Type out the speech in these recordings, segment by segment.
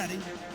ready?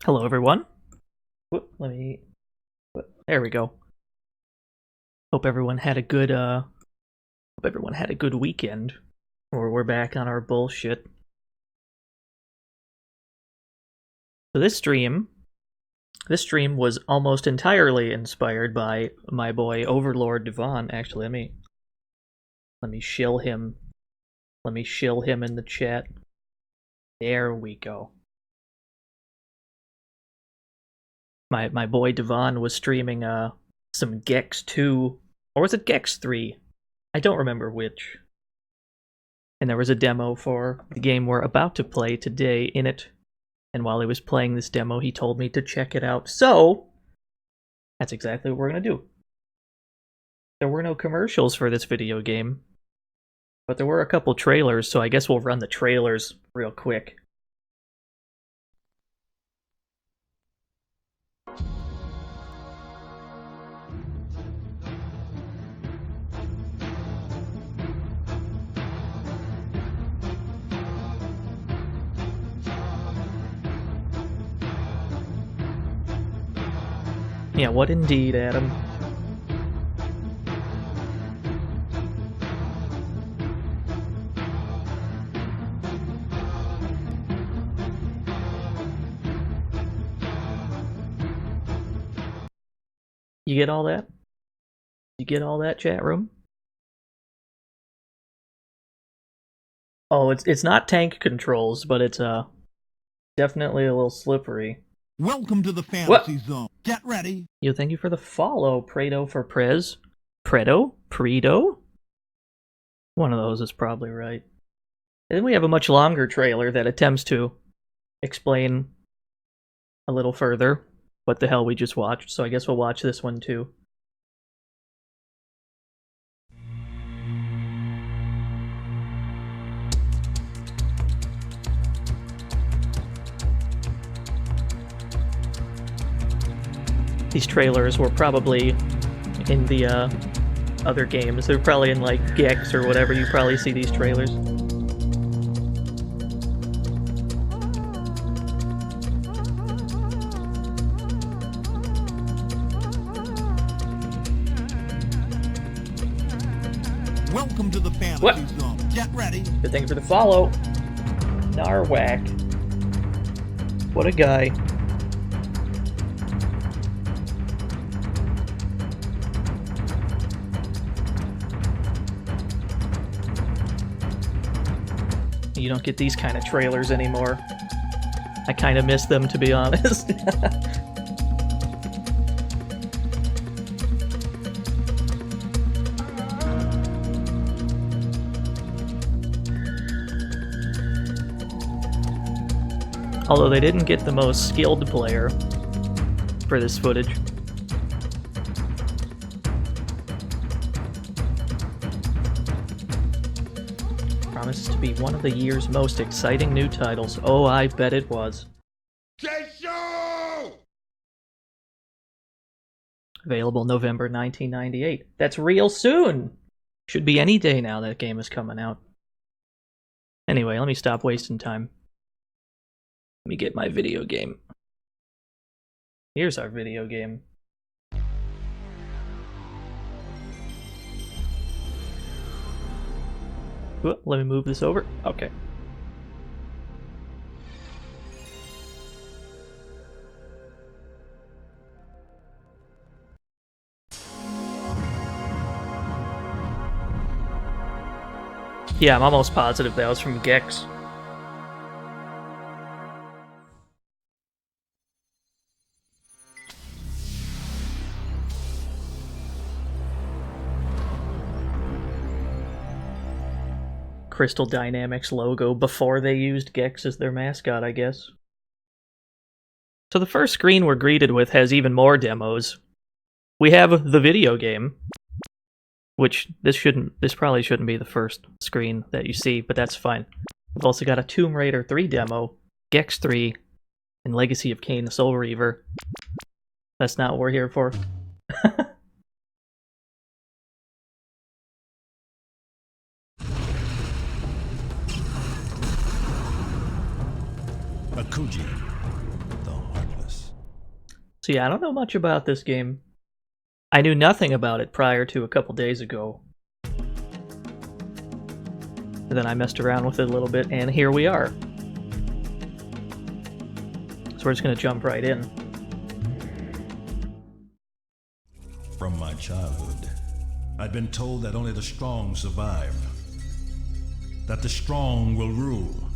Hello, everyone. Whoop, there we go. Hope everyone had a good weekend. Or we're back on our bullshit. So this stream was almost entirely inspired by my boy Overlord Devon. Actually, let me shill him. Let me shill him in the chat. There we go. My boy Devon was streaming some Gex 2, or was it Gex 3? I don't remember which. And there was a demo for the game we're about to play today in it. And while he was playing this demo, he told me to check it out. So, that's exactly what we're going to do. There were no commercials for this video game, but there were a couple trailers, so I guess we'll run the trailers real quick. Yeah, what indeed, Adam? You get all that? You get all that, chat room? Oh, it's not tank controls, but it's definitely a little slippery. Welcome to the fantasy zone. Get ready. Yo, thank you for the follow, Predo for Prez. Predo? Predo? One of those is probably right. And then we have a much longer trailer that attempts to explain a little further what the hell we just watched, so I guess we'll watch this one too. These trailers were probably in the other games. They're probably in like Gex or whatever. You probably see these trailers. Welcome to the fantasy zone. Get ready. Good thing for the follow. Narwhak. What a guy. You don't get these kind of trailers anymore. I kind of miss them, to be honest. Although they didn't get the most skilled player for this footage. Promises to be one of the year's most exciting new titles. Oh, I bet it was. Available November 1998. That's real soon! Should be any day now that game is coming out. Anyway, let me stop wasting time. Let me get my video game. Here's our video game. Ooh, let me move this over. Okay. Yeah, I'm almost positive that was from Gex. Crystal Dynamics logo before they used Gex as their mascot, I guess. So the first screen we're greeted with has even more demos. We have the video game, which this probably shouldn't be the first screen that you see, but that's fine. We've also got a Tomb Raider 3 demo, Gex 3, and Legacy of Kain the Soul Reaver. That's not what we're here for. Akuji the Heartless. So yeah, I don't know much about this game. I knew nothing about it prior to a couple days ago. And then I messed around with it a little bit, and here we are. So we're just gonna jump right in. From my childhood, I'd been told that only the strong survive. That the strong will rule.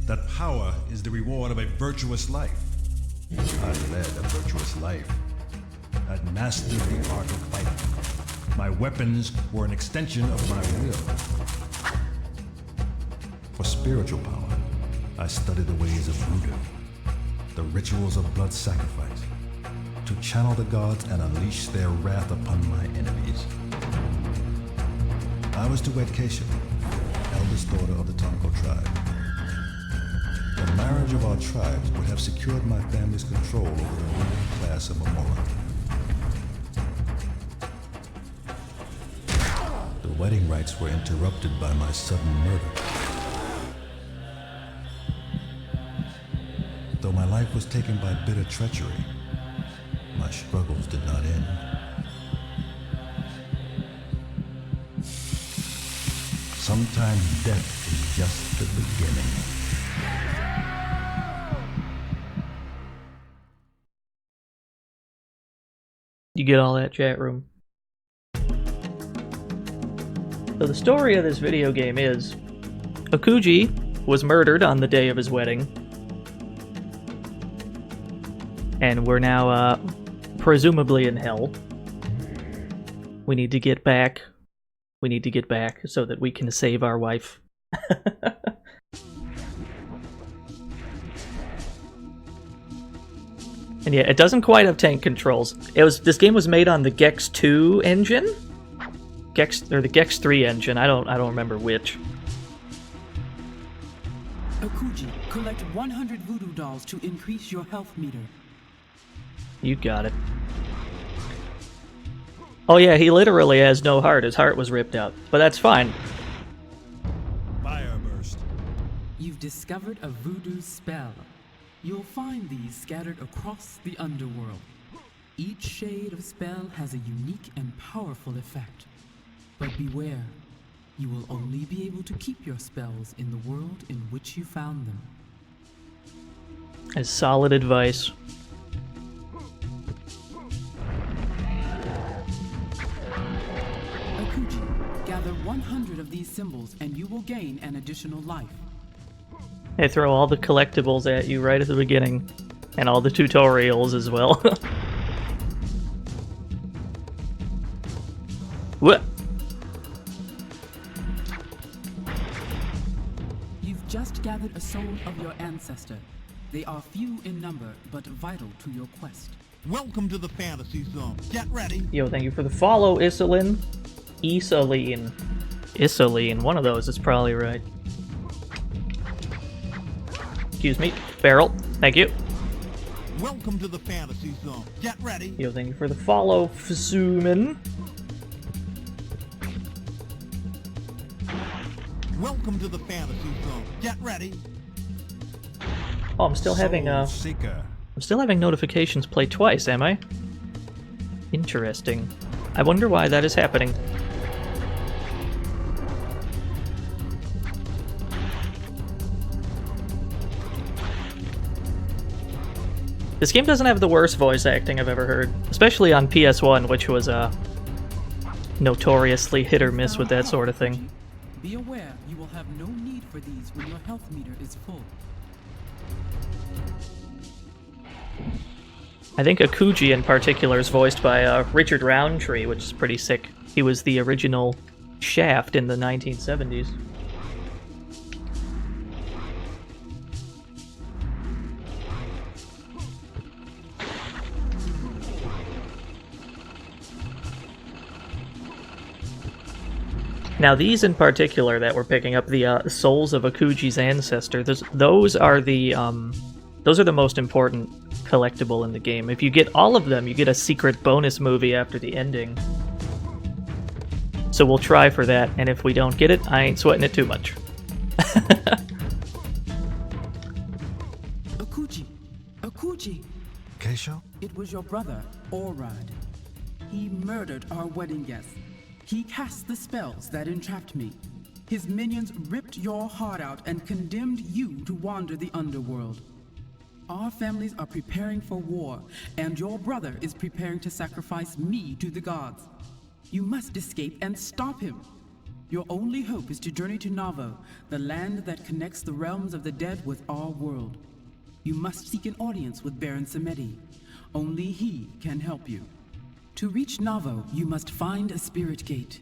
That power is the reward of a virtuous life. I led a virtuous life. I'd mastered the art of fighting. My weapons were an extension of my will. For spiritual power, I studied the ways of voodoo, the rituals of blood sacrifice, to channel the gods and unleash their wrath upon my enemies. I was to wed Keisha, eldest daughter of the Tonko tribe. The marriage of our tribes would have secured my family's control over the ruling class of Amora. The wedding rites were interrupted by my sudden murder. Though my life was taken by bitter treachery, my struggles did not end. Sometimes death is just the beginning. You get all that, chat room? So the story of this video game is Akuji was murdered on the day of his wedding. And we're now, presumably in hell. We need to get back. We need to get back so that we can save our wife. And yeah, it doesn't quite have tank controls. This game was made on the Gex 2 engine? Or the Gex 3 engine, I don't remember which. Akuji, collect 100 voodoo dolls to increase your health meter. You got it. Oh yeah, he literally has no heart. His heart was ripped out. But that's fine. Fire burst. You've discovered a voodoo spell. You'll find these scattered across the underworld. Each shade of spell has a unique and powerful effect. But beware, you will only be able to keep your spells in the world in which you found them. That's solid advice. Akuji, gather 100 of these symbols and you will gain an additional life. They throw all the collectibles at you right at the beginning. And all the tutorials as well. What? You've just gathered a soul of your ancestor. They are few in number, but vital to your quest. Welcome to the fantasy zone. Get ready. Yo, thank you for the follow, Isolin. Isolin, one of those is probably right. Excuse me, barrel. Thank you. Welcome to the fantasy zone. Get ready. Yo, thank you for the follow, Fzumin. Welcome to the fantasy zone. Get ready. Oh, I'm still having Seeker. I'm still having notifications play twice, am I? Interesting. I wonder why that is happening. This game doesn't have the worst voice acting I've ever heard, especially on PS1, which was notoriously hit or miss with that sort of thing. Be aware you will have no need for these when your health meter is full. I think Akuji in particular is voiced by Richard Roundtree, which is pretty sick. He was the original Shaft in the 1970s. Now these in particular that we're picking up, the souls of Akuji's ancestor, those are the most important collectible in the game. If you get all of them, you get a secret bonus movie after the ending. So we'll try for that, and if we don't get it, I ain't sweating it too much. Akuji! Akuji! Teisho? It was your brother, Orad. He murdered our wedding guests. He cast the spells that entrapped me. His minions ripped your heart out and condemned you to wander the underworld. Our families are preparing for war, and your brother is preparing to sacrifice me to the gods. You must escape and stop him. Your only hope is to journey to Navo, the land that connects the realms of the dead with our world. You must seek an audience with Baron Samedi. Only he can help you. To reach Navo, you must find a spirit gate.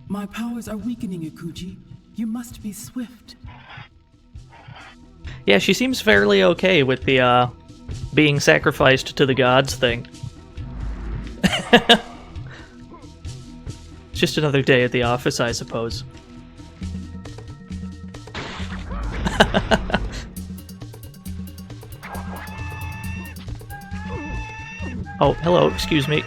My powers are weakening, Akuji. You must be swift. Yeah, she seems fairly okay with the, being sacrificed to the gods thing. It's just another day at the office, I suppose. Oh, hello, excuse me.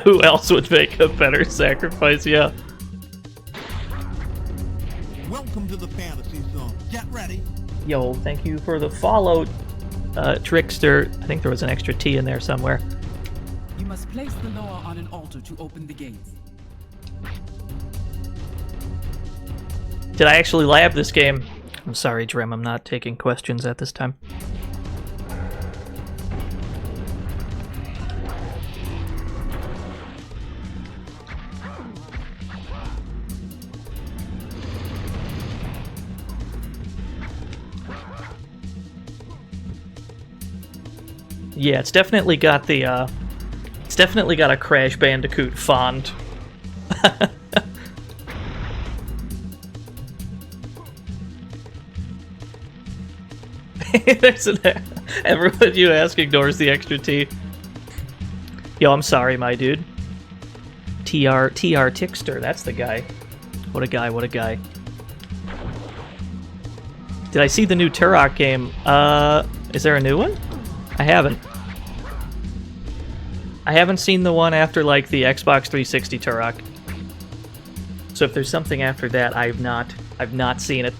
Who else would make a better sacrifice? Yeah. Welcome to the fantasy zone. Get ready. Yo, thank you for the follow, Trickster. I think there was an extra T in there somewhere. You must place the Loa on an altar to open the gates. Did I actually lab this game? I'm sorry, Drem, I'm not taking questions at this time. Yeah, it's definitely got the, it's definitely got a Crash Bandicoot font. There's an... Everyone you ask ignores the extra T. Yo, I'm sorry, my dude. TR Tickster, that's the guy. What a guy, what a guy. Did I see the new Turok game? Is there a new one? I haven't. I haven't seen the one after, like, the Xbox 360 Turok. So if there's something after that, I've not seen it.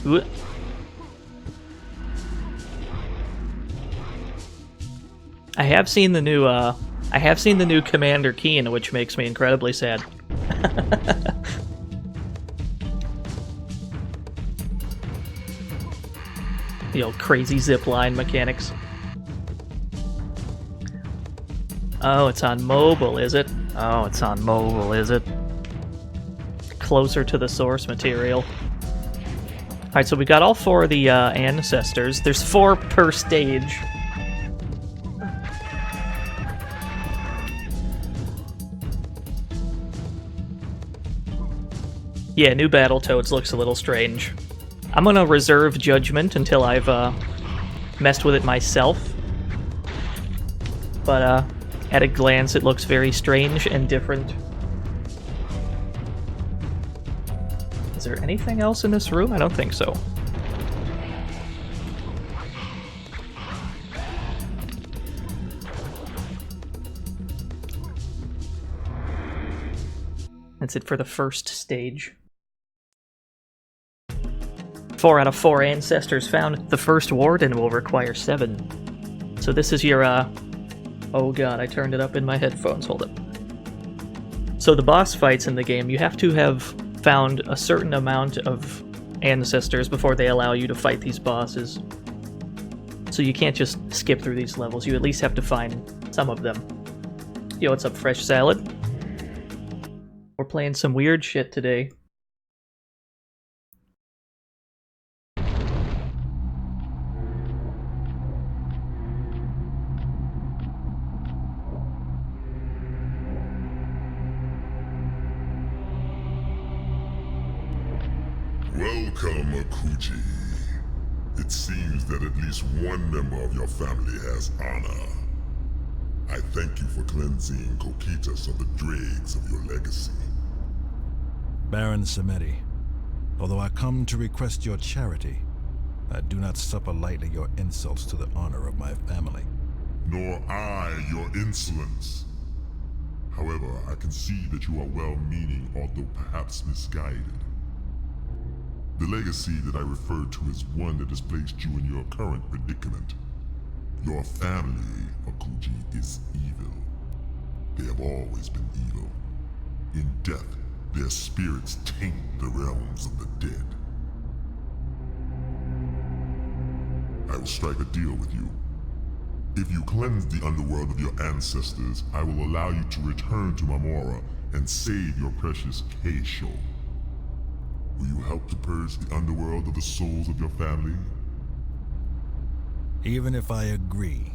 Ooh. I have seen the new Commander Keen, which makes me incredibly sad. The old crazy zipline mechanics. Oh, it's on mobile, is it? Oh, it's on mobile, is it? Closer to the source material. Alright, so we got all four of the ancestors. There's 4 per stage. Yeah, new Battletoads looks a little strange. I'm gonna reserve judgment until I've messed with it myself. But at a glance, it looks very strange and different. Is there anything else in this room? I don't think so. That's it for the first stage. 4 out of 4 ancestors found. The first warden will require 7. So this is your, oh god, I turned it up in my headphones, hold up. So the boss fights in the game, you have to have found a certain amount of ancestors before they allow you to fight these bosses. So you can't just skip through these levels, you at least have to find some of them. Yo, what's up, Fresh Salad? We're playing some weird shit today. Welcome, Akuji. It seems that at least one member of your family has honor. I thank you for cleansing Kokitas of the dregs of your legacy. Baron Samedi, although I come to request your charity, I do not suffer lightly your insults to the honor of my family. Nor I your insolence. However, I can see that you are well-meaning, although perhaps misguided. The legacy that I referred to is one that has placed you in your current predicament. Your family, Akuji, is evil. They have always been evil. In death, their spirits taint the realms of the dead. I will strike a deal with you. If you cleanse the underworld of your ancestors, I will allow you to return to Marmora and save your precious Keisho. Will you help to purge the underworld of the souls of your family? Even if I agree,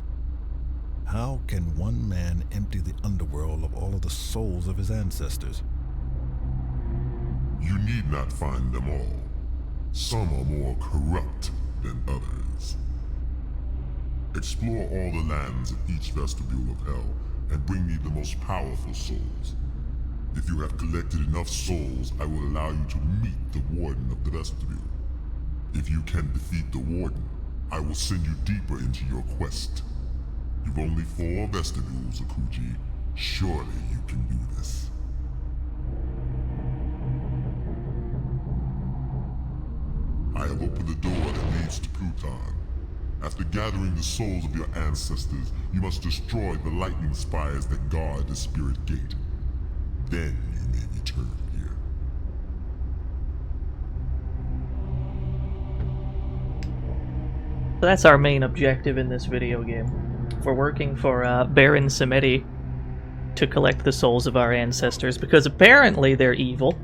how can one man empty the underworld of all of the souls of his ancestors? You need not find them all. Some are more corrupt than others. Explore all the lands of each vestibule of hell and bring me the most powerful souls. If you have collected enough souls, I will allow you to meet the warden of the vestibule. If you can defeat the warden, I will send you deeper into your quest. You've only 4 vestibules, Akuji. Surely you can do this. I have opened the door that leads to Pluton. After gathering the souls of your ancestors, you must destroy the lightning spires that guard the spirit gate. Then you may return here. So that's our main objective in this video game. We're working for Baron Samedi to collect the souls of our ancestors, because apparently they're evil.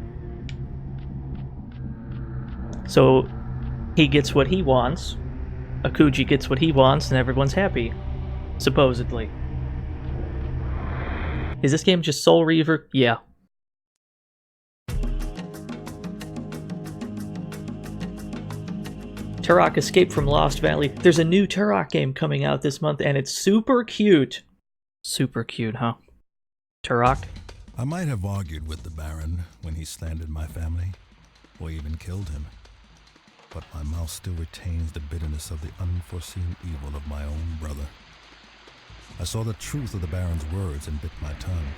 So he gets what he wants, Akuji gets what he wants, and everyone's happy. Supposedly. Is this game just Soul Reaver? Yeah. Turok Escape from Lost Valley. There's a new Turok game coming out this month, and it's super cute. Super cute, huh? Turok? I might have argued with the Baron when he slandered my family, or even killed him. But my mouth still retains the bitterness of the unforeseen evil of my own brother. I saw the truth of the Baron's words and bit my tongue.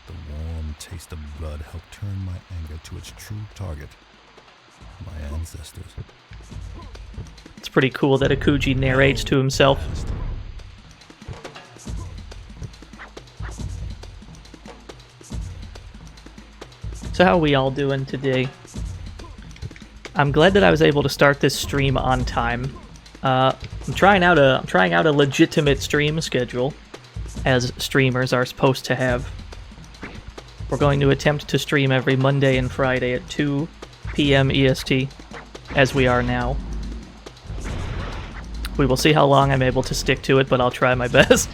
The warm taste of blood helped turn my anger to its true target, my ancestors. It's pretty cool that Akuji narrates to himself. So how are we all doing today? I'm glad that I was able to start this stream on time. I'm trying out a legitimate stream schedule, as streamers are supposed to have. We're going to attempt to stream every Monday and Friday at 2 p.m. EST, as we are now. We will see how long I'm able to stick to it, but I'll try my best.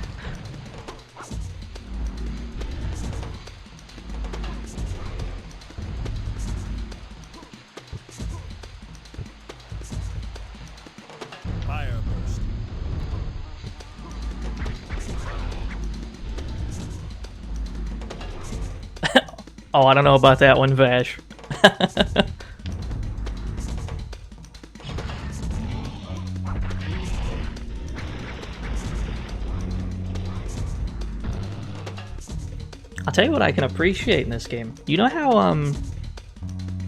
Oh, I don't know about that one, Vash. I'll tell you what I can appreciate in this game. You know how,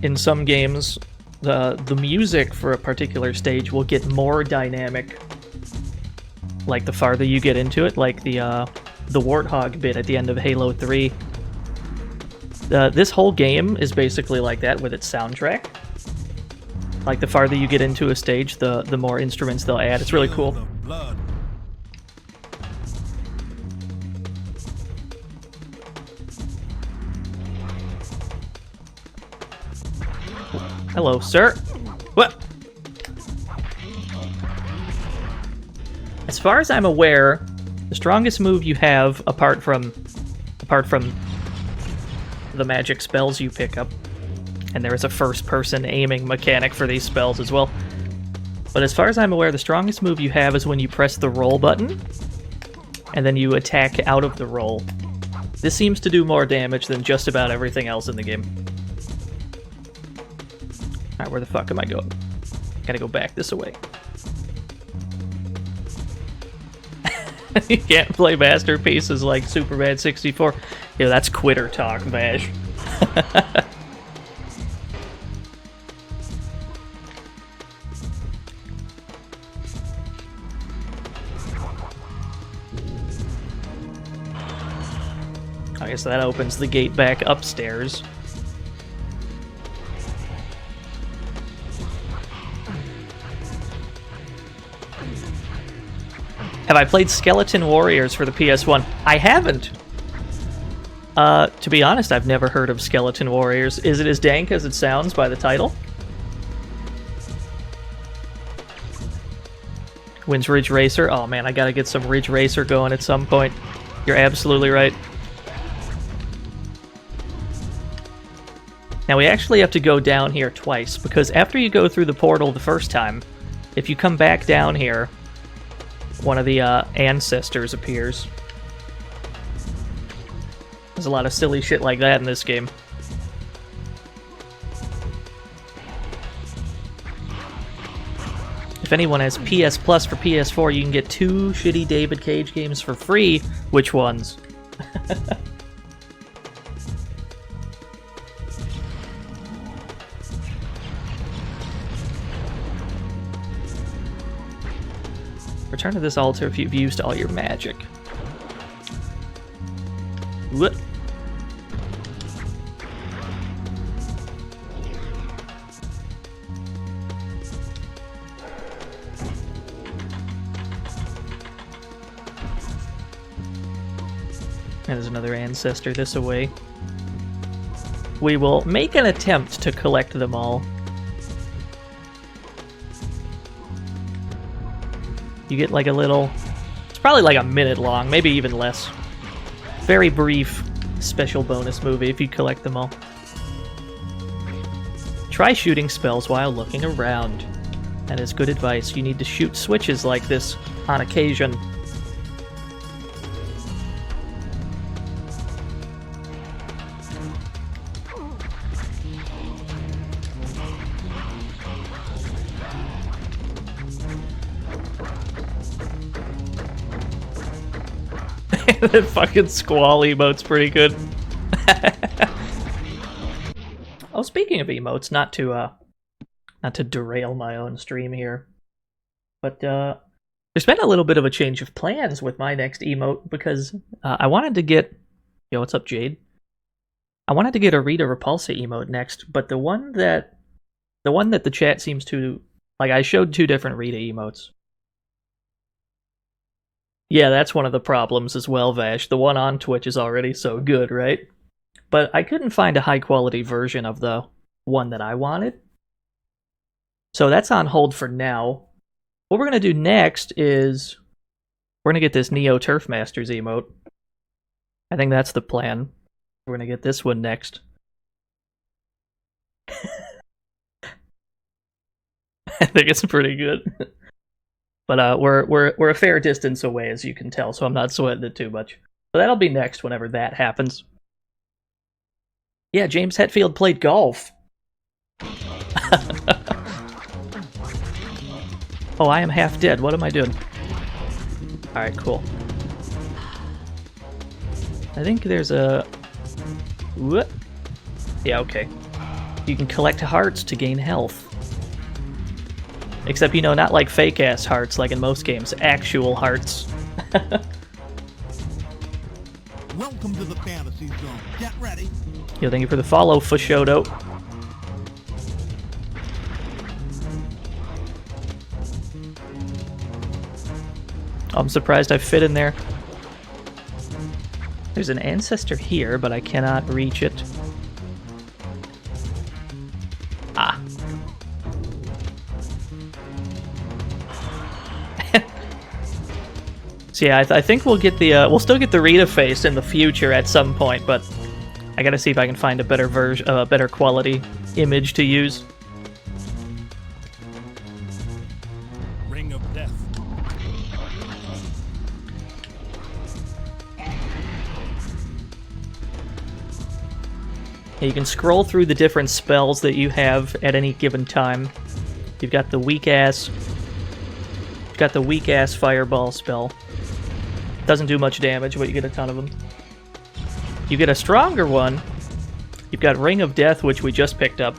in some games, the music for a particular stage will get more dynamic, like the farther you get into it, like the Warthog bit at the end of Halo 3. This whole game is basically like that with its soundtrack. Like, the farther you get into a stage, the more instruments they'll add. It's really cool. Hello, sir. What? As far as I'm aware, the strongest move you have, apart from the magic spells you pick up, and there is a first-person aiming mechanic for these spells as well. But as far as I'm aware, the strongest move you have is when you press the roll button, and then you attack out of the roll. This seems to do more damage than just about everything else in the game. Alright, where the fuck am I going? Gotta go back this way. You can't play masterpieces like Superman 64. Yeah, that's quitter talk, Vash. I guess that opens the gate back upstairs. Have I played Skeleton Warriors for the PS1? I haven't. To be honest, I've never heard of Skeleton Warriors. Is it as dank as it sounds by the title? Wins Ridge Racer? Oh man, I gotta get some Ridge Racer going at some point. You're absolutely right. Now we actually have to go down here twice, because after you go through the portal the first time, if you come back down here, one of the ancestors appears. There's a lot of silly shit like that in this game. If anyone has PS Plus for PS4, you can get 2 shitty David Cage games for free. Which ones? Return to this altar if you've used all your magic. What? There's another ancestor this away. We will make an attempt to collect them all. You get like a little... It's probably like a minute long, maybe even less. Very brief special bonus movie if you collect them all. Try shooting spells while looking around. That is good advice. You need to shoot switches like this on occasion. That fucking squall emote's pretty good. Oh, speaking of emotes, not to derail my own stream here, but there's been a little bit of a change of plans with my next emote because I wanted to get... Yo, what's up, Jade? I wanted to get a Rita Repulsa emote next, but the one that the chat seems to like, I showed 2 different Rita emotes. Yeah, that's one of the problems as well, Vash. The one on Twitch is already so good, right? But I couldn't find a high-quality version of the one that I wanted. So that's on hold for now. What we're going to do next is... We're going to get this Neo Turf Masters emote. I think that's the plan. We're going to get this one next. I think it's pretty good. But we're a fair distance away, as you can tell, so I'm not sweating it too much. So that'll be next whenever that happens. Yeah, James Hetfield played golf. Oh, I am half dead. What am I doing? Alright, cool. I think there's a... What? Yeah, okay. You can collect hearts to gain health. Except, you know, not like fake-ass hearts like in most games. Actual hearts. Welcome to the fantasy zone. Get ready. Yo, thank you for the follow, Fushoto. I'm surprised I fit in there. There's an ancestor here, but I cannot reach it. Ah. So yeah, I think we'll get the we'll still get the Rita face in the future at some point, but I gotta see if I can find a better version, better quality image to use. Ring of Death. You can scroll through the different spells that you have at any given time. You've got the weak-ass fireball spell. Doesn't do much damage, but you get a ton of them. You get a stronger one. You've got Ring of Death, which we just picked up,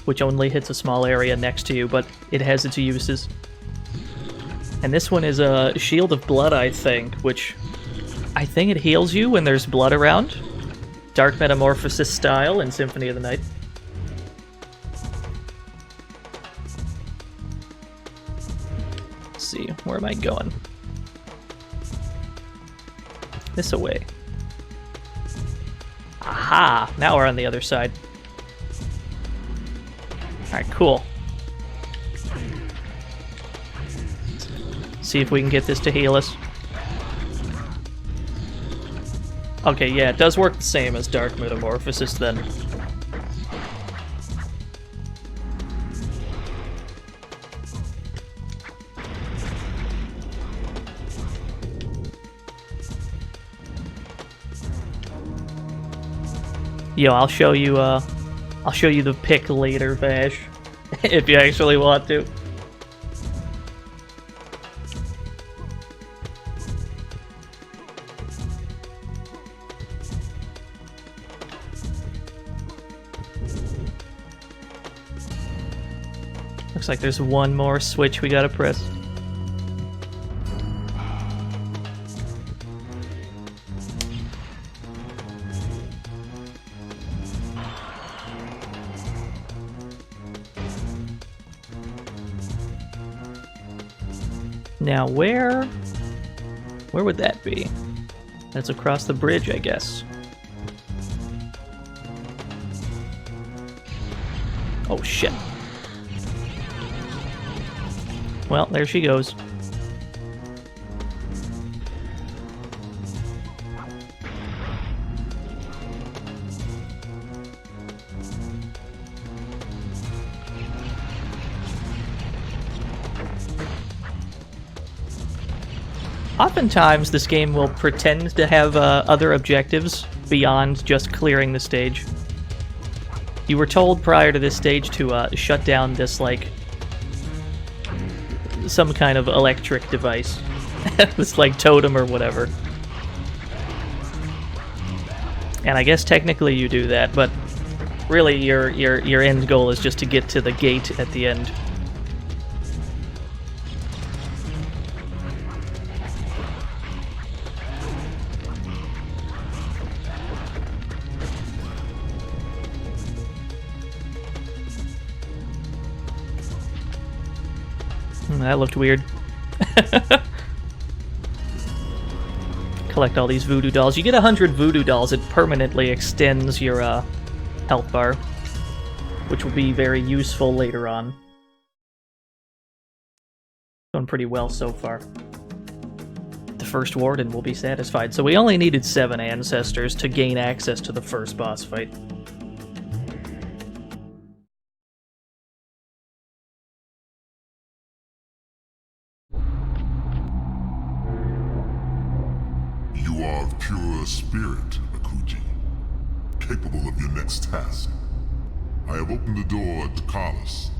which only hits a small area next to you, but it has its uses. And this one is a Shield of Blood, I think, which I think it heals you when there's blood around. Dark Metamorphosis style in Symphony of the Night. Let's see, where am I going? This away. Aha! Now we're on the other side. Alright, cool. See if we can get this to heal us. Okay, yeah, it does work the same as Dark Metamorphosis then. Yo, I'll show you the pick later, Vash, if you actually want to. Looks like there's one more switch we gotta press. Now where would that be? That's across the bridge, I guess. Oh shit. Well, there she goes. Oftentimes, this game will pretend to have other objectives beyond just clearing the stage. You were told prior to this stage to shut down this, like, some kind of electric device. This, like, totem or whatever. And I guess technically you do that, but really your end goal is just to get to the gate at the end. That looked weird. Collect all these voodoo dolls. You get 100 voodoo dolls, it permanently extends your health bar, which will be very useful later on. Going pretty well so far. The first warden will be satisfied. So we only needed 7 ancestors to gain access to the first boss fight. You are of pure spirit, Akuji, capable of your next task. I have opened the door to Carlos.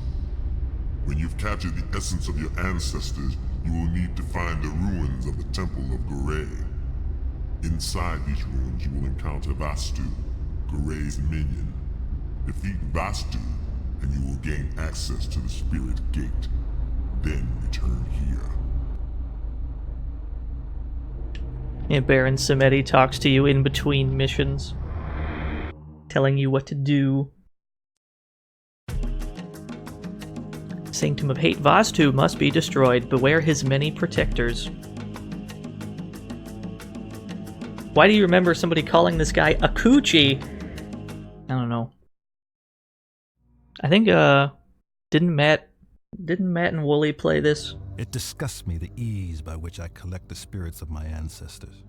When you've captured the essence of your ancestors, you will need to find the ruins of the Temple of Gore. Inside these ruins, you will encounter Vastu, Gore's minion. Defeat Vastu, and you will gain access to the Spirit Gate. Then return here. Yeah, Baron Samedi talks to you in between missions, telling you what to do. Sanctum of Hate Vastu must be destroyed. Beware his many protectors. Why do you remember somebody calling this guy Akuji? I don't know. I think, didn't Matt and Wooly play this? It disgusts me the ease by which I collect the spirits of my ancestors.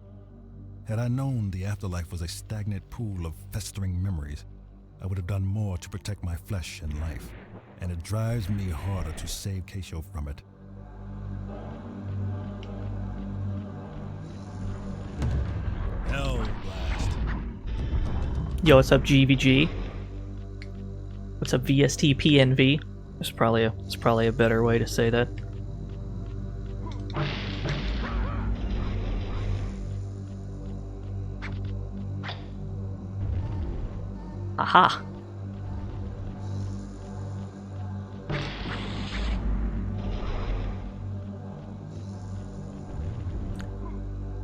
Had I known the afterlife was a stagnant pool of festering memories, I would have done more to protect my flesh and life, and it drives me harder to save Keisho from it. Hell blast. Yo, what's up, GVG? What's up, VSTPNV? It's probably a better way to say that. Aha!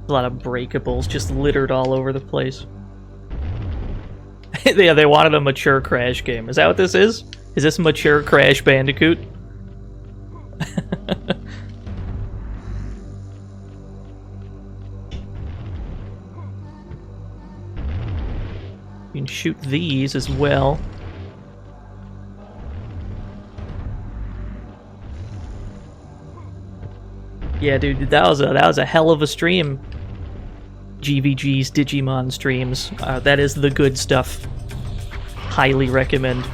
A lot of breakables just littered all over the place. Yeah, they wanted a mature Crash game. Is that what this is? Is this mature Crash Bandicoot? You can shoot these as well. Yeah, dude, that was a hell of a stream. GVG's Digimon streams. That is the good stuff. Highly recommend.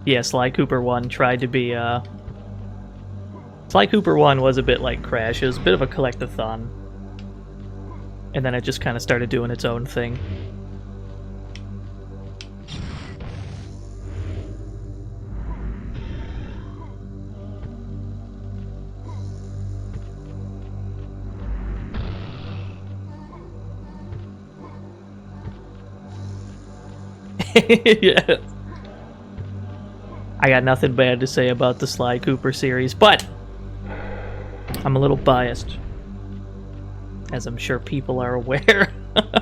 Yeah, Sly Cooper 1 tried to be, Sly Cooper 1 was a bit like Crash. It was a bit of a collectathon. And then it just kind of started doing its own thing. Yeah. I got nothing bad to say about the Sly Cooper series, but I'm a little biased, as I'm sure people are aware. I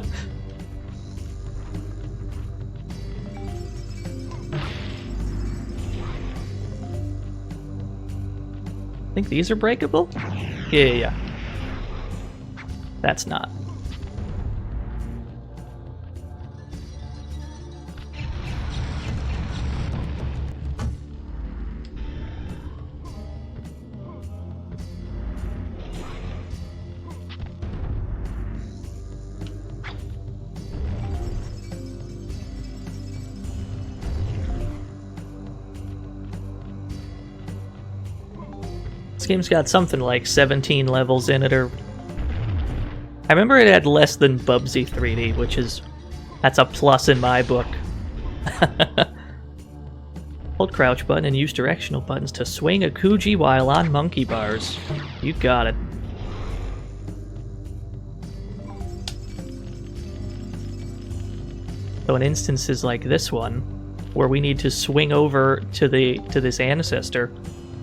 think these are breakable? Yeah. That's not. This game's got something like 17 levels in it, or... I remember it had less than Bubsy 3D, which is... that's a plus in my book. Hold crouch button and use directional buttons to swing Akuji while on monkey bars. You got it. So in instances like this one, where we need to swing over to this ancestor,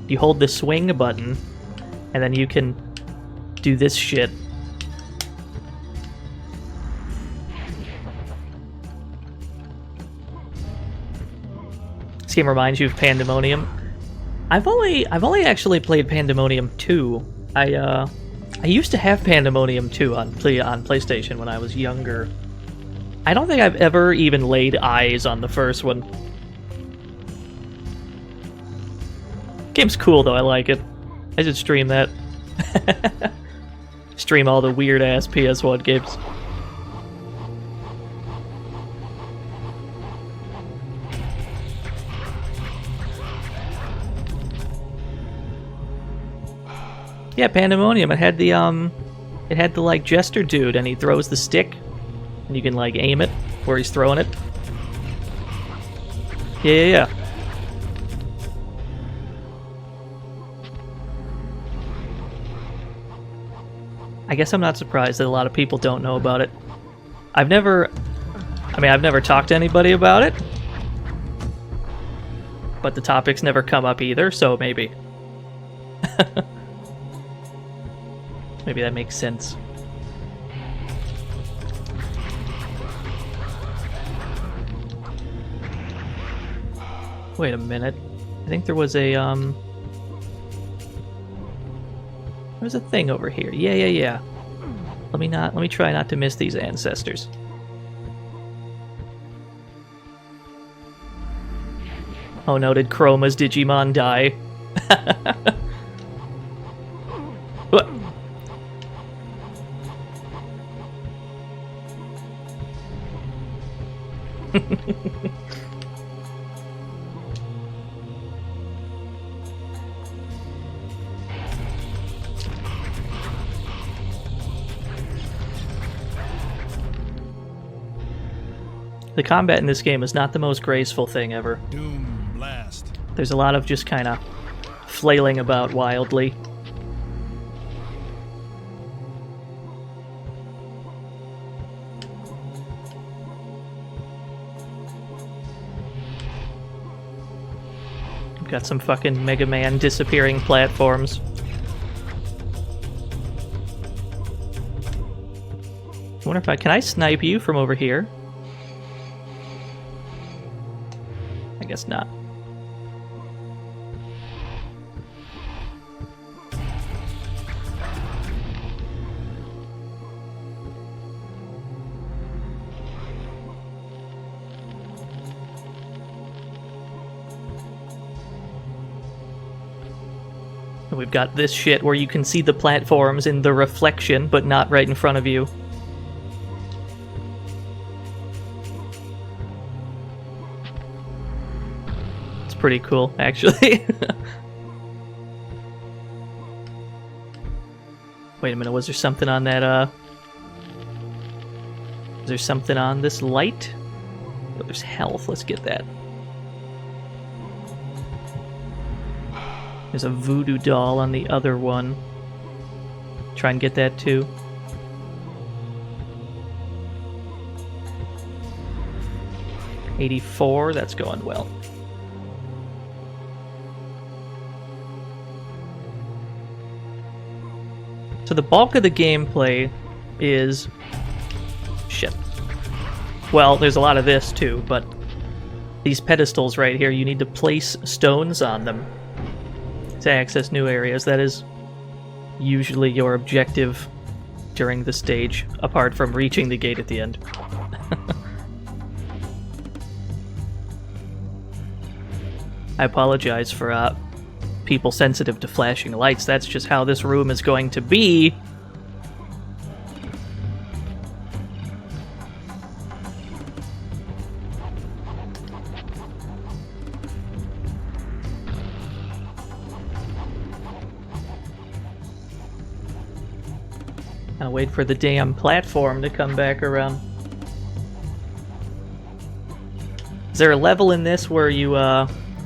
you hold the swing button, and then you can do this shit. This game reminds you of Pandemonium. I've only actually played Pandemonium 2. I used to have Pandemonium 2 on PlayStation when I was younger. I don't think I've ever even laid eyes on the first one. Game's cool though, I like it. I should stream that. Stream all the weird ass PS1 games. Yeah, Pandemonium. It had the like jester dude, and he throws the stick, and you can like aim it where he's throwing it. Yeah. I guess I'm not surprised that a lot of people don't know about it. I've never talked to anybody about it, but the topic's never come up either, so maybe. Maybe that makes sense. Wait a minute. I think there was a, there's a thing over here. Yeah. Let me try not to miss these ancestors. Oh no, did Chroma's Digimon die? What? The combat in this game is not the most graceful thing ever. Doom blast. There's a lot of just kind of flailing about wildly. We've got some fucking Mega Man disappearing platforms. I wonder if can I snipe you from over here? I guess not. And we've got this shit where you can see the platforms in the reflection, but not right in front of you. Pretty cool, actually. Wait a minute, was there something on that, is there something on this light? Oh, there's health, let's get that. There's a voodoo doll on the other one. Try and get that too. $84, that's going well. So the bulk of the gameplay is... shit. Well, there's a lot of this too, but these pedestals right here, you need to place stones on them to access new areas. That is usually your objective during the stage, apart from reaching the gate at the end. I apologize for people sensitive to flashing lights. That's just how this room is going to be. I'll wait for the damn platform to come back around. Is there a level in this where you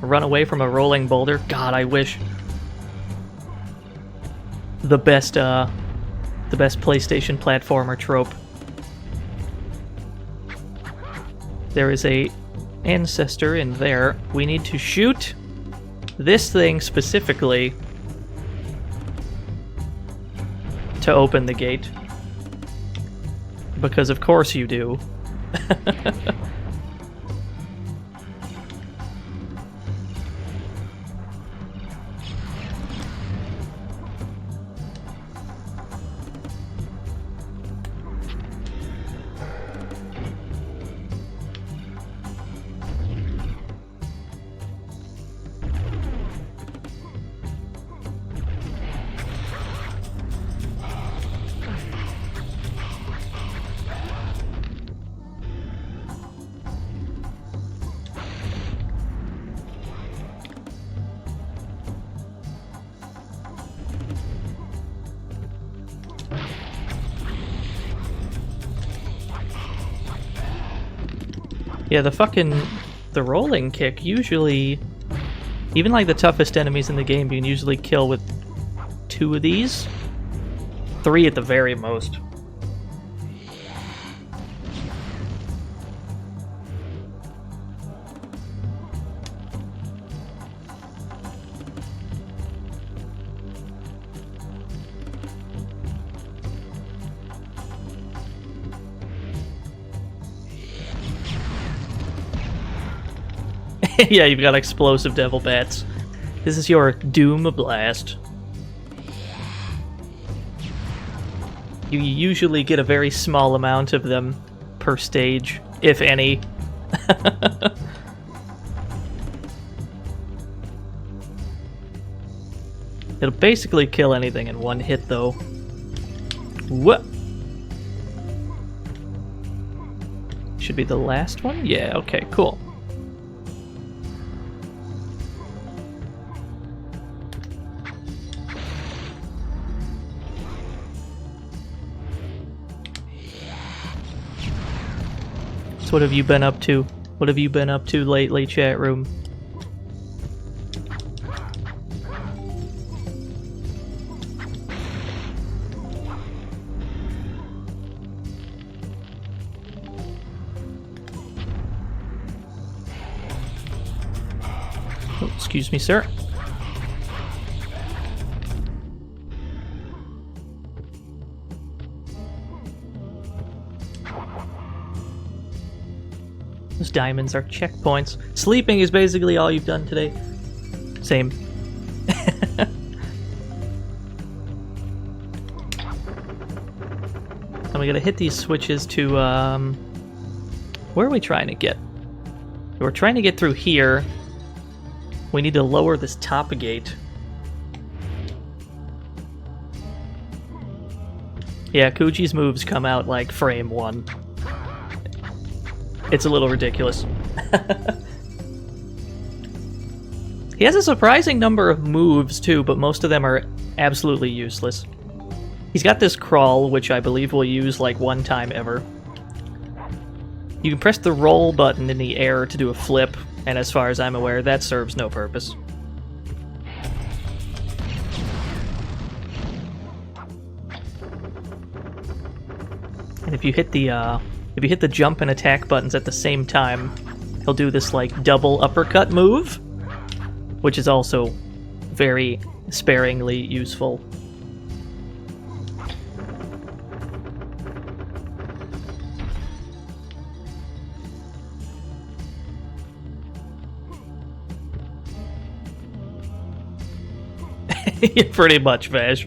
run away from a rolling boulder? God, I wish. The best PlayStation platformer trope. There is a ancestor in there. We need to shoot this thing specifically to open the gate. Because of course you do. Yeah, the rolling kick usually, even like the toughest enemies in the game, you can usually kill with 2 of these. 3 at the very most. Yeah, you've got explosive devil bats. This is your Doom Blast. You usually get a very small amount of them per stage, if any. It'll basically kill anything in one hit, though. What? Should be the last one? Yeah, okay, cool. So what have you been up to? What have you been up to lately, chat room? Oh, excuse me, sir. Those diamonds are checkpoints. Sleeping is basically all you've done today. Same. And we gotta hit these switches to, where are we trying to get? We're trying to get through here. We need to lower this top gate. Yeah, Akuji's moves come out like frame 1. It's a little ridiculous. He has a surprising number of moves too, but most of them are absolutely useless. He's got this crawl, which I believe we'll use like one time ever. You can press the roll button in the air to do a flip, and as far as I'm aware, that serves no purpose. And if you hit the jump and attack buttons at the same time, he'll do this like double uppercut move, which is also very sparingly useful. Pretty much, Vash.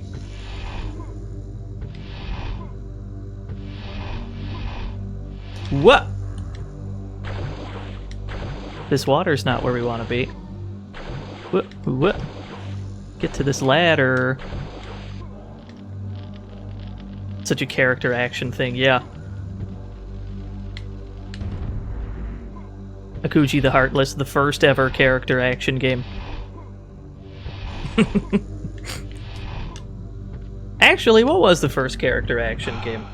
What? This water's not where we want to be. What? Get to this ladder. Such a character action thing, yeah. Akuji the Heartless, the first ever character action game. Actually, what was the first character action game?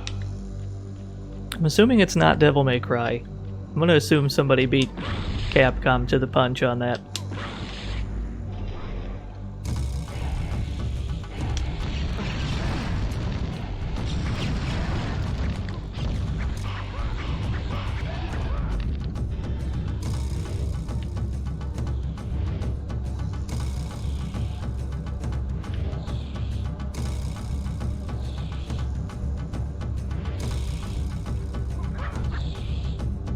I'm assuming it's not Devil May Cry. I'm gonna assume somebody beat Capcom to the punch on that.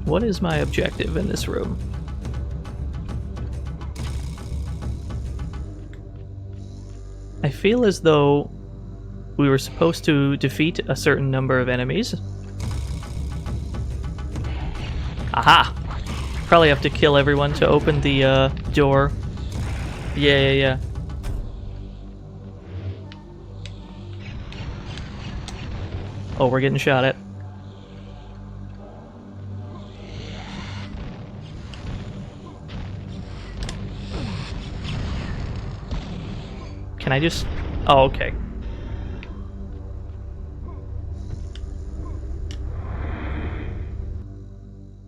What is my objective in this room? I feel as though we were supposed to defeat a certain number of enemies. Aha! Probably have to kill everyone to open the door. Yeah. Oh, we're getting shot at. Can I just... Oh, okay.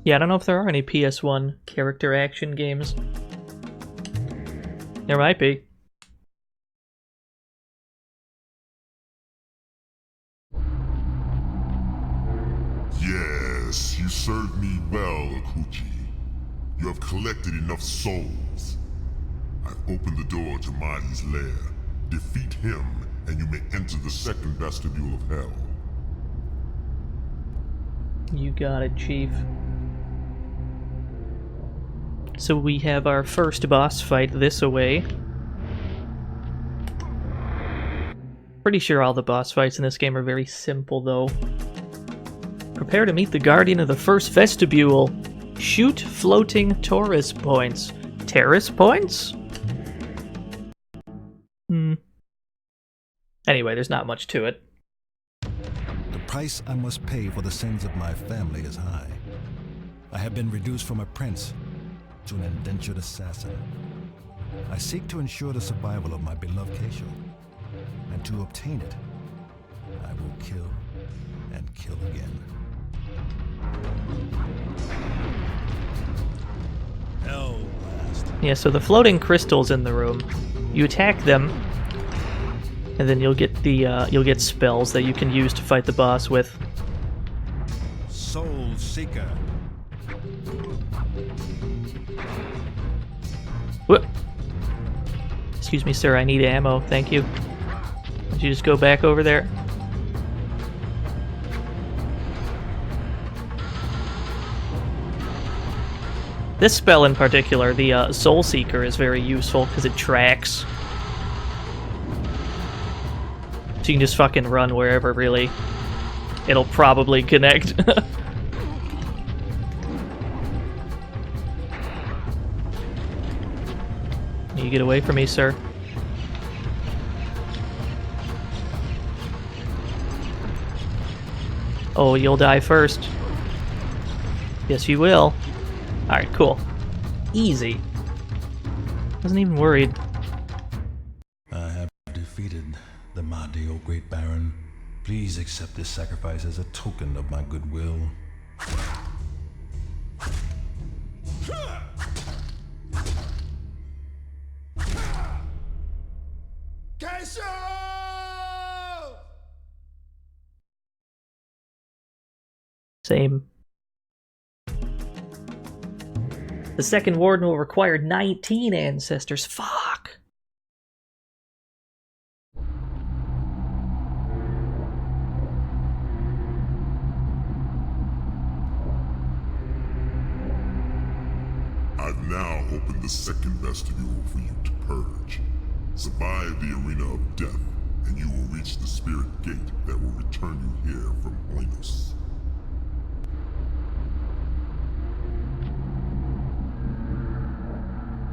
Yeah, I don't know if there are any PS1 character action games. There might be. Yes, you served me well, Akuji. You have collected enough souls. I've opened the door to Mahdi's lair. Defeat him, and you may enter the second vestibule of hell. You got it, Chief. So we have our first boss fight this away. Pretty sure all the boss fights in this game are very simple, though. Prepare to meet the Guardian of the First Vestibule. Shoot floating Taurus points. Terrace points? Anyway, there's not much to it. The price I must pay for the sins of my family is high. I have been reduced from a prince to an indentured assassin. I seek to ensure the survival of my beloved Keisho, and to obtain it, I will kill and kill again. Hell blast. Yeah, so the floating crystals in the room, you attack them, and then you'll get the you'll get spells that you can use to fight the boss with. Soul Seeker. Whoop. Excuse me, sir, I need ammo, thank you. Would you just go back over there? This spell in particular, the Soul Seeker, is very useful because it tracks. So you can just fucking run wherever, really. It'll probably connect. You get away from me, sir. Oh, you'll die first. Yes, you will. Alright, cool. Easy. Wasn't even worried. I have defeated the mighty, O great Baron. Please accept this sacrifice as a token of my goodwill. Same. The second warden will require 19 ancestors. Fuck! I've now opened the second vestibule for you to purge. Survive the arena of death, and you will reach the spirit gate that will return you here from Oinos.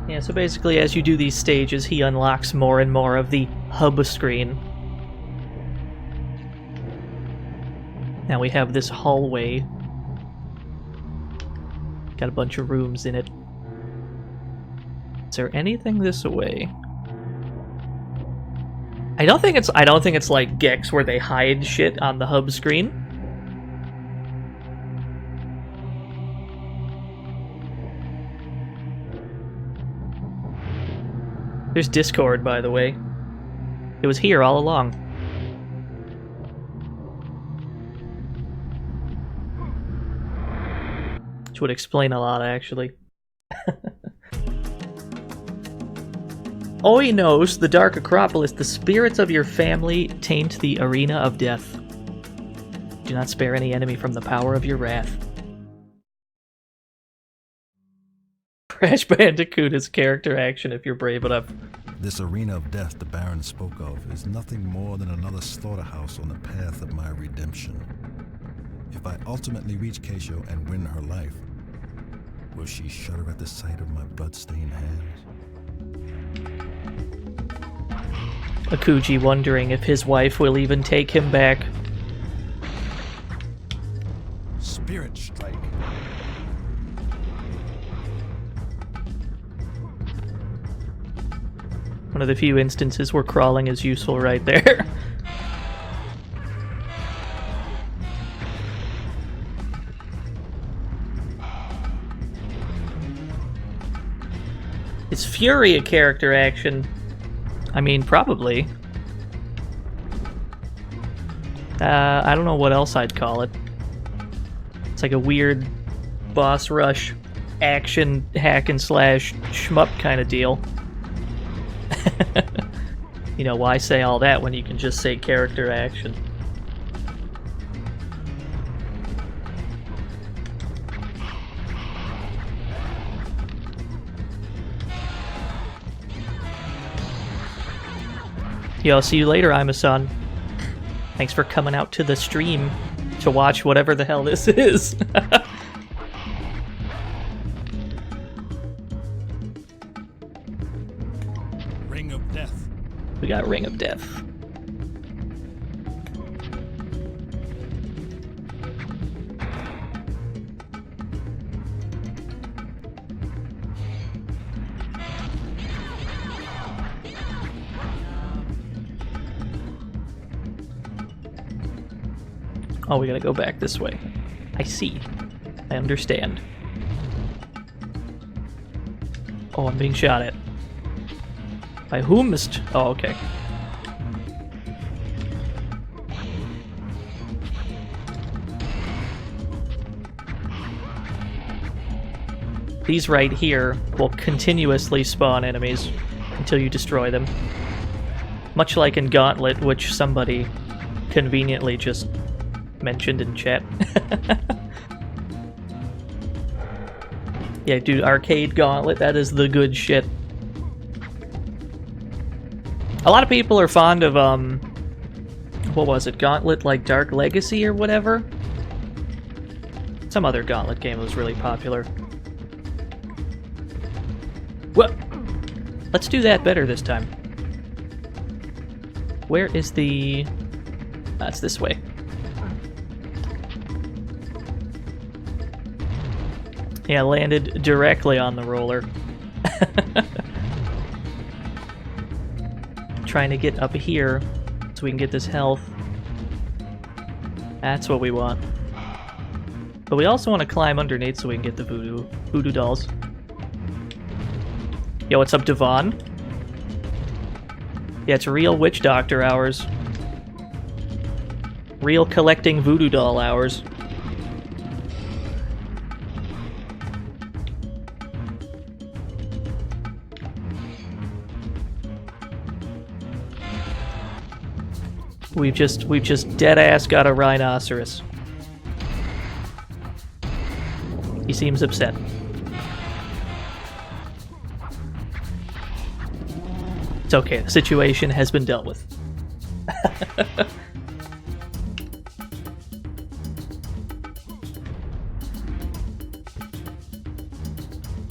Yeah, so basically as you do these stages, he unlocks more and more of the hub screen. Now we have this hallway. Got a bunch of rooms in it. Is there anything this way? I don't think it's like Gex where they hide shit on the hub screen. There's Discord, by the way. It was here all along. Which would explain a lot, actually. Oinos, the Dark Acropolis, the spirits of your family taint the arena of death. Do not spare any enemy from the power of your wrath. Crash Bandicoot is character action if you're brave enough. This arena of death the Baron spoke of is nothing more than another slaughterhouse on the path of my redemption. If I ultimately reach Keisho and win her life, will she shudder at the sight of my blood-stained hands? Akuji wondering if his wife will even take him back. Spirit Strike. One of the few instances where crawling is useful right there. Is Fury a character action? I mean, probably. I don't know what else I'd call it. It's like a weird boss rush action hack and slash shmup kind of deal. You know, why say all that when you can just say character action? Yo, I'll see you later, Ima-san. Thanks for coming out to the stream to watch whatever the hell this is. Ring of Death. We got Ring of Death. Oh, we gotta go back this way. I see. I understand. Oh, I'm being shot at. By whomst? Oh, okay. These right here will continuously spawn enemies until you destroy them. Much like in Gauntlet, which somebody conveniently just mentioned in chat. Yeah, dude, arcade Gauntlet, that is the good shit. A lot of people are fond of, what was it, Gauntlet, like Dark Legacy or whatever? Some other Gauntlet game was really popular. Well, let's do that better this time. Where is the... That's this way. Yeah, landed directly on the roller. Trying to get up here so we can get this health. That's what we want. But we also want to climb underneath so we can get the voodoo dolls. Yo, what's up, Devon? Yeah, it's real witch doctor hours. Real collecting voodoo doll hours. We've just dead ass got a rhinoceros. He seems upset. It's okay, the situation has been dealt with.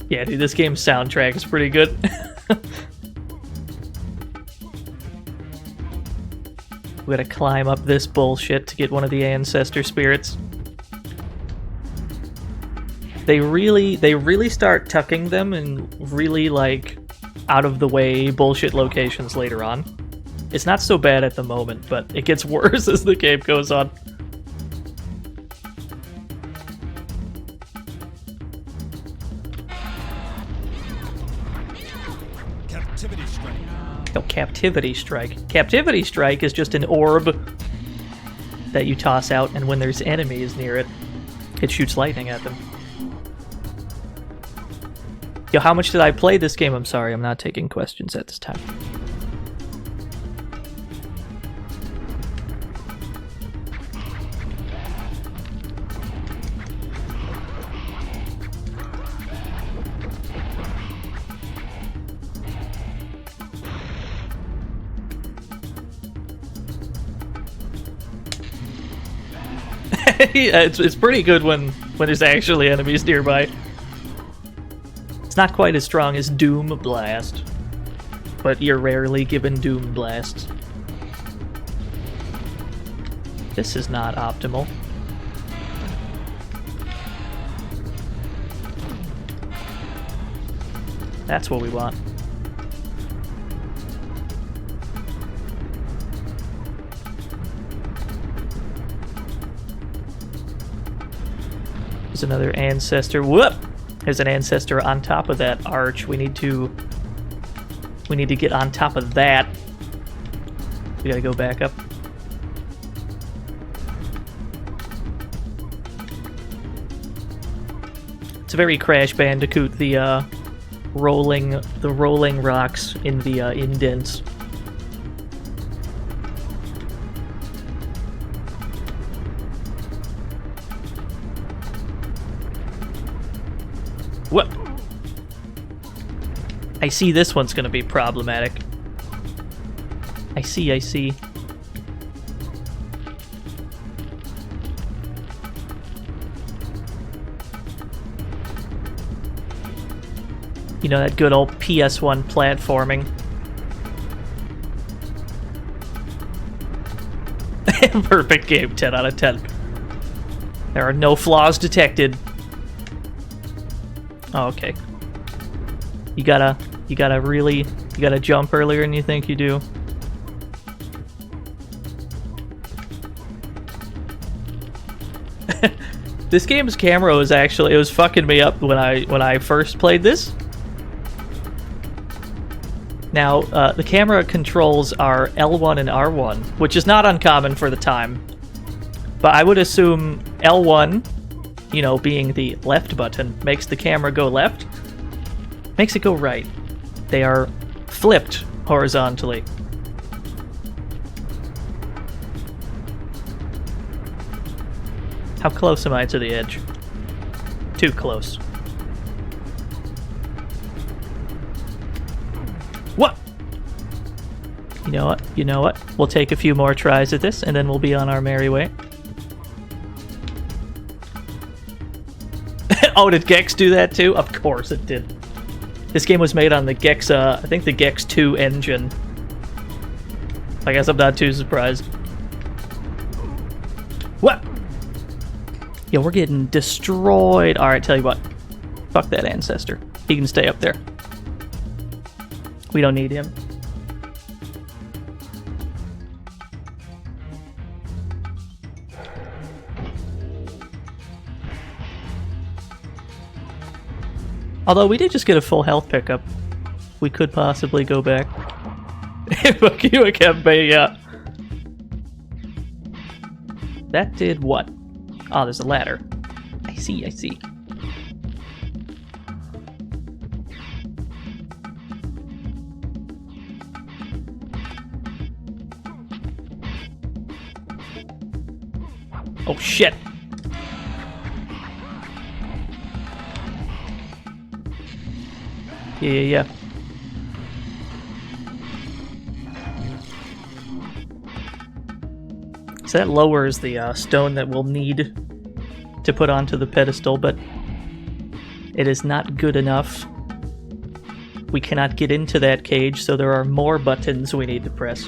Yeah, dude, this game's soundtrack is pretty good. We gotta climb up this bullshit to get one of the ancestor spirits. They really start tucking them in really, like, out-of-the-way bullshit locations later on. It's not so bad at the moment, but it gets worse as the game goes on. Captivity strike. Oh, Captivity Strike. Captivity Strike is just an orb that you toss out, and when there's enemies near it, it shoots lightning at them. Yo, how much did I play this game? I'm sorry, I'm not taking questions at this time. Yeah, it's pretty good when there's actually enemies nearby. It's not quite as strong as Doom Blast, but you're rarely given Doom Blasts. This is not optimal. That's what we want. There's another ancestor. Whoop! There's an ancestor on top of that arch. We need to get on top of that. We gotta go back up. It's a very Crash Bandicoot, the rolling rocks in the indents. What? I see this one's gonna be problematic. I see. You know, that good old PS1 platforming. Perfect game, 10 out of 10. There are no flaws detected. Oh, okay. You gotta jump earlier than you think you do. This game's camera was actually, it was fucking me up when I first played this. Now, the camera controls are L1 and R1, which is not uncommon for the time. But I would assume L1, you know, being the left button, makes the camera go left, makes it go right. They are flipped horizontally. How close am I to the edge? Too close. What? You know what? You know what? We'll take a few more tries at this, and then we'll be on our merry way. Oh, did Gex do that too? Of course it did. This game was made on the Gex, I think the Gex 2 engine. I guess I'm not too surprised. What? Yeah, we're getting destroyed. Alright, tell you what. Fuck that ancestor. He can stay up there. We don't need him. Although we did just get a full health pickup. We could possibly go back. Fuck you, it can't be, yeah. That did what? Oh, there's a ladder. I see, I see. Oh, shit. Yeah. So that lowers the stone that we'll need to put onto the pedestal, but it is not good enough. We cannot get into that cage, so there are more buttons we need to press.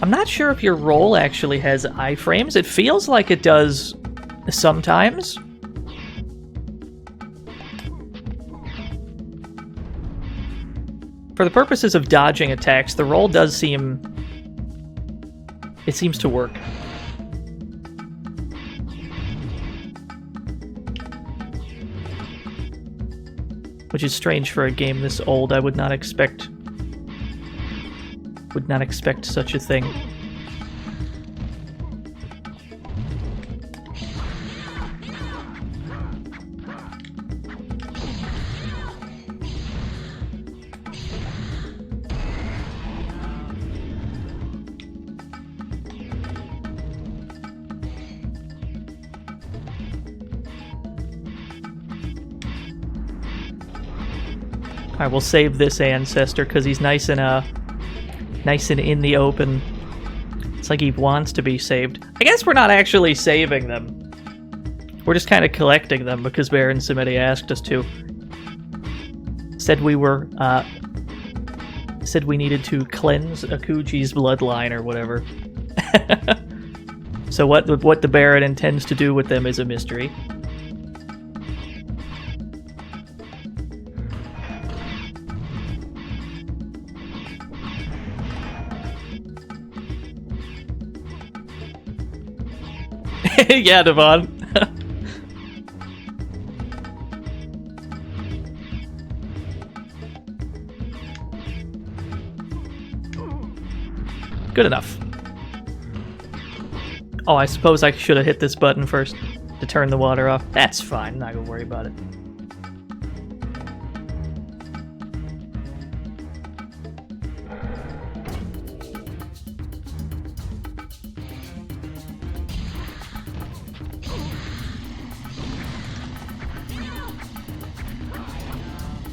I'm not sure if your roll actually has iframes. It feels like it does sometimes. For the purposes of dodging attacks, the roll does seem... it seems to work. Which is strange for a game this old. I would not expect such a thing. Alright, we'll save this ancestor because he's nice and in the open. It's like he wants to be saved. I guess we're not actually saving them. We're just kind of collecting them because Baron Samedi asked us to. Said we were, said we needed to cleanse Akuji's bloodline or whatever. So what the Baron intends to do with them is a mystery. Yeah, Devon. Good enough. Oh, I suppose I should have hit this button first to turn the water off. That's fine, I'm not gonna worry about it.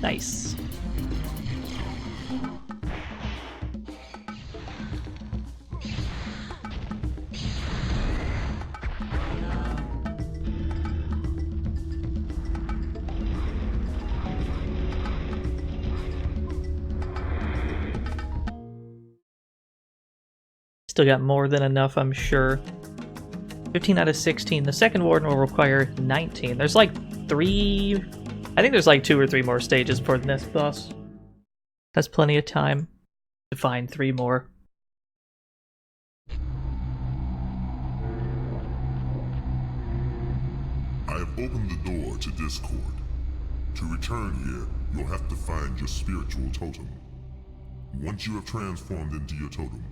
Nice. Still got more than enough, I'm sure. 15 out of 16. The second warden will require 19. There's like 3... I think there's like 2 or 3 more stages for the next boss. That's plenty of time to find 3 more. I have opened the door to Discord. To return here, you'll have to find your spiritual totem. Once you have transformed into your totem,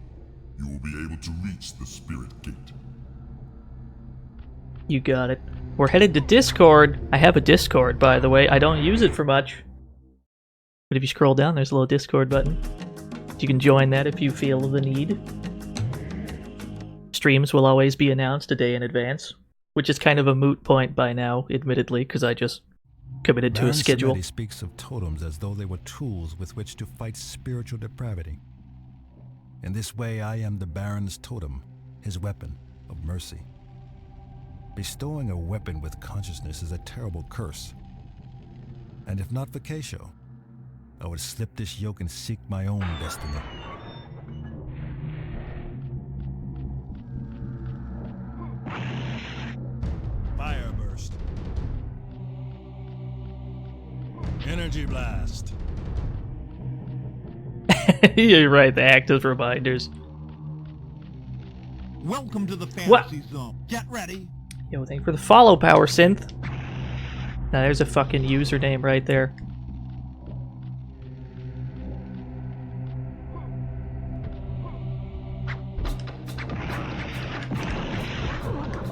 you will be able to reach the spirit gate. You got it. We're headed to Discord. I have a Discord, by the way. I don't use it for much. But if you scroll down, there's a little Discord button. You can join that if you feel the need. Streams will always be announced a day in advance, which is kind of a moot point by now, admittedly, because I just committed to a schedule. He speaks of totems as though they were tools with which to fight spiritual depravity. In this way, I am the Baron's totem, his weapon of mercy. Bestowing a weapon with consciousness is a terrible curse. And if not for Keisho, I would slip this yoke and seek my own destiny. Fire burst. Energy blast. You're right, the active reminders. Welcome to the fantasy zone. Get ready. Yo, thank you for the follow, Power Synth. Now there's a fucking username right there.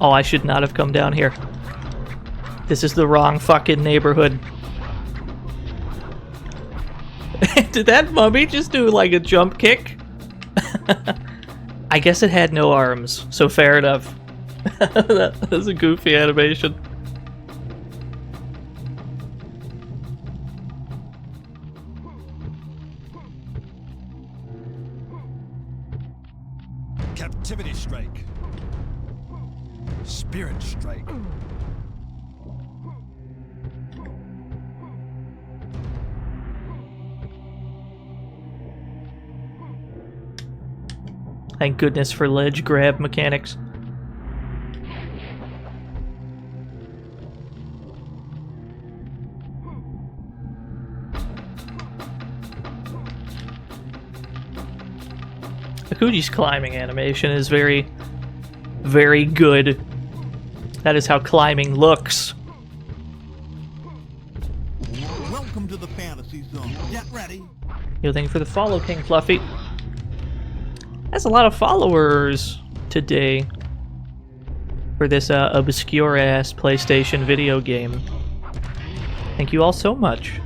Oh, I should not have come down here. This is the wrong fucking neighborhood. Did that mummy just do like a jump kick? I guess it had no arms, so fair enough. That was a goofy animation. Captivity strike. Spirit strike. Thank goodness for ledge grab mechanics. Akuji's climbing animation is very, very good. That is how climbing looks. Welcome to the fantasy zone. Get ready. Yo, thank you for the follow, King Fluffy. That's a lot of followers today for this obscure-ass PlayStation video game. Thank you all so much.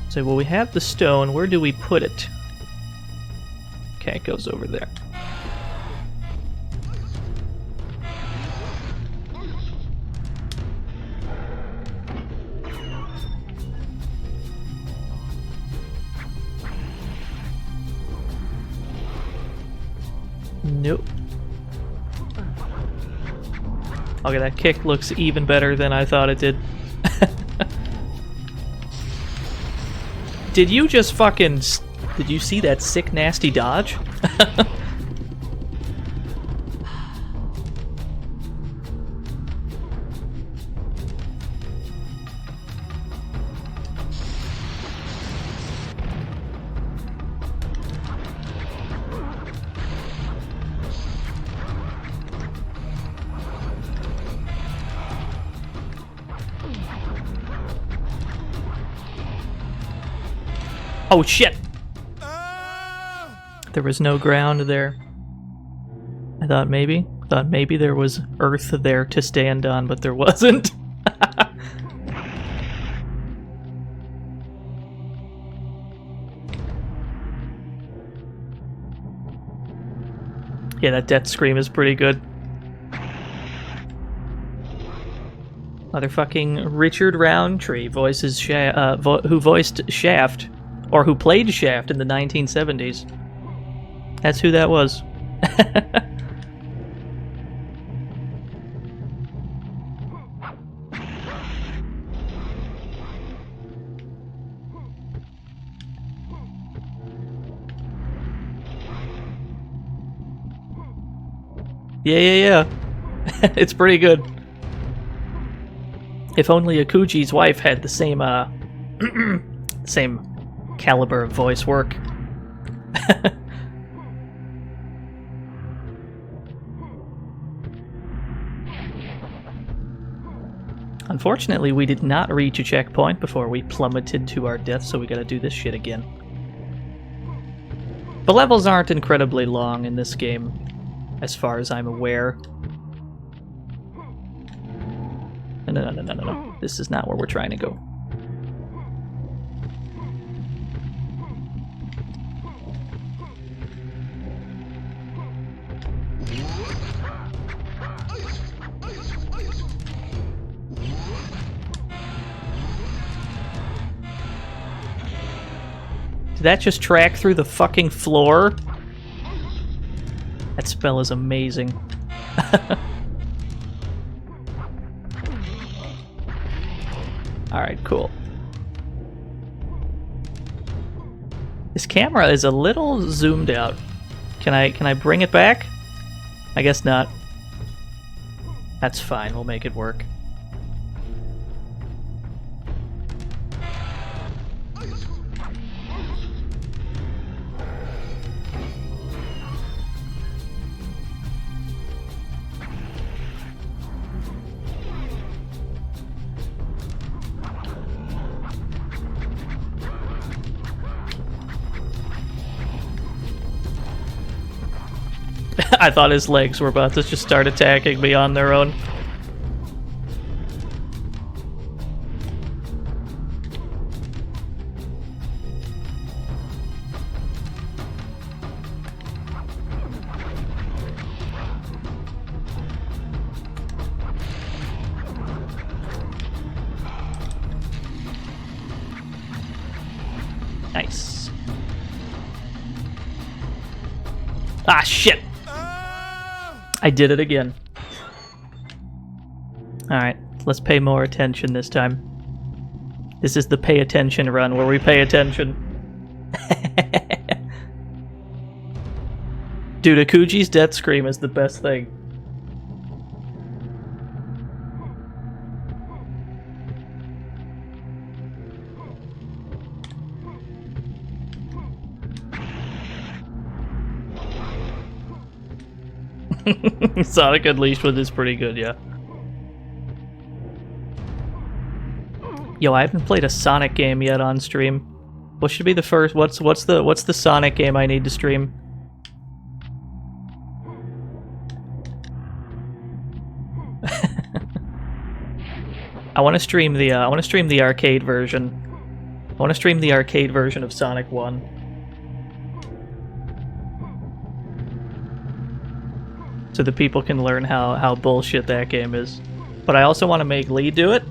So, well, we have the stone. Where do we put it? Okay, it goes over there. Nope. Okay, that kick looks even better than I thought it did. Did you just fucking... Did you see that sick, nasty dodge? Oh shit! There was no ground there. I thought maybe there was earth there to stand on, but there wasn't. Yeah, that death scream is pretty good. Motherfucking Richard Roundtree voices who voiced Shaft. Or who played Shaft in the 1970s. That's who that was. Yeah. It's pretty good. If only Akuji's wife had the same, same caliber of voice work. Unfortunately, we did not reach a checkpoint before we plummeted to our death, so we gotta do this shit again. The levels aren't incredibly long in this game, as far as I'm aware. No. This is not where we're trying to go. Did that just track through the fucking floor? That spell is amazing. Alright, cool. This camera is a little zoomed out. Can I bring it back? I guess not. That's fine, we'll make it work. I thought his legs were about to just start attacking me on their own. Nice. Ah, shit! I did it again. Alright, let's pay more attention this time. This is the pay attention run where we pay attention. Dude, Akuji's death scream is the best thing. Sonic Unleashed one is pretty good, yeah. Yo, I haven't played a Sonic game yet on stream. What should be the first? What's the Sonic game I need to stream? I want to stream the arcade version. I want to stream the arcade version of Sonic 1. So the people can learn how bullshit that game is. But I also want to make Lee do it.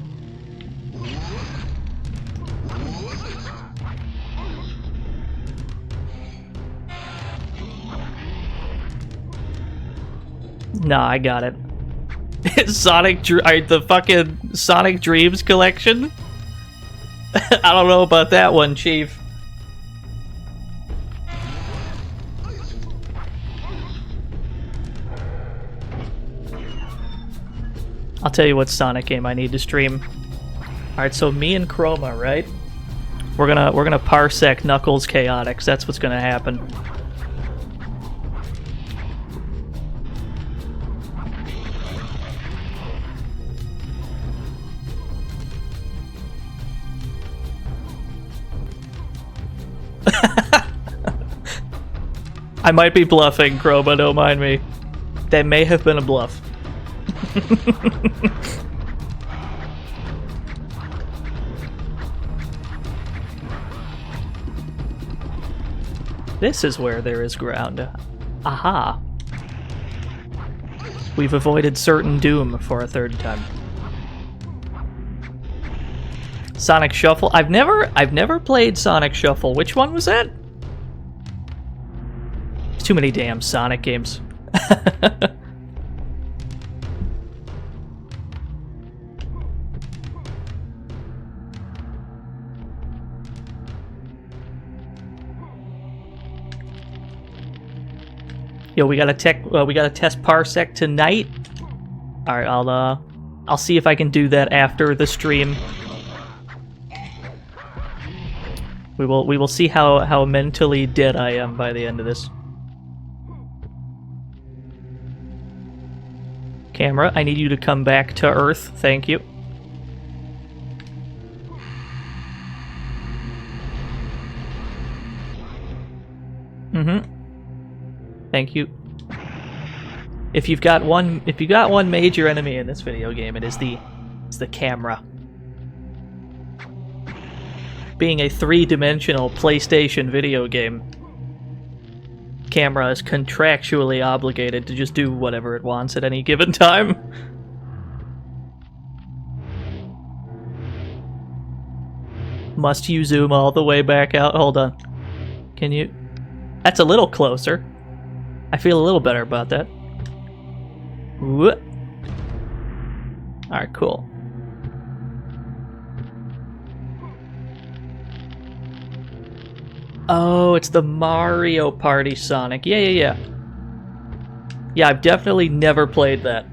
Nah, I got it. The fucking Sonic Dreams collection? I don't know about that one, Chief. I'll tell you what Sonic game I need to stream. Alright, so me and Chroma, right? We're gonna parsec Knuckles Chaotix. That's what's gonna happen. I might be bluffing, Chroma, don't mind me. That may have been a bluff. This is where there is ground. Aha. We've avoided certain doom for a third time. Sonic Shuffle. I've never played Sonic Shuffle. Which one was that? There's too many damn Sonic games. Yo, we got a test Parsec tonight. All right, I'll see if I can do that after the stream. We will see how mentally dead I am by the end of this. Camera, I need you to come back to Earth. Thank you. Thank you. If you've got one major enemy in this video game, it's the camera. Being a three-dimensional PlayStation video game, camera is contractually obligated to just do whatever it wants at any given time. Must you zoom all the way back out? Hold on. Can you? That's a little closer. I feel a little better about that. Alright, cool. Oh, it's the Mario Party Sonic. Yeah. Yeah, I've definitely never played that.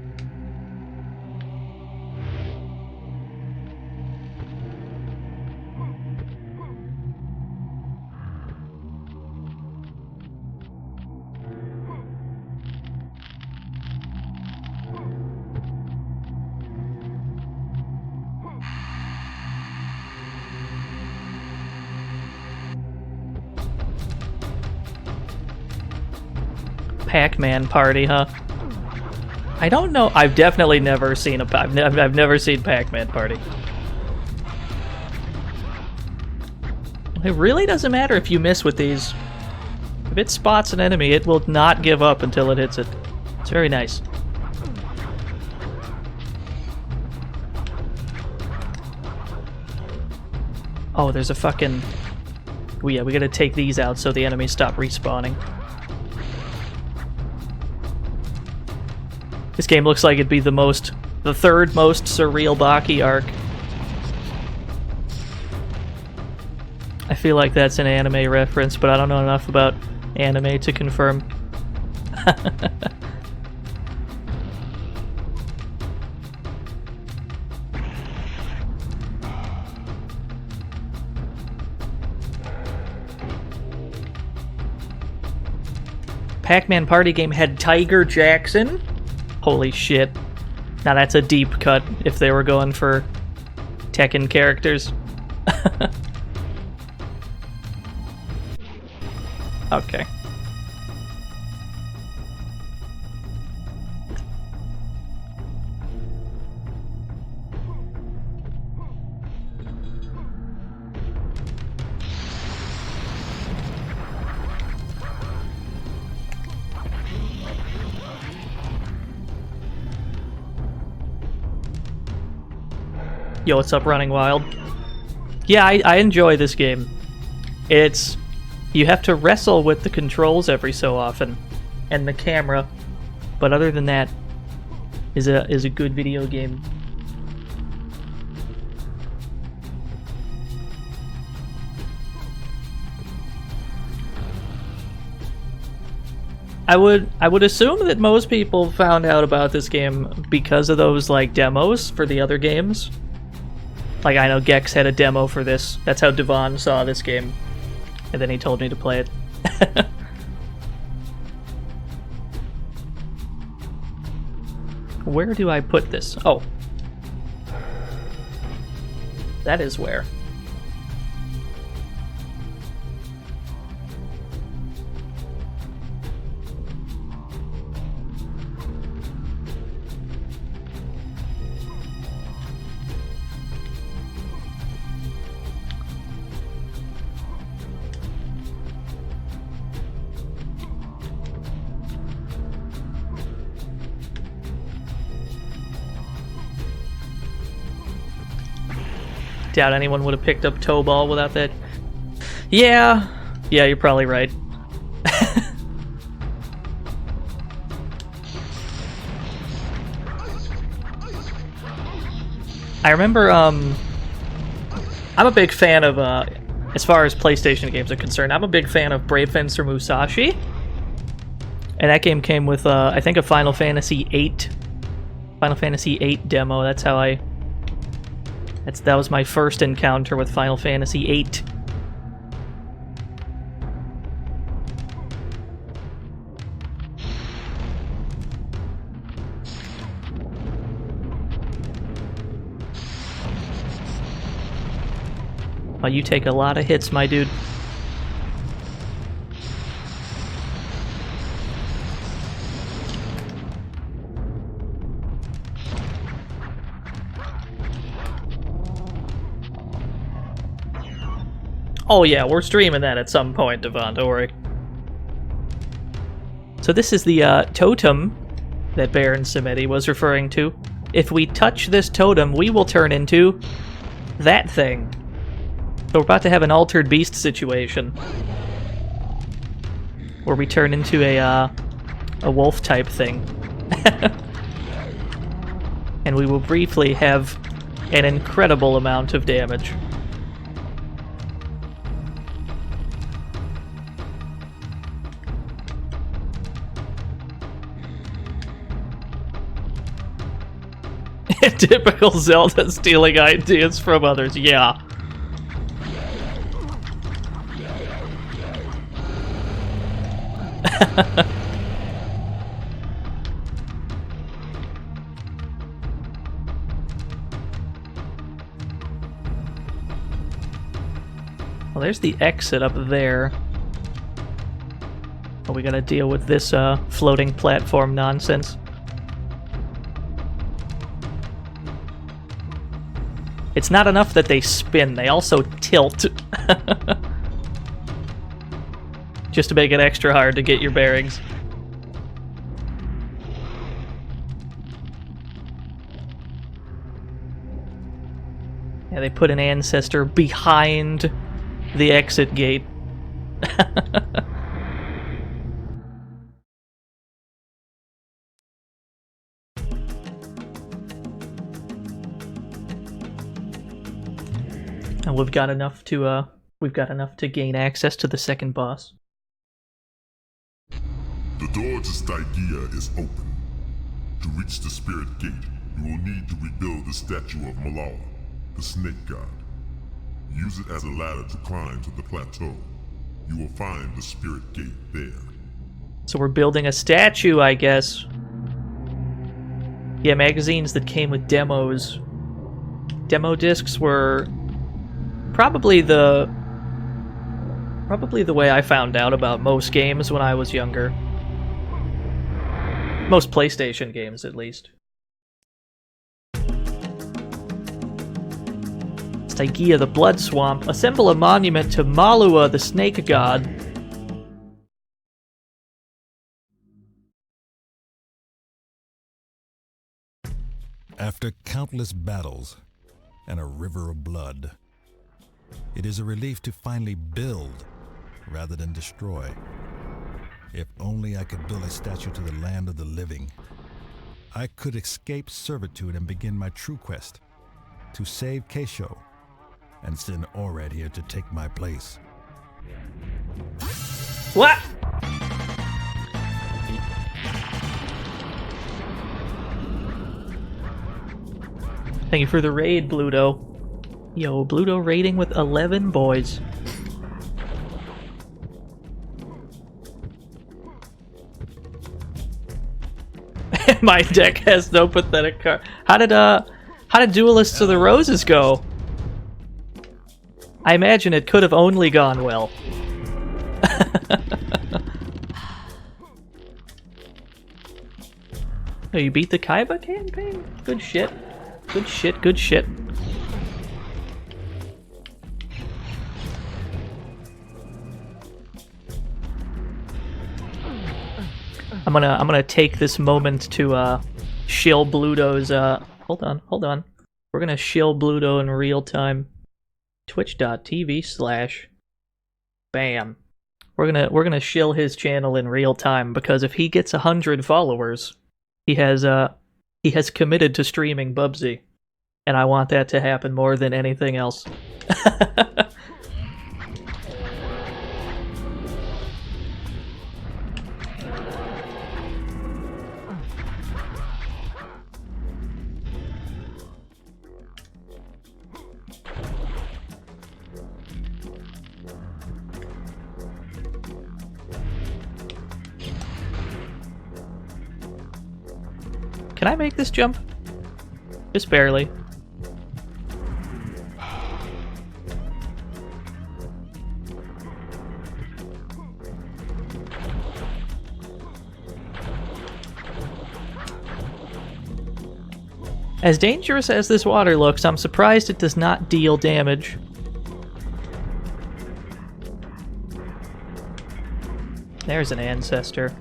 Pac-Man Party, huh? I don't know. I've definitely never seen I've never seen Pac-Man Party. It really doesn't matter if you miss with these. If it spots an enemy, it will not give up until it hits it. It's very nice. Oh, there's a fucking... Oh yeah, we gotta take these out so the enemies stop respawning. This game looks like it'd be the third most surreal Baki arc. I feel like that's an anime reference, but I don't know enough about anime to confirm. Pac-Man Party game had Tiger Jackson? Holy shit. Now that's a deep cut if they were going for Tekken characters. Okay. Yo, what's up, Running Wild? Yeah, I enjoy this game. It's... You have to wrestle with the controls every so often, and the camera, but other than that, is a good video game. I would assume that most people found out about this game because of those like demos for the other games. Like, I know Gex had a demo for this. That's how Devon saw this game. And then he told me to play it. Where do I put this? Oh. That is where. Doubt anyone would have picked up toe ball without that. Yeah, you're probably right. I remember, I'm a big fan of, as far as PlayStation games are concerned, I'm a big fan of Brave Fencer Musashi. And that game came with, I think, a Final Fantasy VIII demo. That's how that was my first encounter with Final Fantasy VIII. Oh, you take a lot of hits, my dude. Oh yeah, we're streaming that at some point, Devon, don't worry. So this is the totem that Baron Samedi was referring to. If we touch this totem, we will turn into that thing. So we're about to have an altered beast situation. Where we turn into a wolf type thing. And we will briefly have an incredible amount of damage. Typical Zelda stealing ideas from others, yeah. Well, there's the exit up there. Oh, we gotta deal with this floating platform nonsense. It's not enough that they spin, they also tilt. Just to make it extra hard to get your bearings. Yeah, they put an ancestor behind the exit gate. And we've got enough to gain access to the second boss. The door to Stygia is open. To reach the spirit gate, you will need to rebuild the statue of Malala, the snake god. Use it as a ladder to climb to the plateau. You will find the spirit gate there. So we're building a statue, I guess. Yeah, magazines that came with demos. Demo discs were probably the way I found out about most games when I was younger. Most PlayStation games, at least. Stygia, the Blood Swamp. Assemble a monument to Malua, the snake god. After countless battles and a river of blood, it is a relief to finally build rather than destroy. If only I could build a statue to the land of the living, I could escape servitude and begin my true quest to save Keisho and send Orad here to take my place. What? Thank you for the raid, Bluto. Yo, Bluto raiding with 11 boys. My deck has no pathetic card. How did Duelists of the Roses go? I imagine it could have only gone well. Oh, you beat the Kaiba campaign? Good shit. Good shit, good shit. I'm gonna take this moment to shill Bluto's hold on. We're gonna shill Bluto in real time. Twitch.tv/bam. We're gonna shill his channel in real time because if he gets 100 followers, he has committed to streaming Bubsy. And I want that to happen more than anything else. Can I make this jump? Just barely. As dangerous as this water looks, I'm surprised it does not deal damage. there's an ancestor.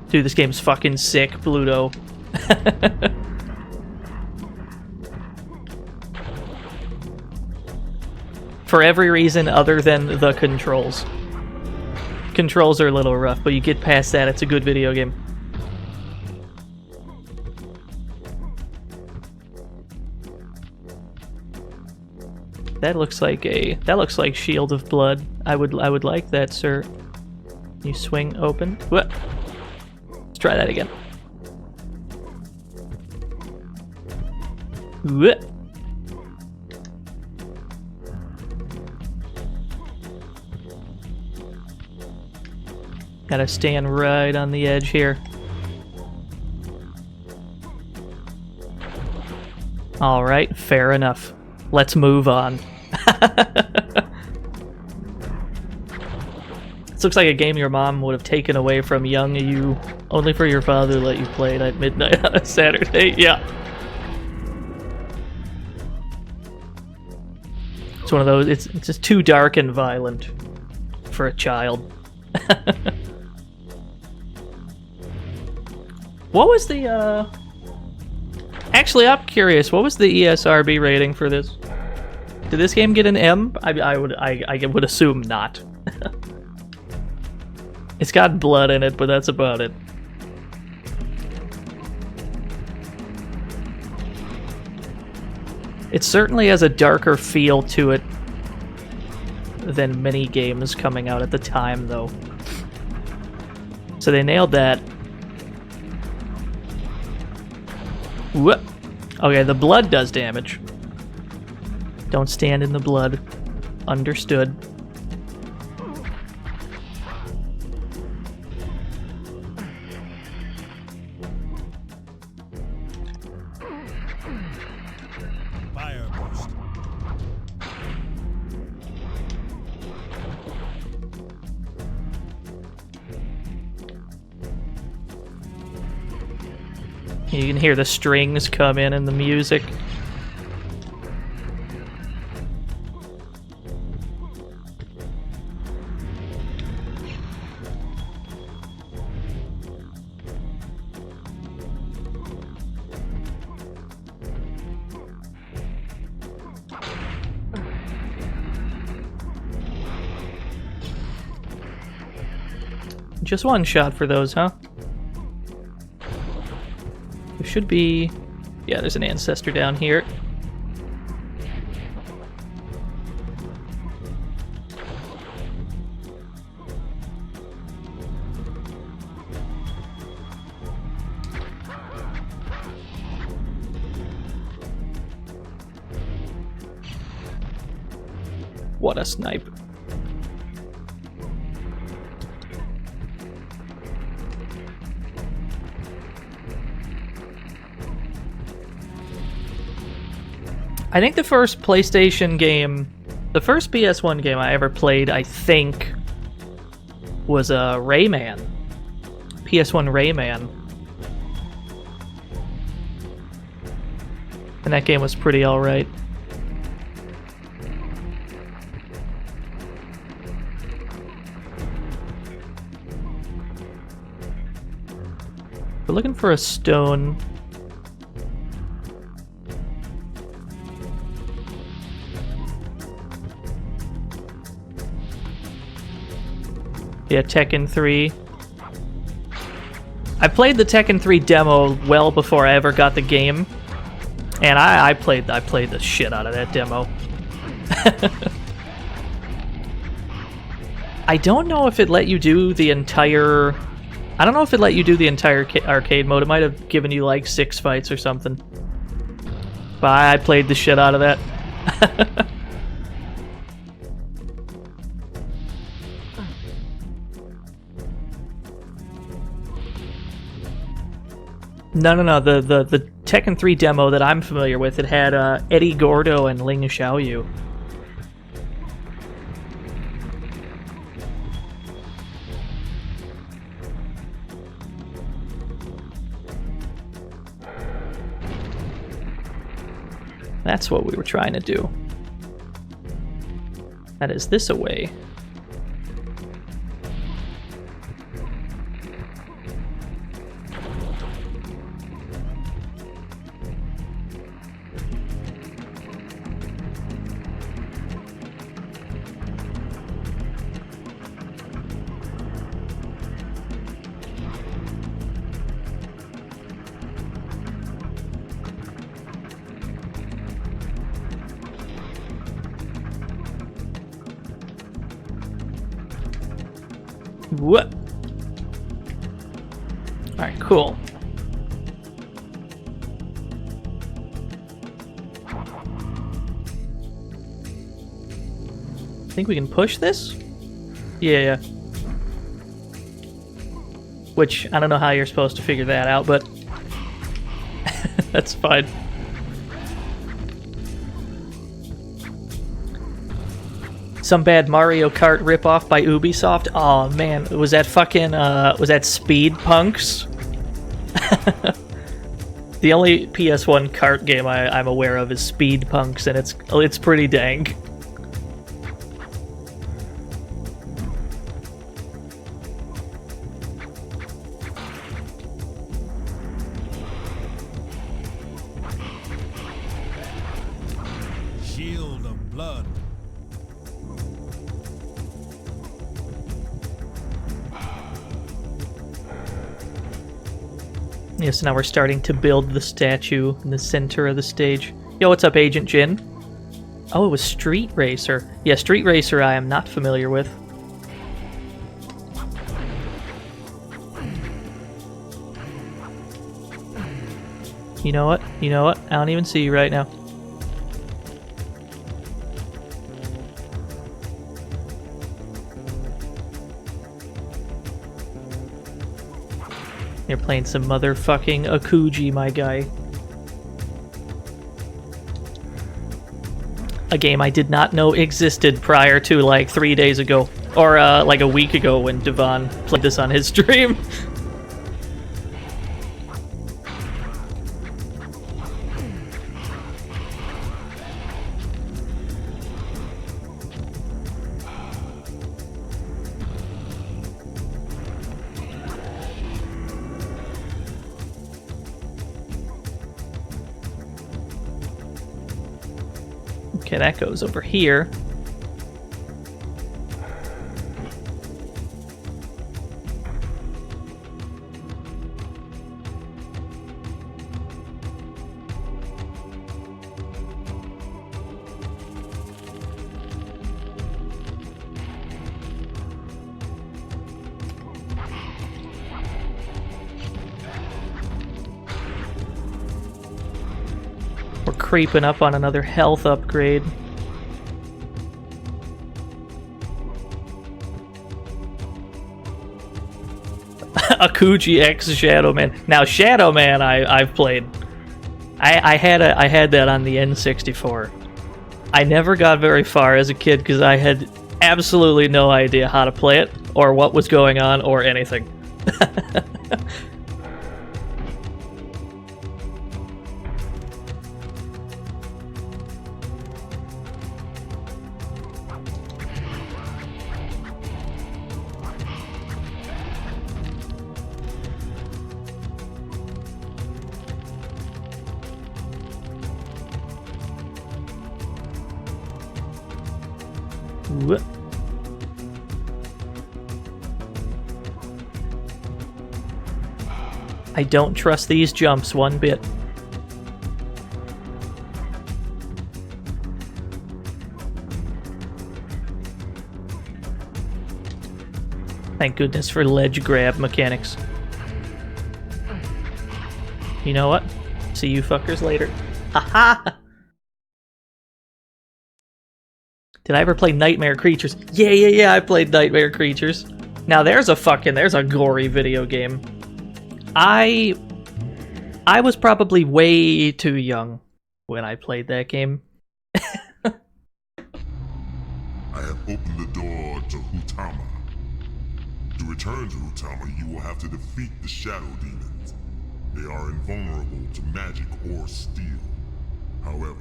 Dude, this game's fucking sick, Bluto. For every reason other than the controls. Controls are a little rough, but you get past that, it's a good video game. That looks like Shield of Blood. I would like that, sir. You swing open. What? Let's try that again. What? Gotta stand right on the edge here. Alright, fair enough. Let's move on. This looks like a game your mom would have taken away from young you, only for your father to let you play it at midnight on a Saturday. Yeah. It's one of those, it's just too dark and violent for a child. What was the, Actually, I'm curious, what was the ESRB rating for this? Did this game get an M? I would assume not. It's got blood in it, but that's about it. It certainly has a darker feel to it than many games coming out at the time, though. So they nailed that. Whoop. Okay, the blood does damage. Don't stand in the blood. Understood. Fire burst. You can hear the strings come in and the music. Just one shot for those, huh? There should be... Yeah, there's an ancestor down here. What a snipe. I think the first PlayStation game, the first PS1 game I ever played, I think, was Rayman. PS1 Rayman. And that game was pretty alright. We're looking for a stone. Yeah, Tekken 3. I played the Tekken 3 demo well before I ever got the game, and I played the shit out of that demo. I don't know if it let you do the entire... I don't know if it let you do the entire arcade mode. It might have given you like 6 fights or something. But I played the shit out of that. No. The Tekken 3 demo that I'm familiar with, it had Eddie Gordo and Ling Xiaoyu. That's what we were trying to do. That is this away. What? Alright, cool. Think we can push this? Yeah. Which, I don't know how you're supposed to figure that out, but that's fine. Some bad Mario Kart ripoff by Ubisoft. Oh man, was that fucking was that Speed Punks? The only PS1 kart game I'm aware of is Speed Punks, and it's pretty dang. Shield of blood. Yes, now we're starting to build the statue in the center of the stage. Yo, what's up, Agent Jin? Oh, it was Street Racer. Yeah, Street Racer I am not familiar with. You know what? You know what? I don't even see you right now. You're playing some motherfucking Akuji, my guy. A game I did not know existed prior to like 3 days ago. Or like a week ago when Devon played this on his stream. Okay, that goes over here. We're creeping up on another health upgrade. Akuji X Shadow Man. Now Shadow Man I've played. I had that on the N64. I never got very far as a kid because I had absolutely no idea how to play it or what was going on or anything. Whoop. I don't trust these jumps one bit. Thank goodness for ledge grab mechanics. You know what? See you fuckers later. Haha! Did I ever play Nightmare Creatures? Yeah, I played Nightmare Creatures. Now there's a gory video game. I was probably way too young when I played that game. I have opened the door to Hutama. To return to Hutama, you will have to defeat the Shadow Demons. They are invulnerable to magic or steel. However,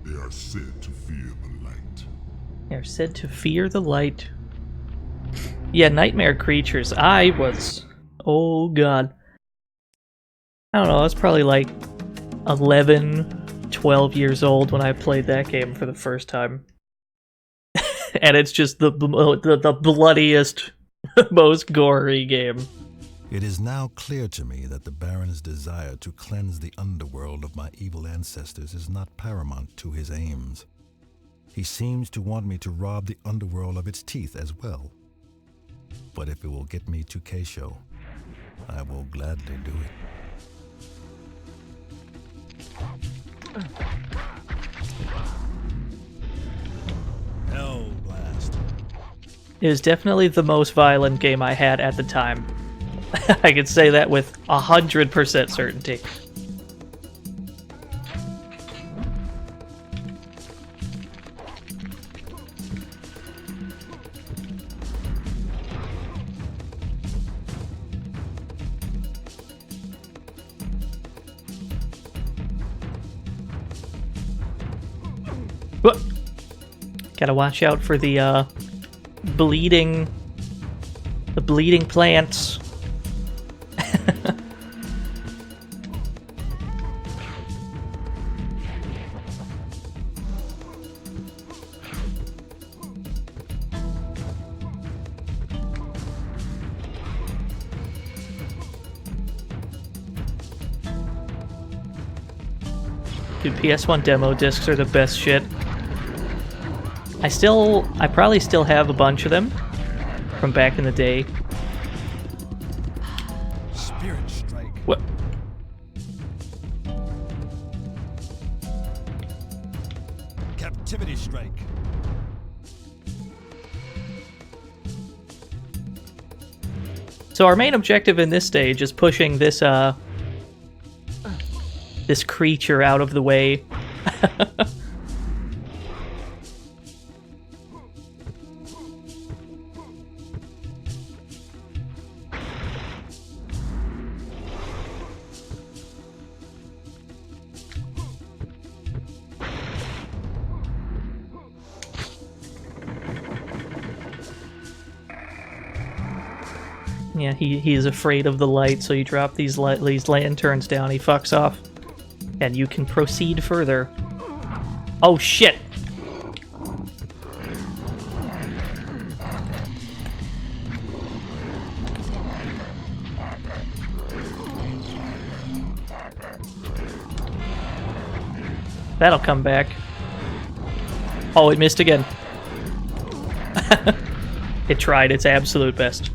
They are said to fear the light. They're said to fear the light. Yeah, nightmare creatures. Oh god. I don't know, I was probably like 11, 12 years old when I played that game for the first time. And it's just the bloodiest, most gory game. It is now clear to me that the Baron's desire to cleanse the underworld of my evil ancestors is not paramount to his aims. He seems to want me to rob the underworld of its teeth as well. But if it will get me to Keisho, I will gladly do it. Hell blast. It was definitely the most violent game I had at the time. I could say that with 100% certainty. Whoa. Gotta watch out for the bleeding plants. Dude, PS1 demo discs are the best shit. I probably still have a bunch of them from back in the day. Spirit strike. What? Captivity strike. So our main objective in this stage is pushing this this creature out of the way. Yeah, he is afraid of the light, so you drop these lanterns down, he fucks off. And you can proceed further. Oh shit! That'll come back. Oh, it missed again. It tried its absolute best.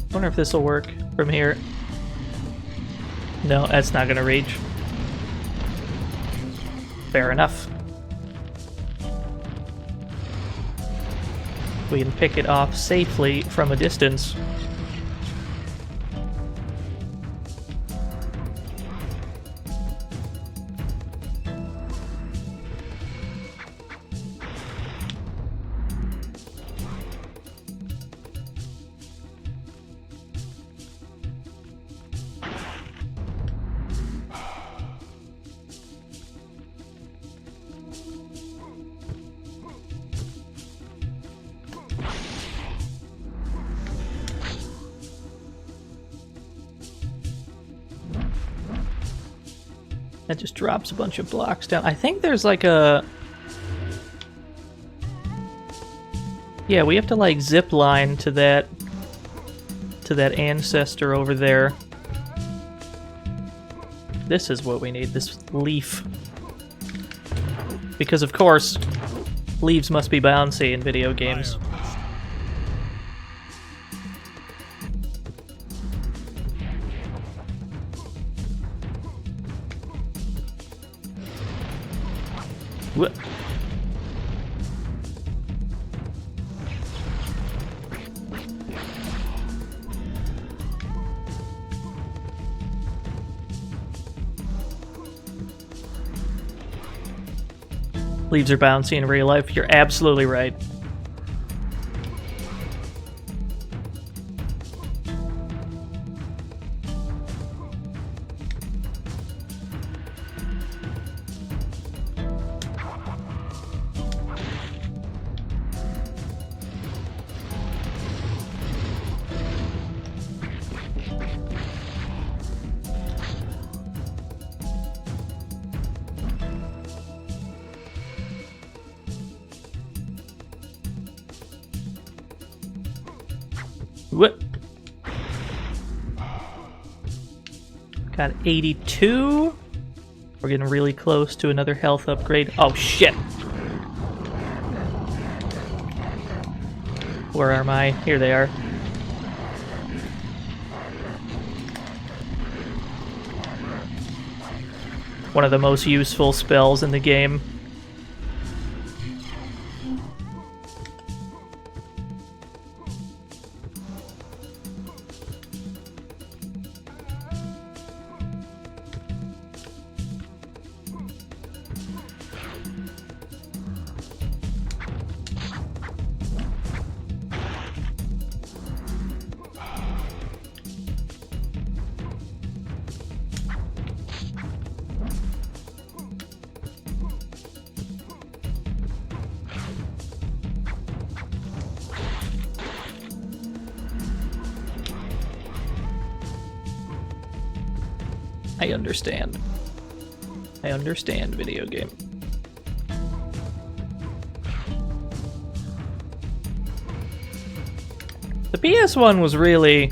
I wonder if this will work from here. No, that's not gonna reach. Fair enough. We can pick it off safely from a distance. That just drops a bunch of blocks down. I think there's like a... Yeah, we have to like zip line to that ancestor over there. This is what we need, this leaf. Because of course, leaves must be bouncy in video games. What? Leaves are bouncy in real life. You're absolutely right. What? Got 82. We're getting really close to another health upgrade. Oh shit! Where are my? Here they are. One of the most useful spells in the game. I understand. I understand, video game. The PS1 was really...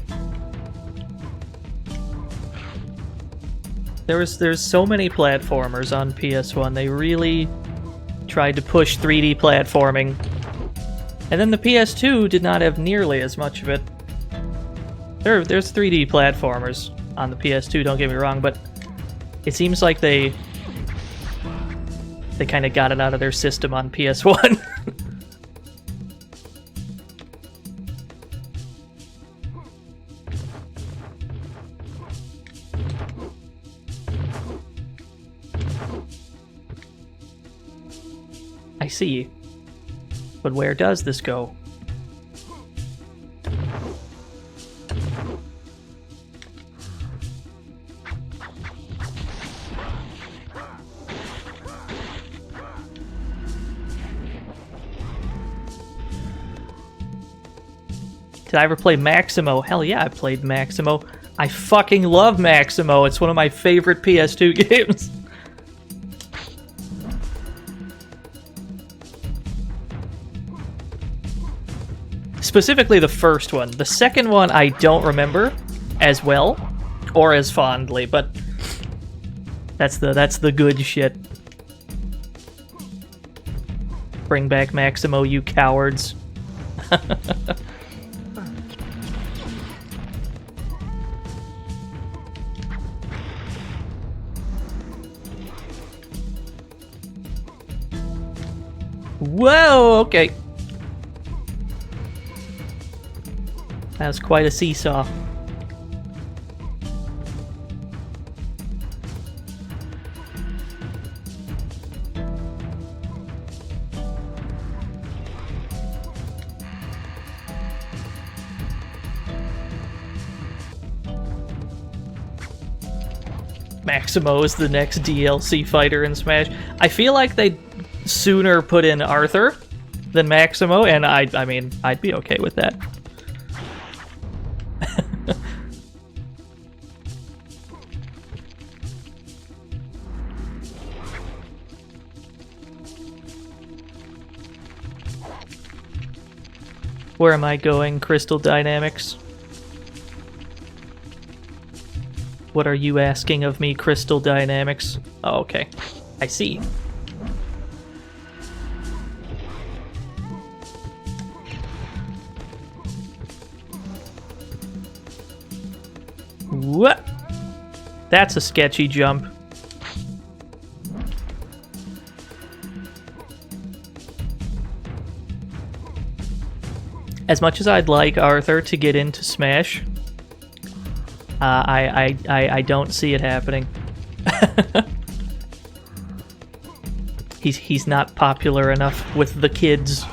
There's so many platformers on PS1. They really tried to push 3D platforming. And then the PS2 did not have nearly as much of it. There's 3D platformers on the PS2, don't get me wrong, but it seems like they kind of got it out of their system on PS1. I see. But where does this go? Did I ever play Maximo? Hell yeah, I played Maximo. I fucking love Maximo. It's one of my favorite PS2 games. Specifically the first one. The second one I don't remember as well or as fondly, but that's the good shit. Bring back Maximo, you cowards. Whoa, okay. That was quite a seesaw. Maximo is the next DLC fighter in Smash. I feel like they'd sooner put in Arthur than Maximo, and I mean, I'd be okay with that. Where am I going, Crystal Dynamics? What are you asking of me, Crystal Dynamics? Oh, okay. I see. What? That's a sketchy jump. As much as I'd like Arthur to get into Smash, I don't see it happening. He's not popular enough with the kids.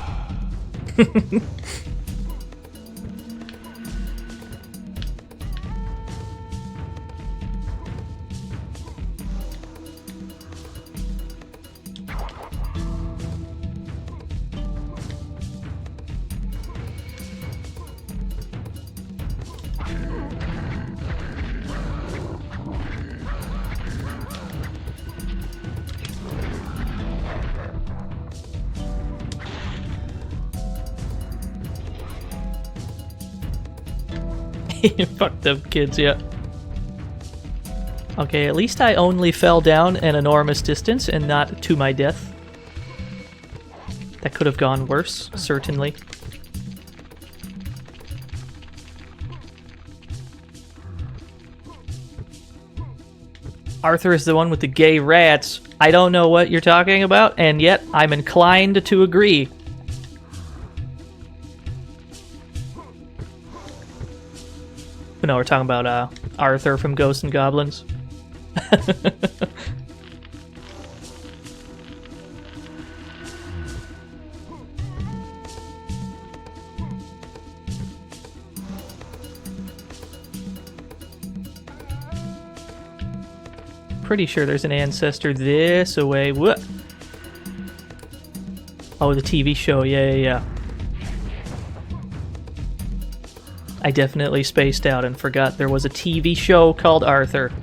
Fuck them kids, yeah. Okay, at least I only fell down an enormous distance and not to my death. That could have gone worse, certainly. Arthur is the one with the gay rats. I don't know what you're talking about, and yet I'm inclined to agree. No, we're talking about Arthur from Ghosts and Goblins. Pretty sure there's an ancestor this away. What? Oh, the TV show. Yeah. I definitely spaced out and forgot there was a TV show called Arthur.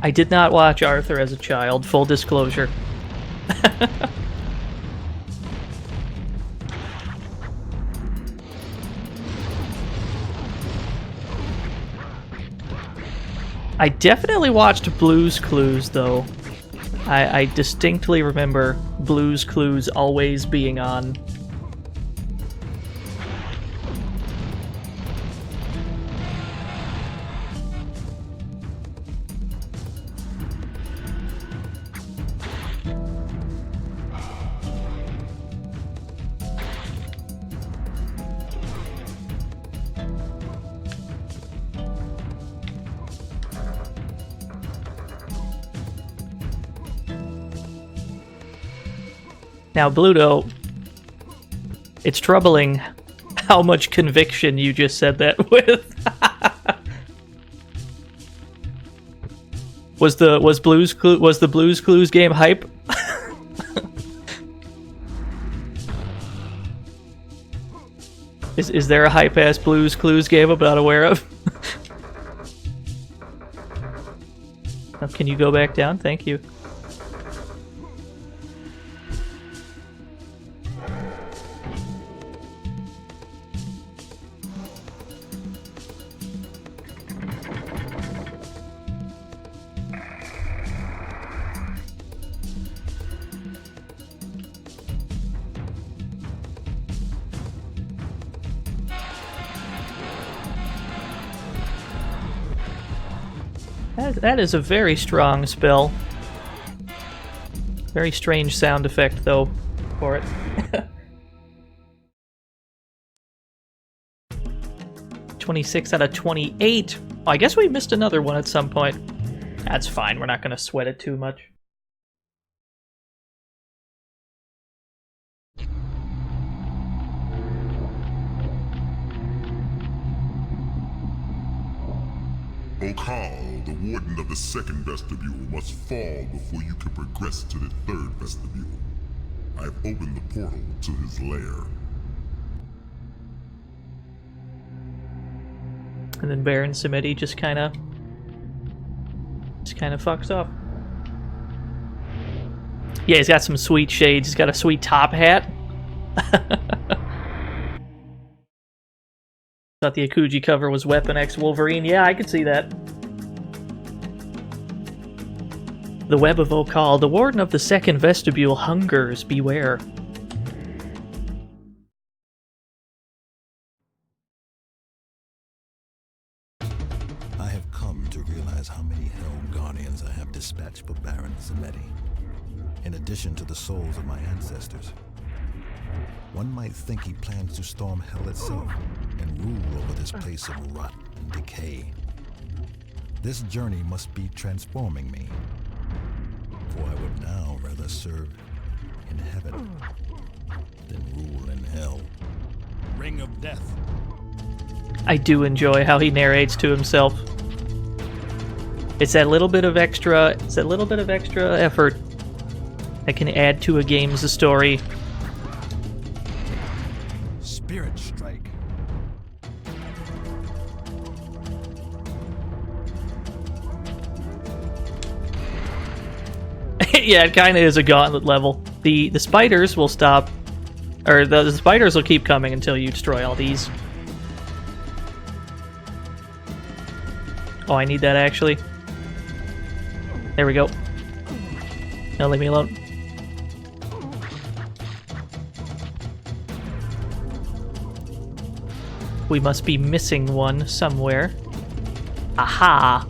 I did not watch Arthur as a child, full disclosure. I definitely watched Blue's Clues, though. I distinctly remember Blue's Clues always being on. Now, Bluto, it's troubling how much conviction you just said that with. Was the Blue's Clues game hype? Is there a hype ass Blue's Clues game I'm not aware of? Oh, can you go back down? Thank you. That is a very strong spell. Very strange sound effect, though, for it. 26 out of 28. Oh, I guess we missed another one at some point. That's fine. We're not going to sweat it too much. Okal, the warden of the second vestibule, must fall before you can progress to the third vestibule. I have opened the portal to his lair. And then Baron Samedi just kind of fucks off. Yeah, he's got some sweet shades. He's got a sweet top hat. Thought the Akuji cover was Weapon X Wolverine. Yeah, I could see that. The Web of Okal, the warden of the second vestibule, hungers. Beware. I have come to realize how many Hell Guardians I have dispatched for Baron Samedi, in addition to the souls of my ancestors. One might think he plans to storm hell itself and rule over this place of rot and decay. This journey must be transforming me, for I would now rather rather serve in heaven than rule in hell. Ring of death. I do enjoy how he narrates to himself. It's that little bit of extra effort that can add to a game's story. Spirit strike. Yeah, it kind of is a gauntlet level. The spiders will stop, or the spiders will keep coming until you destroy all these. Oh, I need that actually. There we go. Now leave me alone. We must be missing one somewhere. Aha!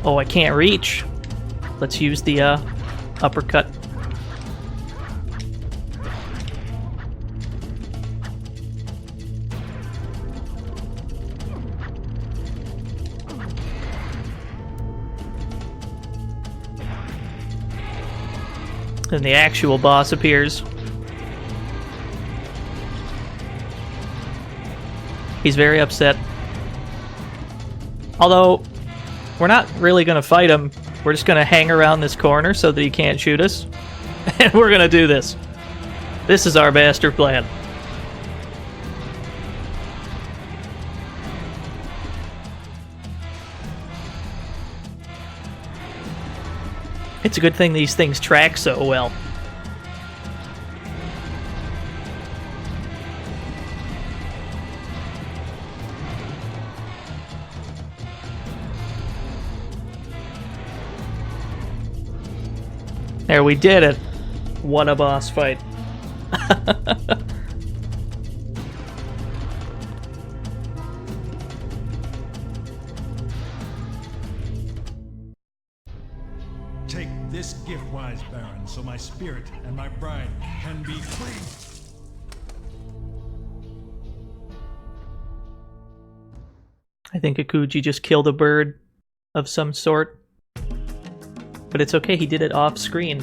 Oh, I can't reach. Let's use the uppercut. Then the actual boss appears. He's very upset. Although, we're not really going to fight him. We're just going to hang around this corner so that he can't shoot us. And we're going to do this. This is our master plan. It's a good thing these things track so well. There, we did it. What a boss fight. Take this gift, wise Baron, so my spirit and my bride can be free. I think Akuji just killed a bird of some sort. But it's okay, he did it off screen.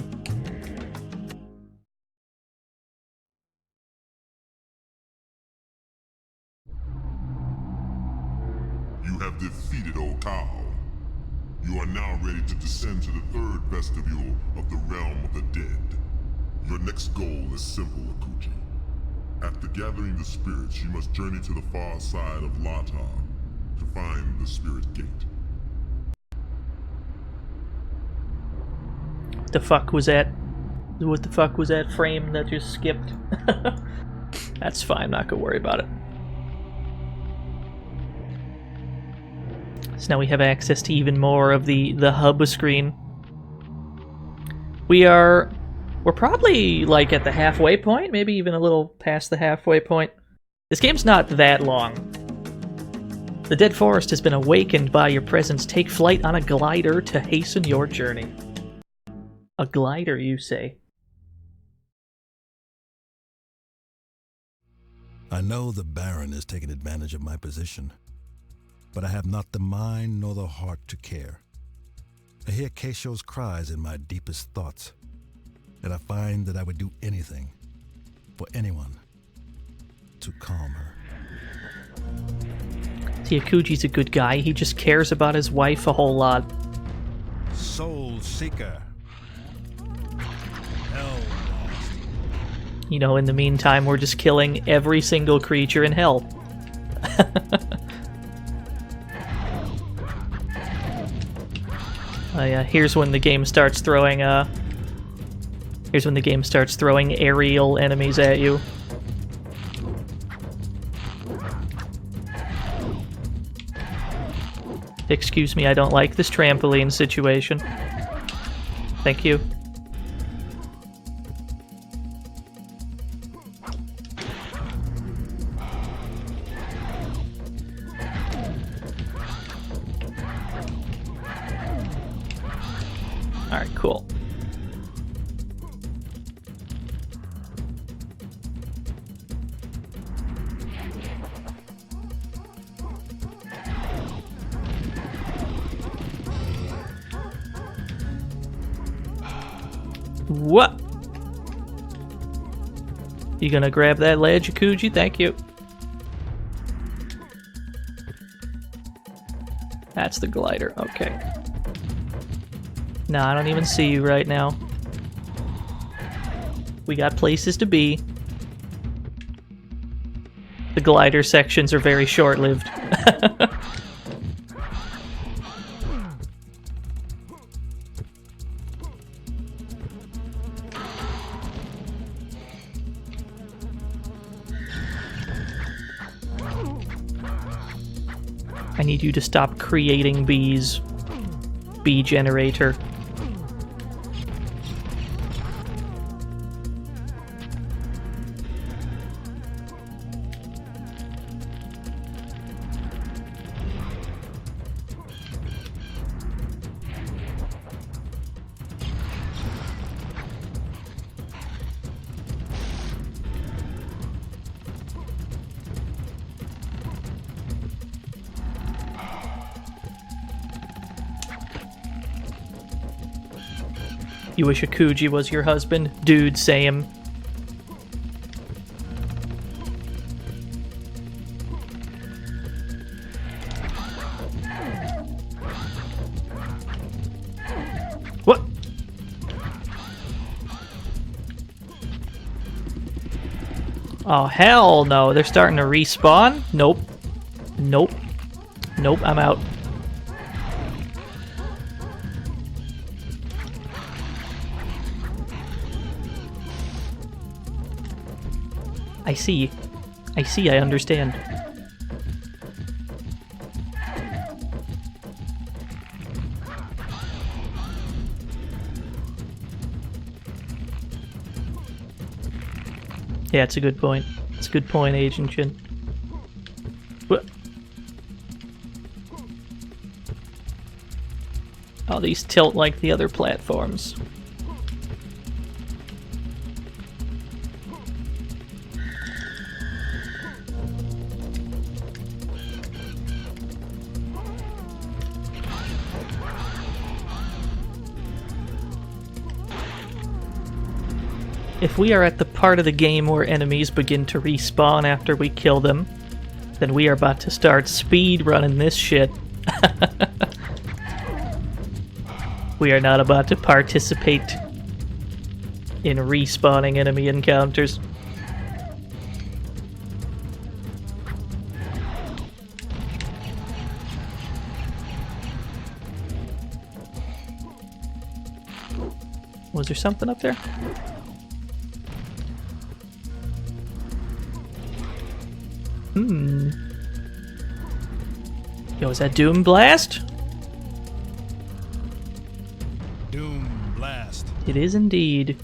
You have defeated Okao. You are now ready to descend to the third vestibule of the realm of the dead. Your next goal is simple, Akuji. After gathering the spirits, you must journey to the far side of Lata to find the spirit gate. What the fuck was that? What the fuck was that frame that just skipped? That's fine, not gonna worry about it. So now we have access to even more of the hub screen. We're probably like at the halfway point, maybe even a little past the halfway point. This game's not that long. The dead forest has been awakened by your presence. Take flight on a glider to hasten your journey. A glider, you say? I know the Baron is taking advantage of my position, but I have not the mind nor the heart to care. I hear Keisho's cries in my deepest thoughts, and I find that I would do anything, for anyone, to calm her. See, Akuji's a good guy. He just cares about his wife a whole lot. Soul Seeker. Hell Lost. You know, in the meantime, we're just killing every single creature in hell. Here's when the game starts throwing aerial enemies at you. Excuse me, I don't like this trampoline situation. Thank you. Alright, cool. What? You gonna grab that ledge, Akuji? Thank you. That's the glider. Okay. No, I don't even see you right now. We got places to be. The glider sections are very short-lived. I need you to stop creating bees. Bee generator. You wish Akuji was your husband? Dude, same. What? Oh, hell no. They're starting to respawn? Nope. Nope. Nope, I'm out. I see. I see, I understand. Yeah, it's a good point. It's a good point, Agent Chin. What? Oh, these tilt like the other platforms. If we are at the part of the game where enemies begin to respawn after we kill them, then we are about to start speed running this shit. We are not about to participate in respawning enemy encounters. Was there something up there? Yo, is that Doom Blast? Doom Blast. It is indeed.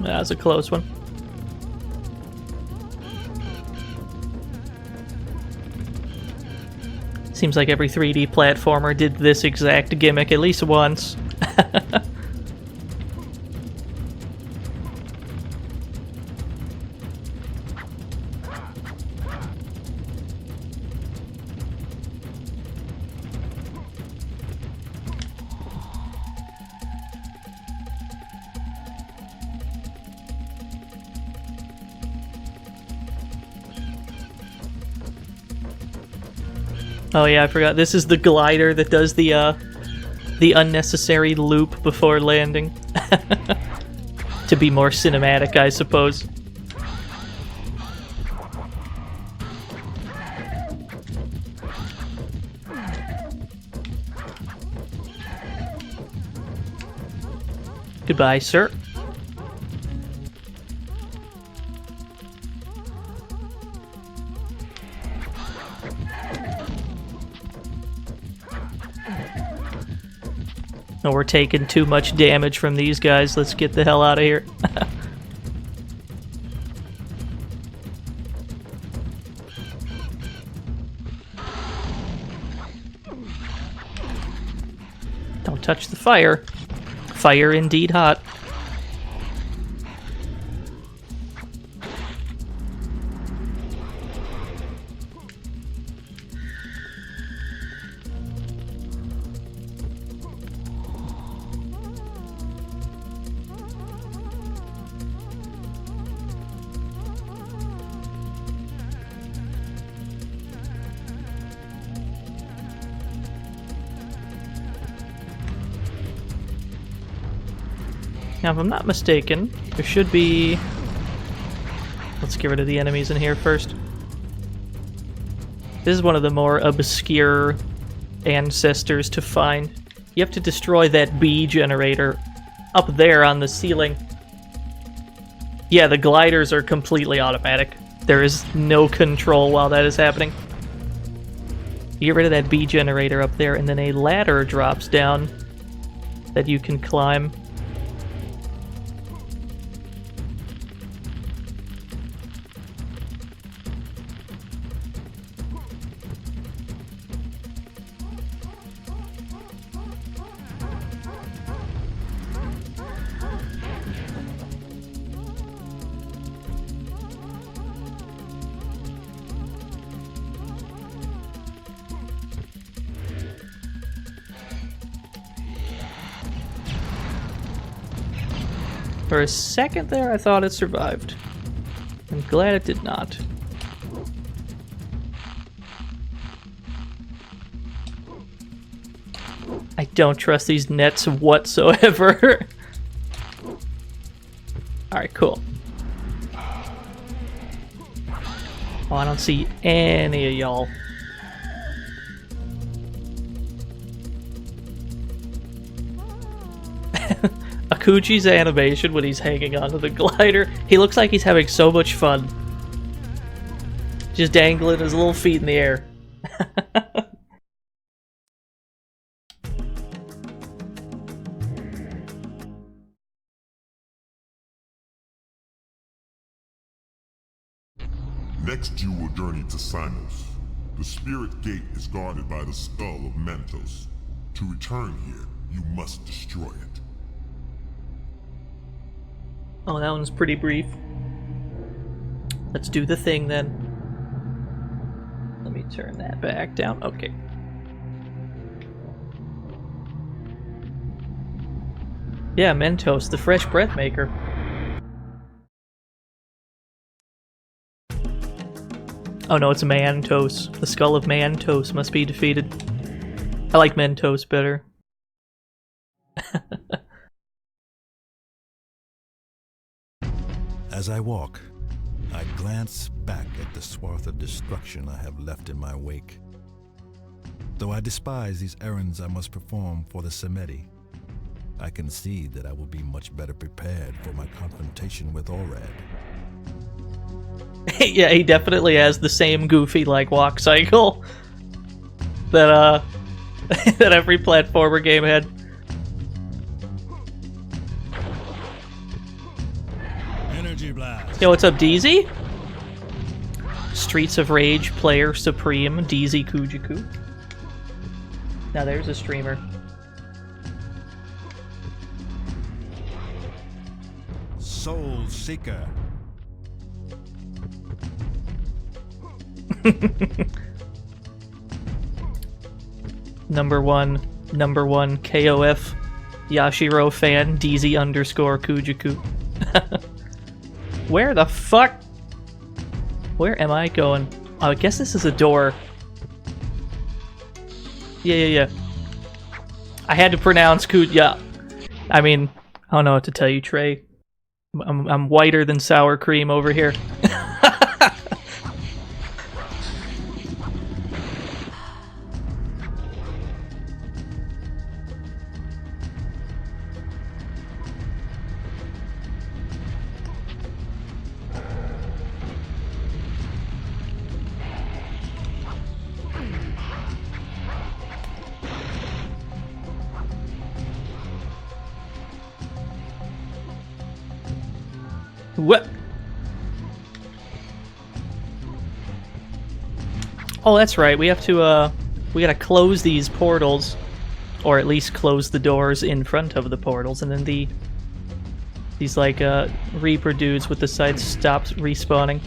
That was a close one. Seems like every 3D platformer did this exact gimmick at least once. Oh yeah, I forgot. This is the glider that does the unnecessary loop before landing. To be more cinematic, I suppose. Goodbye, sir. No, we're taking too much damage from these guys. Let's get the hell out of here. Don't touch the fire. Fire indeed hot. Now, if I'm not mistaken, there should be... Let's get rid of the enemies in here first. This is one of the more obscure ancestors to find. You have to destroy that bee generator up there on the ceiling. Yeah, the gliders are completely automatic. There is no control while that is happening. You get rid of that bee generator up there, and then a ladder drops down that you can climb. For a second there, I thought it survived. I'm glad it did not. I don't trust these nets whatsoever. Alright, cool. Oh, I don't see any of y'all. Akuji's animation when he's hanging onto the glider, he looks like he's having so much fun. Just dangling his little feet in the air. Next you will journey to Simos. The spirit gate is guarded by the skull of Mentos. To return here, you must destroy it. Oh, that one's pretty brief. Let's do the thing then. Let me turn that back down. Okay. Yeah, Mentos, the fresh breath maker. Oh no, it's Mantos. The skull of Mantos must be defeated. I like Mentos better. As I walk, I glance back at the swath of destruction I have left in my wake. Though I despise these errands I must perform for the Semeti, I concede that I will be much better prepared for my confrontation with Orad. Yeah, he definitely has the same goofy, like, walk cycle that, that every platformer game had. Energy blast. Yo, what's up, DZ? Streets of Rage player supreme, DZ Kujiku. Now there's a streamer. Soul Seeker. number one KOF Yashiro fan, DZ underscore Kujiku. Where the fuck? Where am I going? Oh, I guess this is a door. Yeah. I had to pronounce yeah. I mean, I don't know what to tell you, Trey. I'm whiter than sour cream over here. What? Oh, that's right. We have to, we gotta close these portals. Or at least close the doors in front of the portals, and then these, like, Reaper dudes with the sides stops respawning.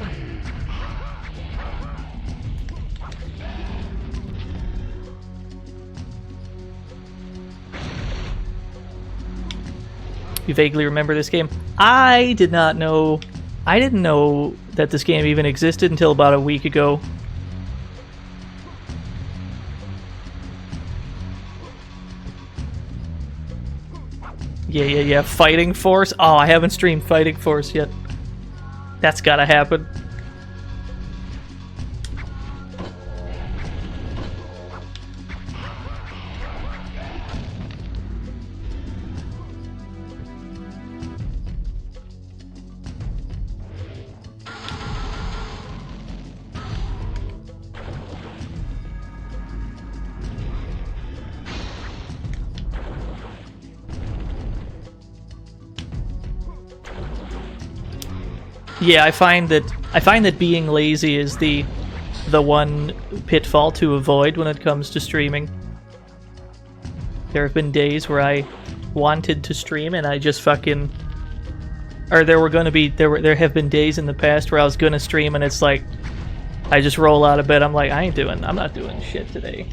You vaguely remember this game? I did not know... I didn't know that this game even existed until about a week ago. Yeah. Fighting Force? Oh, I haven't streamed Fighting Force yet. That's gotta happen. Yeah, I find that being lazy is the one pitfall to avoid when it comes to streaming. There have been days where I wanted to stream and I just fucking, or there have been days in the past where I was gonna stream and it's like I just roll out of bed. I'm like, I'm not doing shit today.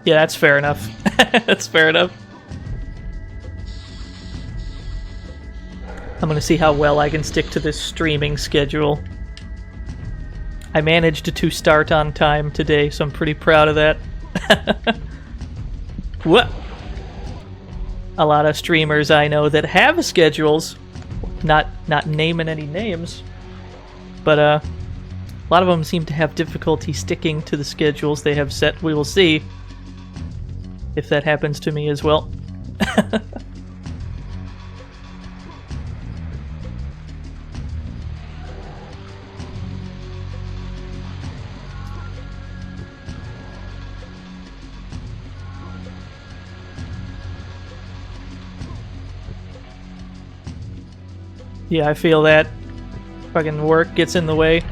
Yeah, that's fair enough. That's fair enough. I'm gonna see how well I can stick to this streaming schedule. I managed to start on time today, so I'm pretty proud of that. What? A lot of streamers I know that have schedules, not naming any names, but a lot of them seem to have difficulty sticking to the schedules they have set. We will see if that happens to me as well. Yeah, I feel that. Fucking work gets in the way.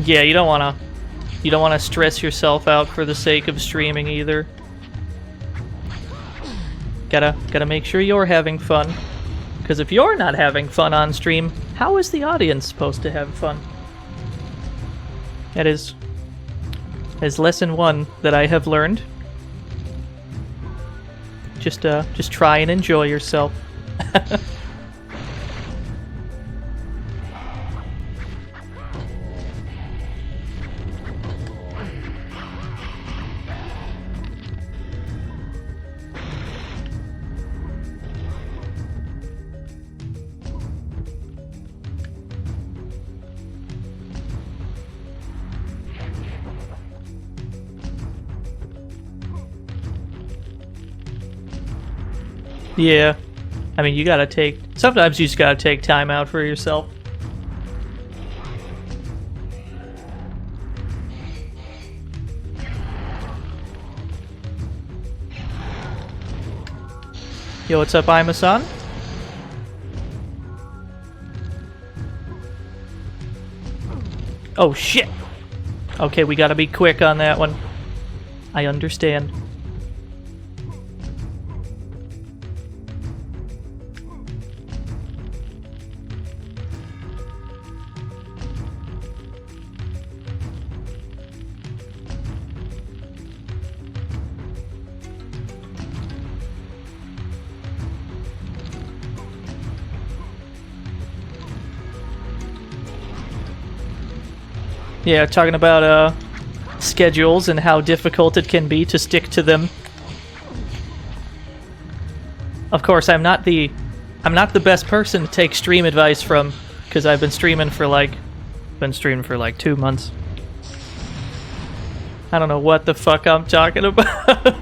Yeah, you don't wanna stress yourself out for the sake of streaming either. Gotta make sure you're having fun. Because if you're not having fun on stream, how is the audience supposed to have fun? That is lesson one that I have learned. Just try and enjoy yourself. Yeah. I mean, sometimes you just gotta take time out for yourself. Yo, what's up, Ima-san? Oh, shit! Okay, we gotta be quick on that one. I understand. Yeah, talking about schedules and how difficult it can be to stick to them. Of course, I'm not the best person to take stream advice from, because I've been streaming for like 2 months. I don't know what the fuck I'm talking about.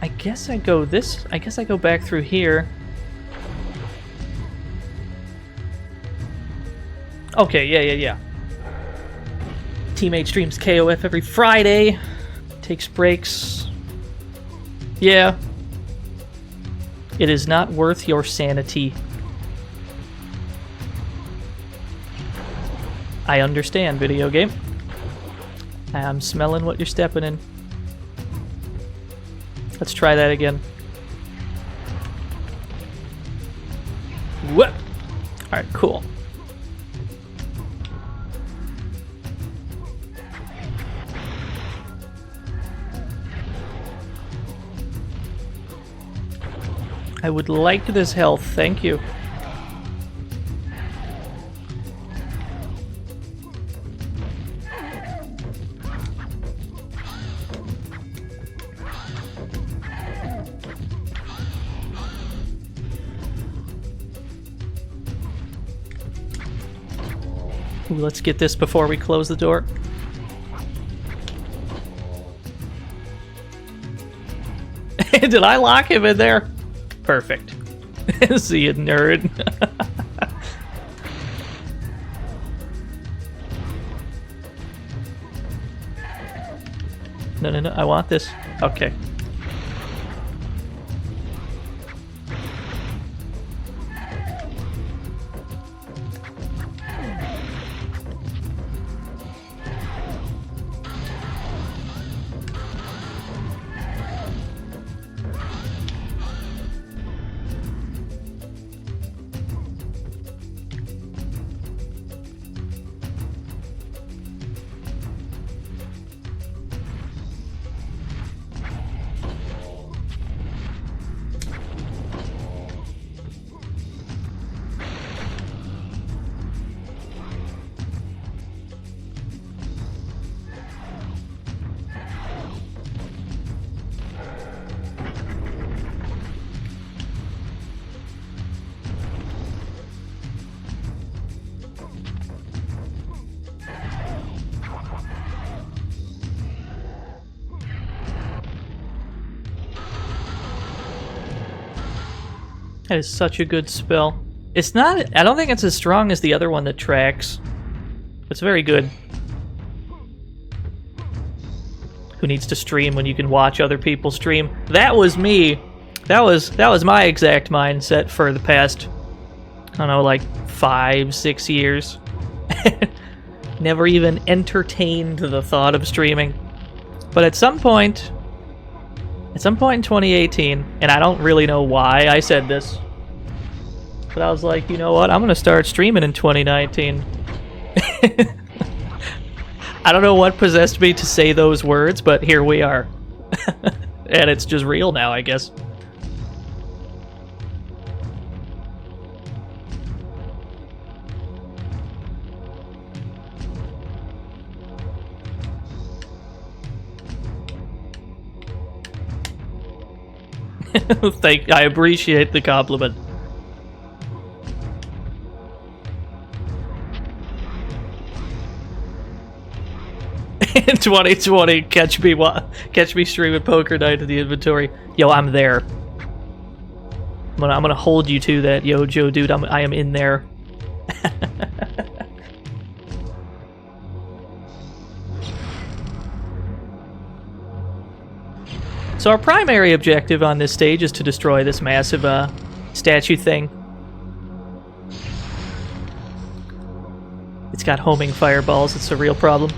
I guess I go back through here. Okay, yeah. Teammate streams KOF every Friday. Takes breaks. Yeah. It is not worth your sanity. I understand, video game. I'm smelling what you're stepping in. Let's try that again. Whoop! Alright, cool. I would like this health, thank you. Ooh, let's get this before we close the door. Did I lock him in there? Perfect. See you, nerd. No, I want this. Okay. That is such a good spell. It's not... I don't think it's as strong as the other one that tracks. It's very good. Who needs to stream when you can watch other people stream? That was me. That was my exact mindset for the past, I don't know, like 5-6 years. Never even entertained the thought of streaming. But at some point in 2018, and I don't really know why I said this, but I was like, you know what, I'm gonna start streaming in 2019. I don't know what possessed me to say those words, but here we are. And it's just real now, I guess. I appreciate the compliment. In 2020, catch me streaming Poker Night in the inventory. Yo, I'm there. I'm gonna hold you to that, yo, Joe, dude. I am in there. So our primary objective on this stage is to destroy this massive statue thing. It's got homing fireballs. It's a real problem.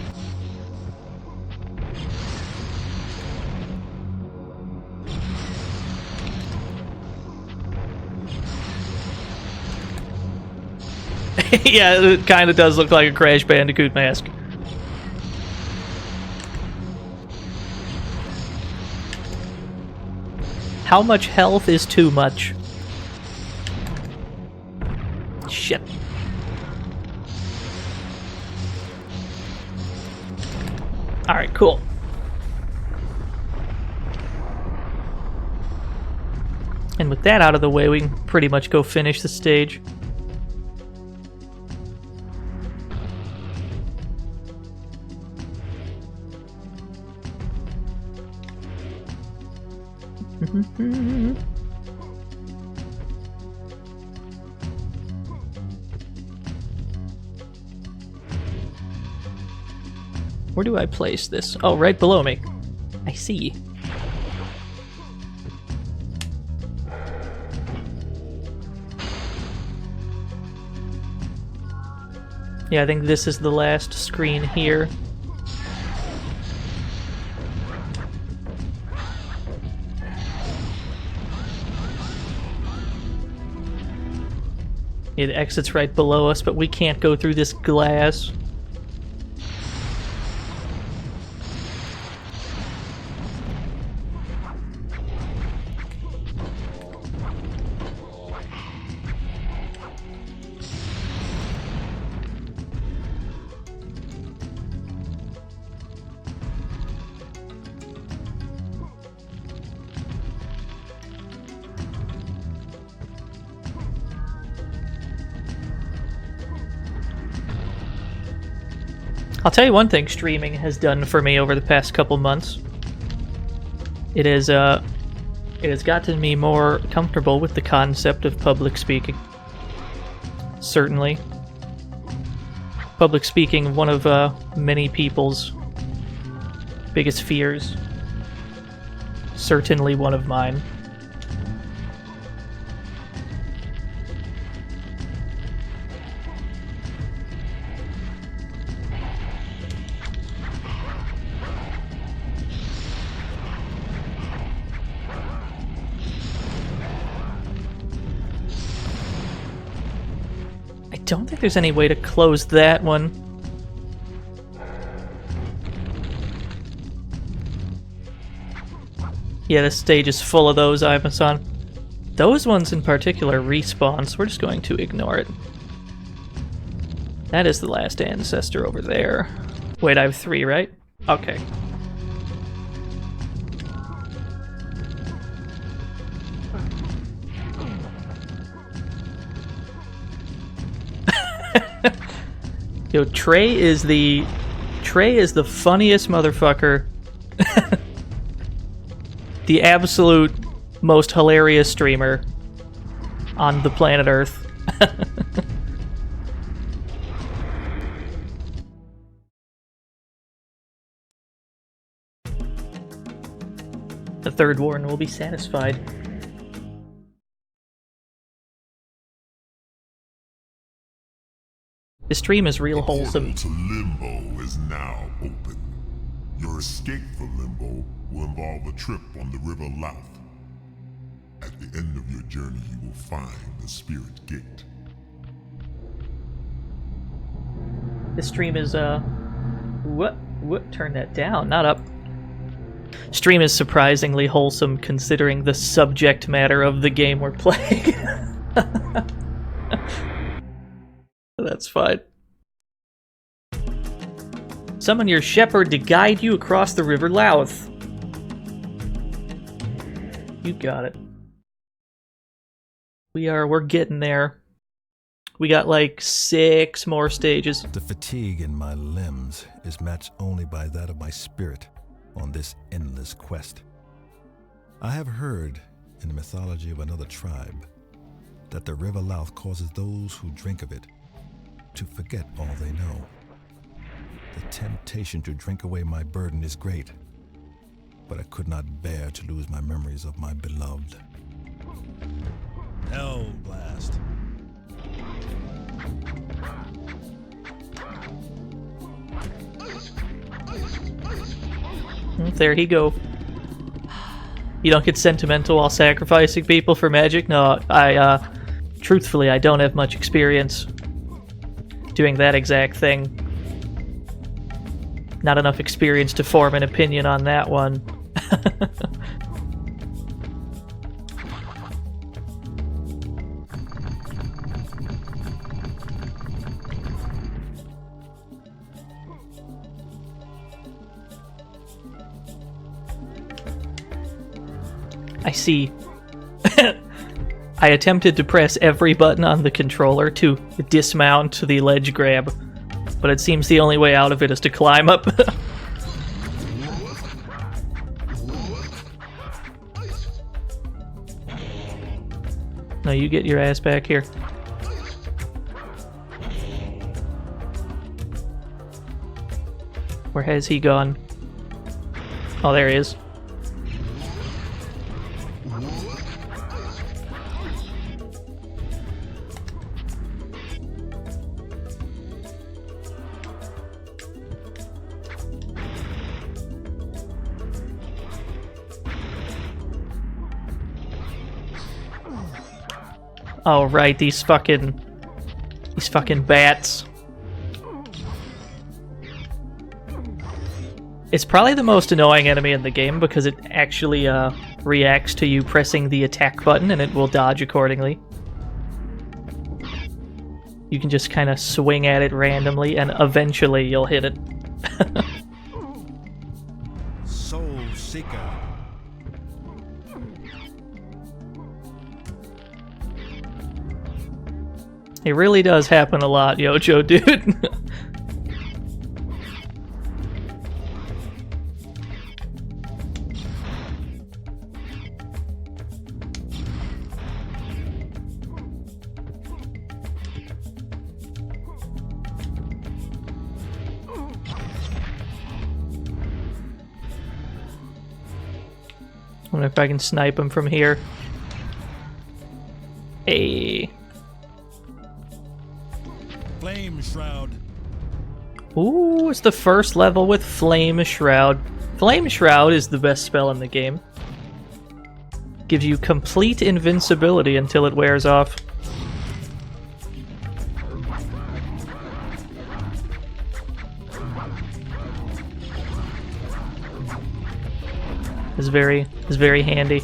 Yeah, it kind of does look like a Crash Bandicoot mask. How much health is too much? Shit. Alright, cool. And with that out of the way, we can pretty much go finish the stage. Where do I place this? Oh, right below me. I see. Yeah, I think this is the last screen here. It exits right below us, but we can't go through this glass. I'll tell you one thing streaming has done for me over the past couple months. It has gotten me more comfortable with the concept of public speaking. Certainly. Public speaking, one of many people's biggest fears. Certainly one of mine. I don't think there's any way to close that one. Yeah, this stage is full of those, Imason. Those ones in particular respawn, so we're just going to ignore it. That is the last ancestor over there. Wait, I have 3, right? Okay. Yo, Trey is the funniest motherfucker. The absolute most hilarious streamer on the planet Earth. The third warden will be satisfied. The stream is real wholesome. The portal to Limbo is now open. Your escape from Limbo will involve a trip on the River Louth. At the end of your journey, you will find the Spirit Gate. This stream is what? Turn that down, not up. Stream is surprisingly wholesome considering the subject matter of the game we're playing. That's fine. Summon your shepherd to guide you across the River Louth. You got it. We're getting there. We got like 6 more stages. The fatigue in my limbs is matched only by that of my spirit on this endless quest. I have heard in the mythology of another tribe that the River Louth causes those who drink of it to forget all they know. The temptation to drink away my burden is great, but I could not bear to lose my memories of my beloved. Hell blast. There he go. You don't get sentimental while sacrificing people for magic? No, truthfully, I don't have much experience doing that exact thing. Not enough experience to form an opinion on that one. I see. I attempted to press every button on the controller to dismount the ledge grab, but it seems the only way out of it is to climb up. No, you get your ass back here. Where has he gone? Oh, there he is. Oh, right, these fucking bats. It's probably the most annoying enemy in the game because it actually reacts to you pressing the attack button and it will dodge accordingly. You can just kind of swing at it randomly and eventually you'll hit it. Soul Seeker. It really does happen a lot, Yojo, dude. I wonder if I can snipe him from here. Hey. Flame Shroud. Ooh, it's the first level with Flame Shroud. Flame Shroud is the best spell in the game. Gives you complete invincibility until it wears off. It's very handy.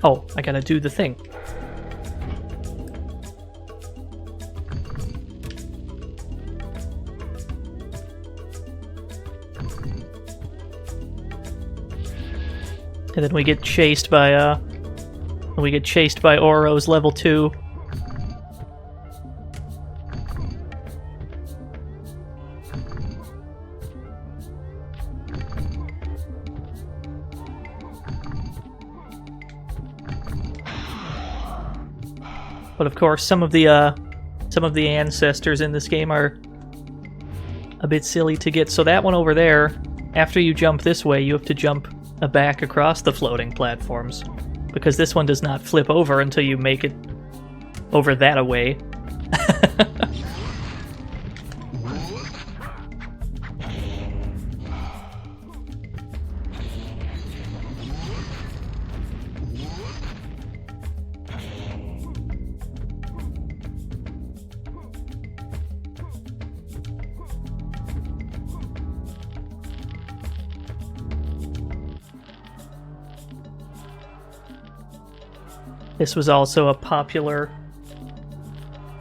Oh, I gotta do the thing. And then we get chased by Oro's level 2. But of course, some of the ancestors in this game are a bit silly to get. So that one over there, after you jump this way, you have to jump back across the floating platforms, because this one does not flip over until you make it over that away. This was also a popular...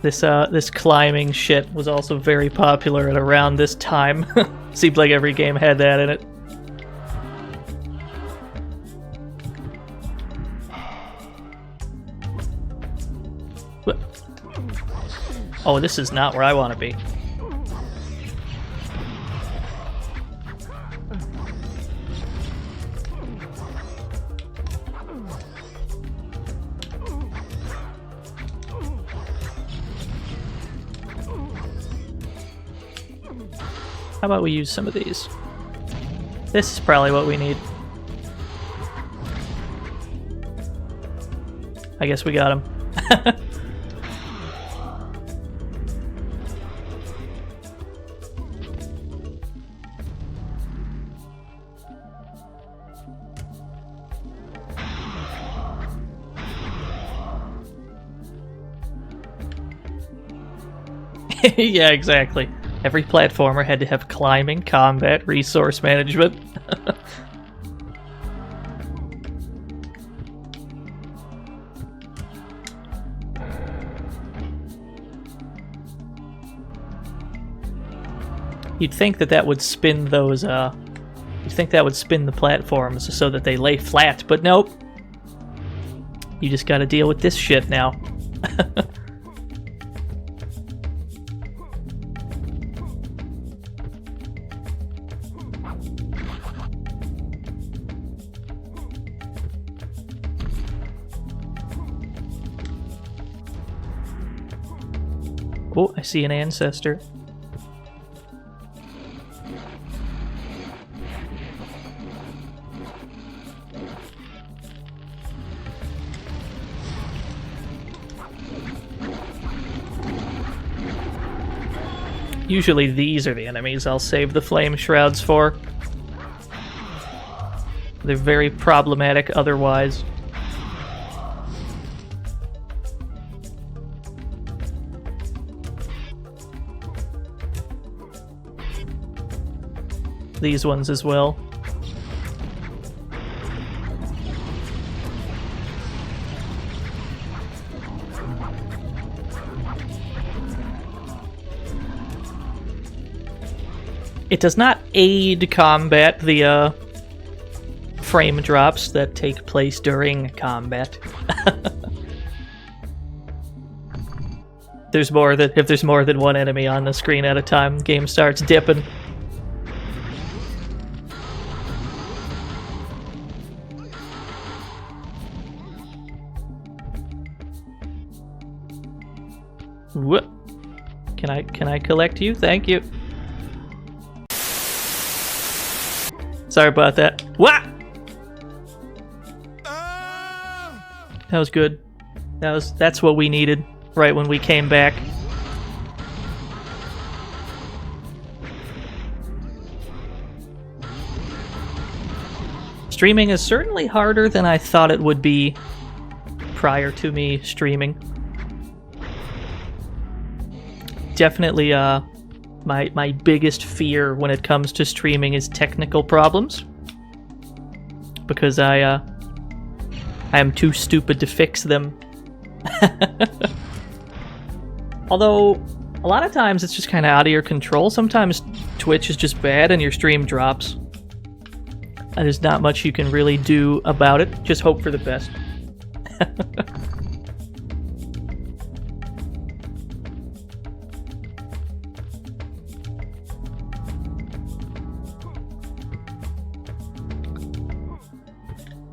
This climbing shit was also very popular at around this time. Seemed like every game had that in it. What? Oh, this is not where I want to be. How about we use some of these? This is probably what we need. I guess we got him. Yeah, exactly. Every platformer had to have climbing, combat, resource management. You'd think that that would spin those, you'd think that would spin the platforms so that they lay flat, but nope. You just gotta deal with this shit now. Oh, I see an ancestor. Usually these are the enemies I'll save the flame shrouds for. They're very problematic otherwise. These ones as well. It does not aid combat, the frame drops that take place during combat. If there's more than one enemy on the screen at a time, the game starts dipping. Whoop. Can I collect you? Thank you. Sorry about that. What? That was good. That's what we needed right when we came back. Streaming is certainly harder than I thought it would be prior to me streaming. Definitely, my biggest fear when it comes to streaming is technical problems, because I am too stupid to fix them. Although a lot of times it's just kind of out of your control. Sometimes Twitch is just bad and your stream drops, and there's not much you can really do about it. Just hope for the best.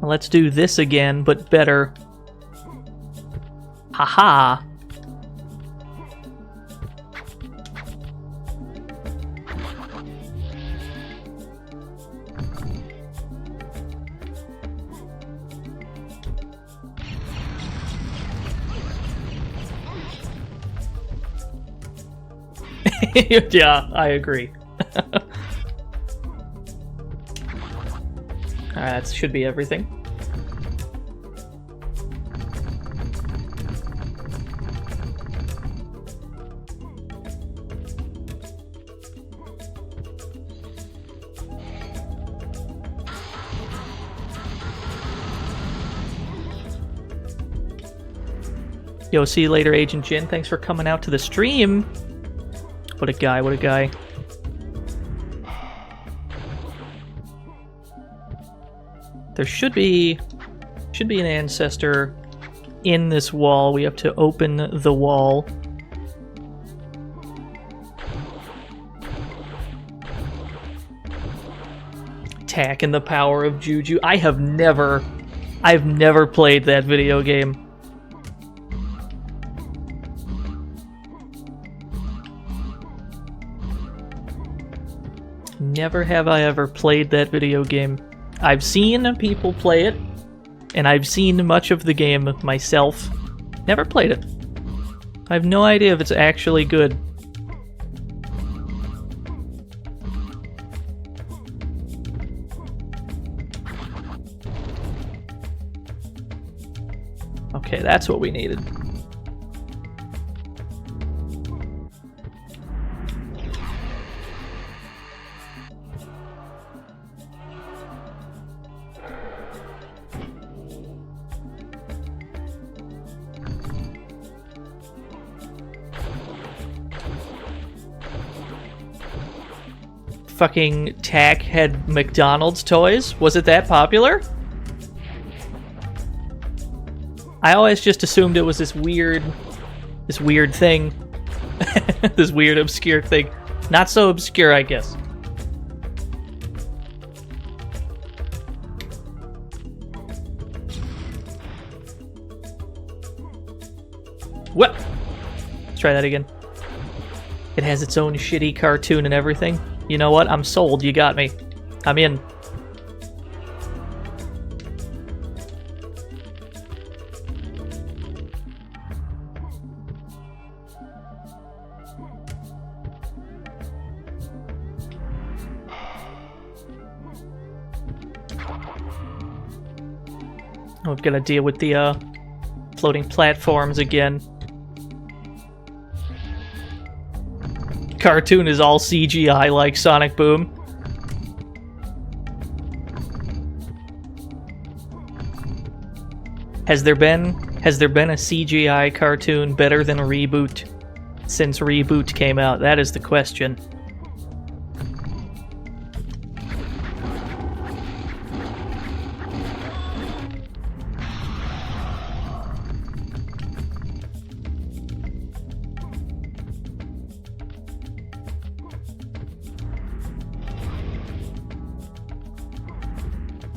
Let's do this again, but better. Haha. Yeah, I agree. Alright, that should be everything. Yo, see you later, Agent Jin. Thanks for coming out to the stream. What a guy, what a guy. There should be an ancestor in this wall. We have to open the wall. Attack and the power of Juju. I've never played that video game. Never have I ever played that video game. I've seen people play it, and I've seen much of the game myself. Never played it. I have no idea if it's actually good. Okay, that's what we needed. fucking Tack had McDonald's toys? Was it that popular? I always just assumed it was this weird thing. This weird, obscure thing. Not so obscure, I guess. Well, let's try that again. It has its own shitty cartoon and everything. You know what? I'm sold. You got me. I'm in. Oh, we've got to deal with the floating platforms again. Cartoon is all CGI like Sonic Boom. Has there been a CGI cartoon better than Reboot since Reboot came out? That is the question.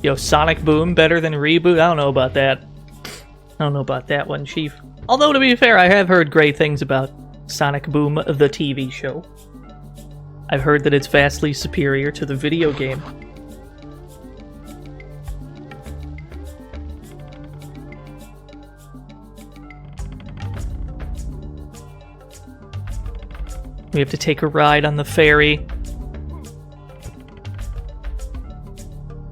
Yo, Sonic Boom better than Reboot? I don't know about that. I don't know about that one, Chief. Although, to be fair, I have heard great things about Sonic Boom, the TV show. I've heard that it's vastly superior to the video game. We have to take a ride on the ferry.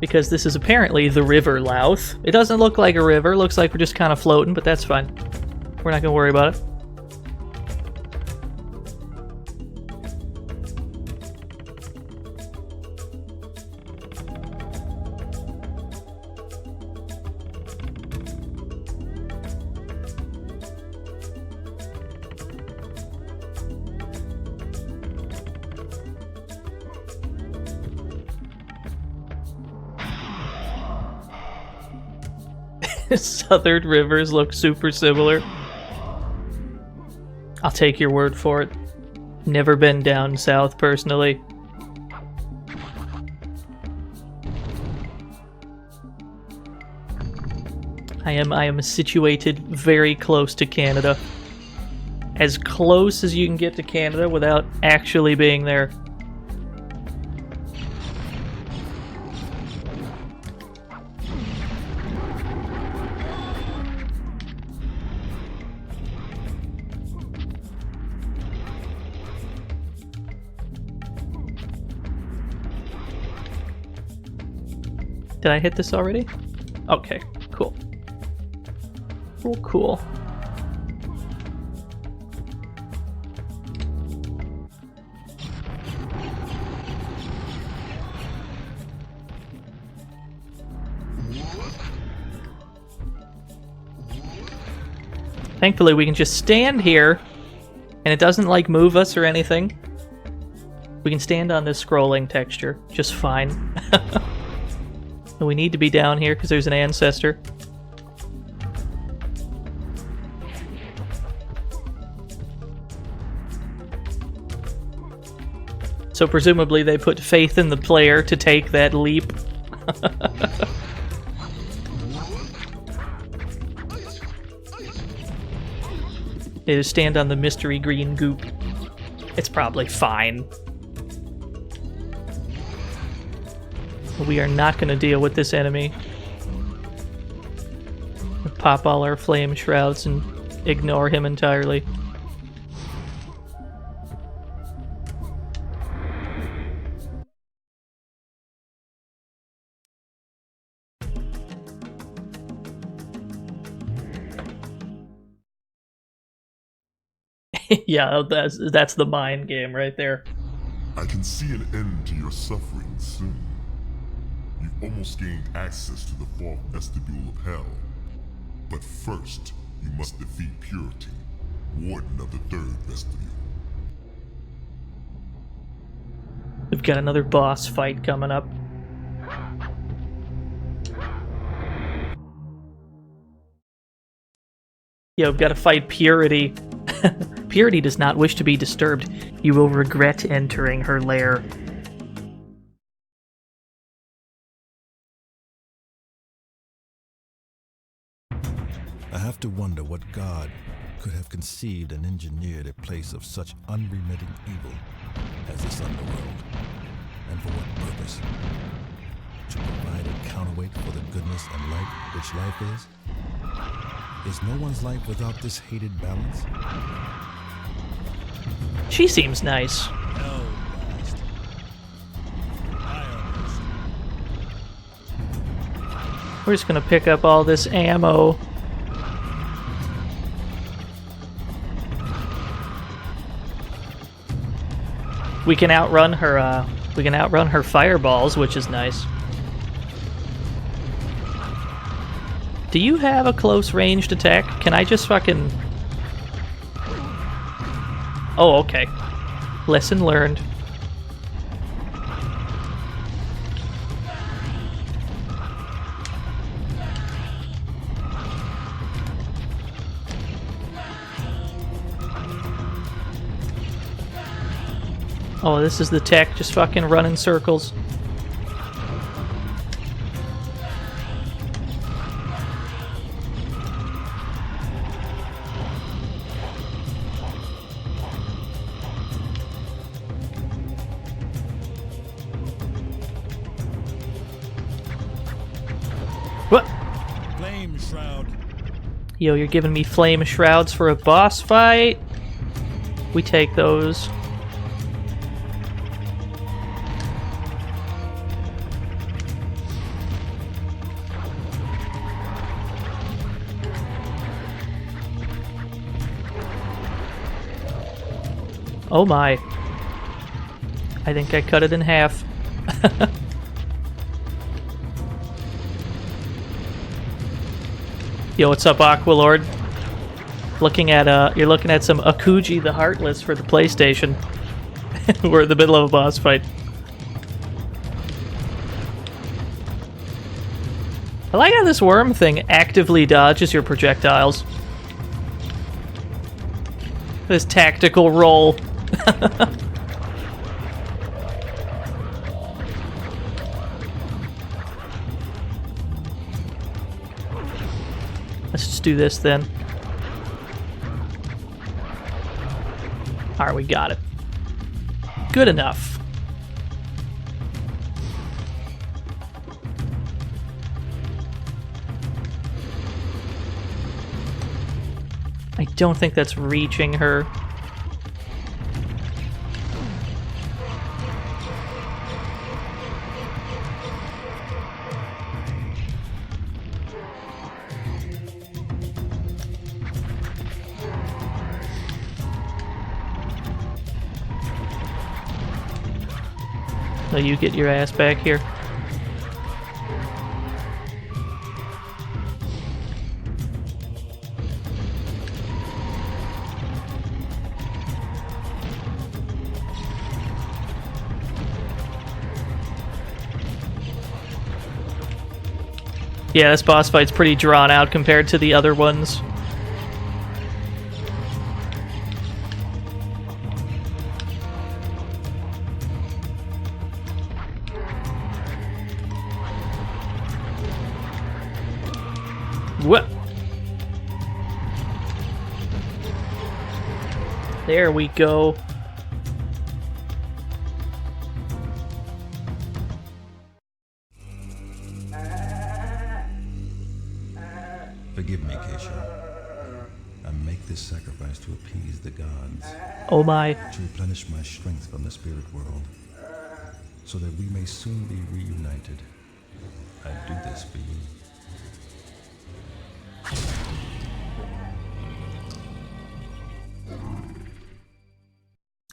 Because this is apparently the River Louth. It doesn't look like a river, looks like we're just kind of floating, but that's fine. We're not gonna worry about it. Southern rivers look super similar. I'll take your word for it. Never been down south personally. I am situated very close to Canada. As close as you can get to Canada without actually being there. Did I hit this already? Okay, cool. Cool. Thankfully, we can just stand here, and it doesn't, like, move us or anything. We can stand on this scrolling texture just fine. We need to be down here because there's an ancestor. So presumably they put faith in the player to take that leap. They just stand on the mystery green goop. It's probably fine. We are not going to deal with this enemy. We'll pop all our flame shrouds and ignore him entirely. Yeah, that's the mind game right there. I can see an end to your suffering soon. You've almost gained access to the fourth vestibule of hell. But first, you must defeat Purity, warden of the third vestibule. We've got another boss fight coming up. Yeah, we've got to fight Purity. Purity does not wish to be disturbed. You will regret entering her lair. I have to wonder what god could have conceived and engineered a place of such unremitting evil as this underworld. And for what purpose? To provide a counterweight for the goodness and light which life is? Is no one's life without this hated balance? She seems nice. We're just gonna pick up all this ammo. We can outrun her. We can outrun her fireballs, which is nice. Do you have a close ranged attack? Can I just fucking... Oh, okay. Lesson learned. Oh, this is the tech, just fucking run in circles. What? Flame shroud. Yo, you're giving me flame shrouds for a boss fight? We take those. Oh my. I think I cut it in half. Yo, what's up, Aqualord? You're looking at some Akuji the Heartless for the PlayStation. We're in the middle of a boss fight. I like how this worm thing actively dodges your projectiles. This tactical roll. Let's just do this then. Alright, we got it. Good enough. I don't think that's reaching her. So you get your ass back here. Yeah, this boss fight's pretty drawn out compared to the other ones. What? There we go. Forgive me, Keisha. I make this sacrifice to appease the gods, Oh my. to replenish my strength from the spirit world, so that we may soon be reunited. I do this for you.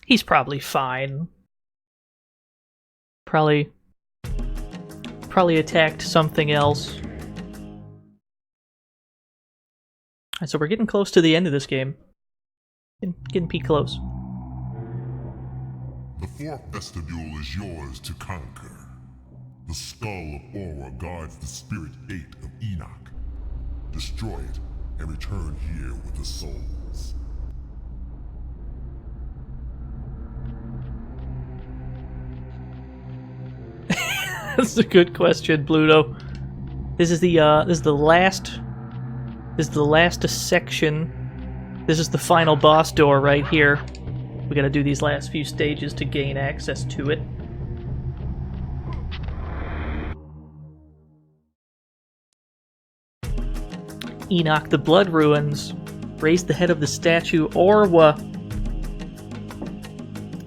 He's probably fine. Probably attacked something else. Alright, so we're getting close to the end of this game. Getting pretty close. The fourth vestibule is yours to conquer. The skull of Aura guards the spirit gate of Enoch. Destroy it and return here with the souls. That's a good question, Bluto. This is the last section. This is the final boss door right here. We gotta do these last few stages to gain access to it. Enoch the Blood Ruins. Raise the head of the statue Orwa.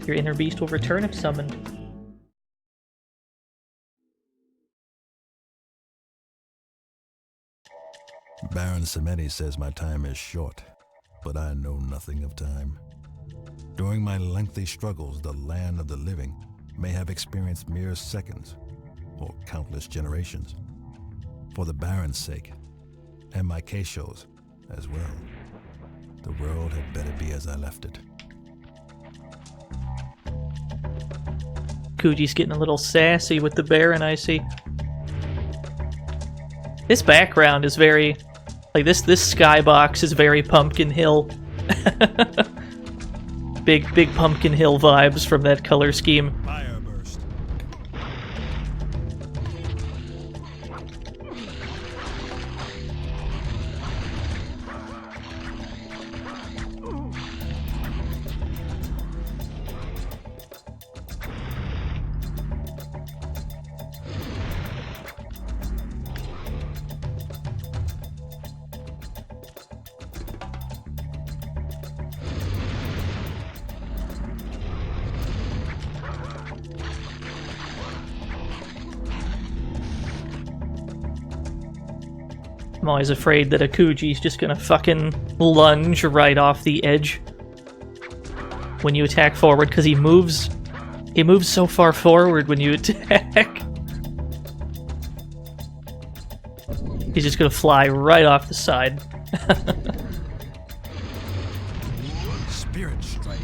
Your inner beast will return if summoned. Baron Samedi says my time is short, but I know nothing of time. During my lengthy struggles, the land of the living may have experienced mere seconds, or countless generations. For the Baron's sake, and my Keisho's as well, the world had better be as I left it. Akuji's getting a little sassy with the Baron, I see. This background is very... like, this skybox is very Pumpkin Hill. Big Pumpkin Hill vibes from that color scheme. Fire burst. I'm always afraid that Akuji's just gonna fucking lunge right off the edge when you attack forward, because he moves so far forward when you attack. He's just gonna fly right off the side. Spirit strike.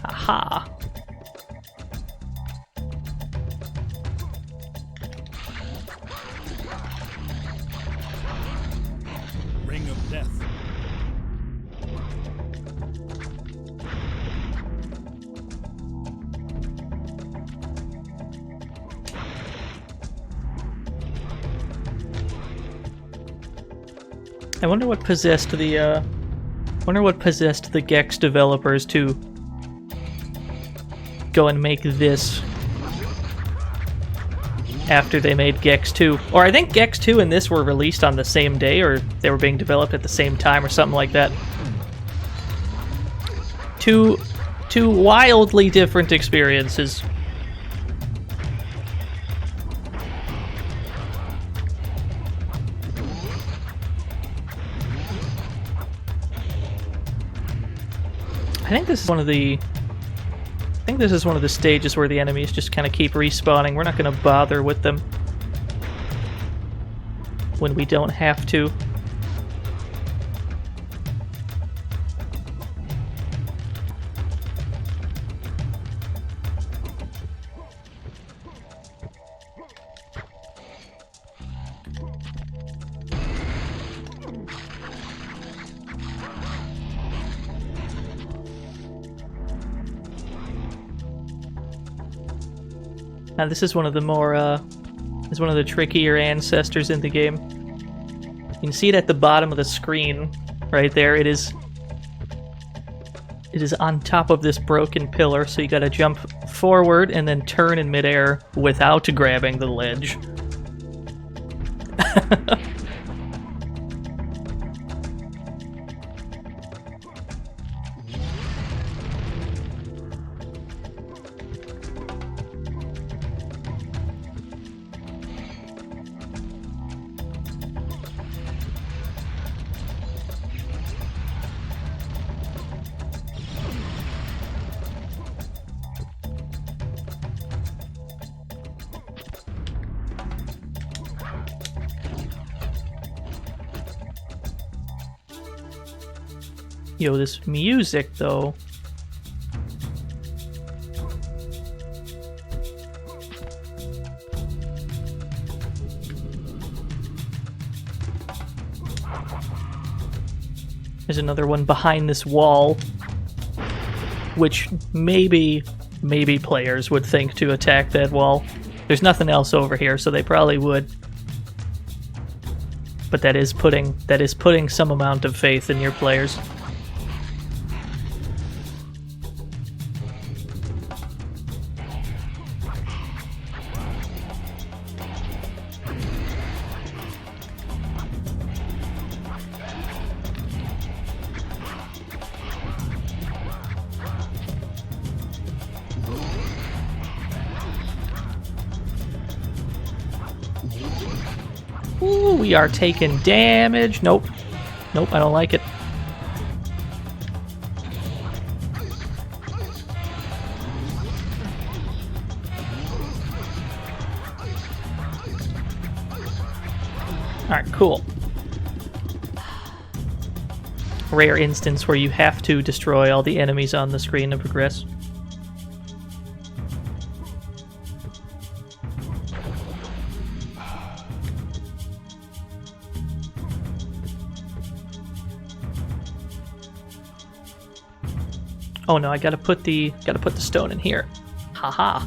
Aha. Ring of death. I wonder what possessed the Gex developers to go and make this after they made Gex 2. Or I think Gex 2 and this were released on the same day, or they were being developed at the same time or something like that. Two wildly different experiences. I think this is one of the stages where the enemies just kind of keep respawning. We're not going to bother with them when we don't have to. Now this is one of the trickier ancestors in the game. You can see it at the bottom of the screen, right there. It is on top of this broken pillar, so you gotta jump forward and then turn in midair without grabbing the ledge. Yo, this music, though. There's another one behind this wall, which maybe players would think to attack that wall. There's nothing else over here, so they probably would. But that is putting some amount of faith in your players. Ooh, we are taking damage. Nope. Nope, I don't like it. Alright, cool. Rare instance where you have to destroy all the enemies on the screen to progress. Oh no, I gotta put the stone in here. Haha.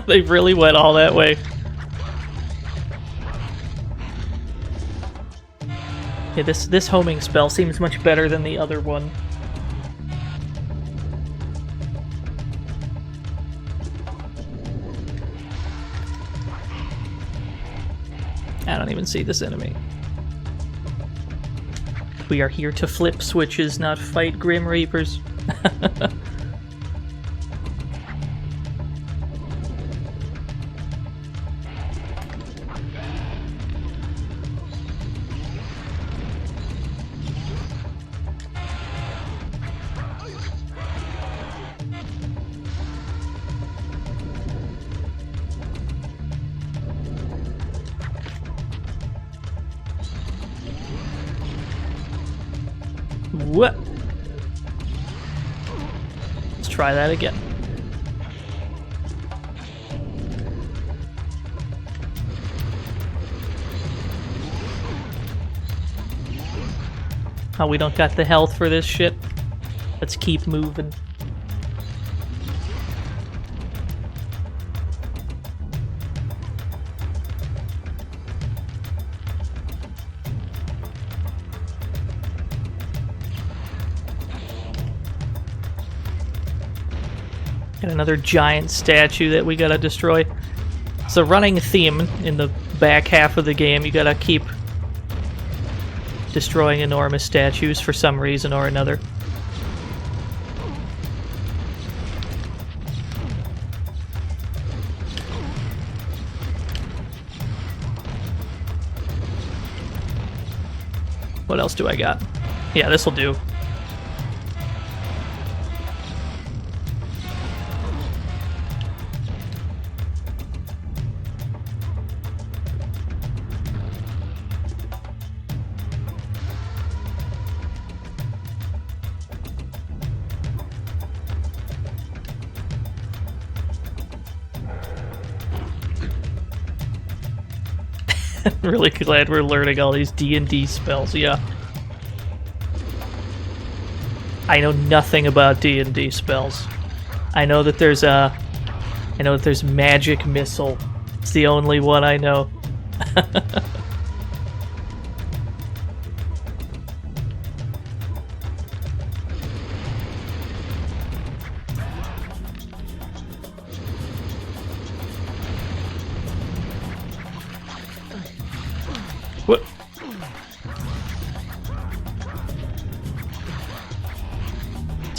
They really went all that way. Yeah, this homing spell seems much better than the other one. I don't even see this enemy. We are here to flip switches, not fight Grim Reapers. What? Let's try that again. Oh, we don't got the health for this shit. Let's keep moving. Got another giant statue that we gotta destroy. It's a running theme in the back half of the game. You gotta keep destroying enormous statues for some reason or another. What else do I got? Yeah, this'll do. Really glad we're learning all these D&D spells, yeah. I know nothing about D&D spells. I know that there's magic missile. It's the only one I know.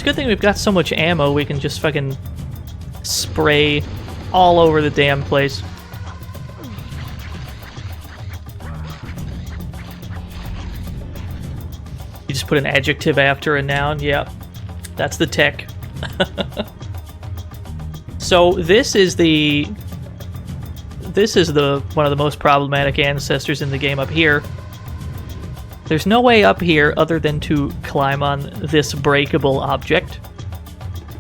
It's a good thing we've got so much ammo, we can just fucking spray all over the damn place. You just put an adjective after a noun, yep. That's the tech. So this is the one of the most problematic ancestors in the game up here. There's no way up here other than to climb on this breakable object,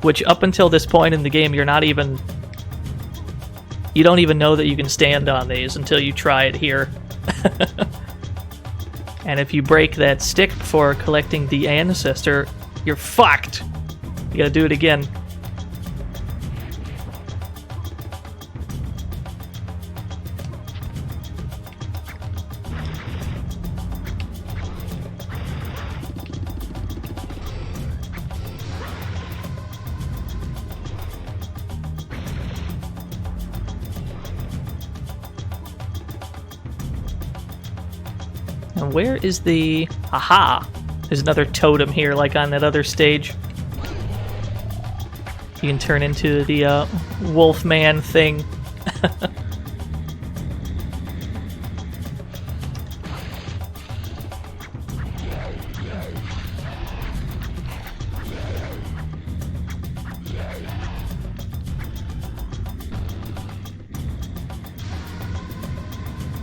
which up until this point in the game you don't even know that you can stand on these until you try it here. And if you break that stick before collecting the ancestor, you're fucked. You gotta do it again. And where is the... Aha! There's another totem here, like on that other stage. You can turn into the Wolfman thing.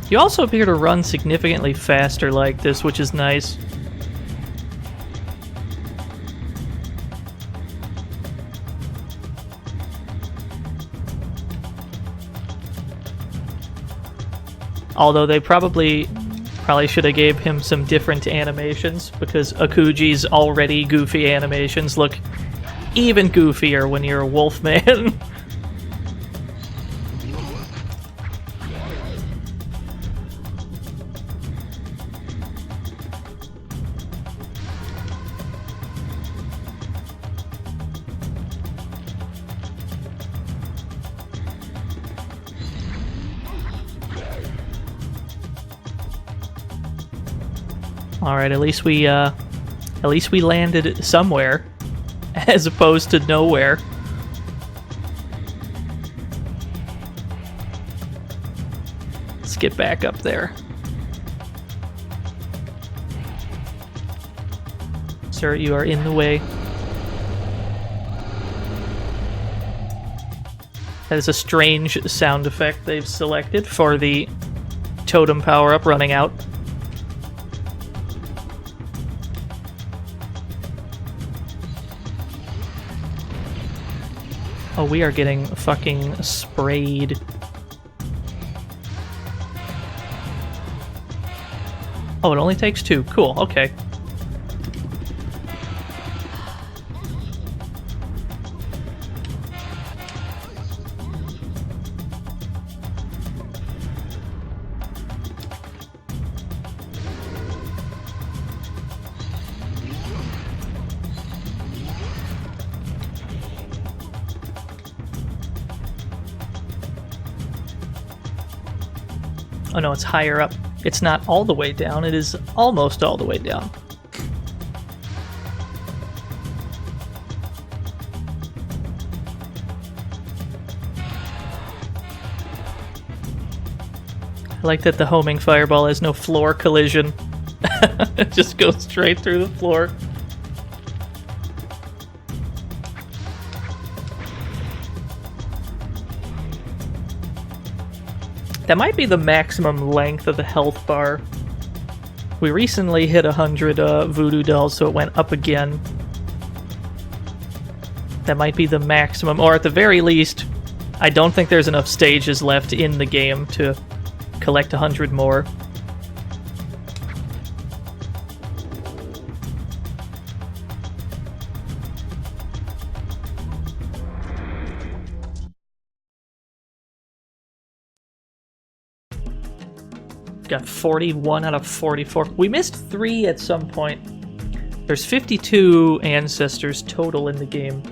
You also appear to run significantly faster like this, which is nice. Although they probably should have gave him some different animations, because Akuji's already goofy animations look even goofier when you're a Wolfman. Alright, at least we landed somewhere, as opposed to nowhere. Let's get back up there. Sir, you are in the way. That is a strange sound effect they've selected for the totem power-up running out. Oh, we are getting fucking sprayed. Oh, it only takes 2. Cool, okay. Oh no, it's higher up. It's not all the way down, it is almost all the way down. I like that the homing fireball has no floor collision. It just goes straight through the floor. That might be the maximum length of the health bar. We recently hit 100 voodoo dolls, so it went up again. That might be the maximum, or at the very least, I don't think there's enough stages left in the game to collect 100 more. Got 41 out of 44. We missed 3 at some point. There's 52 ancestors total in the game.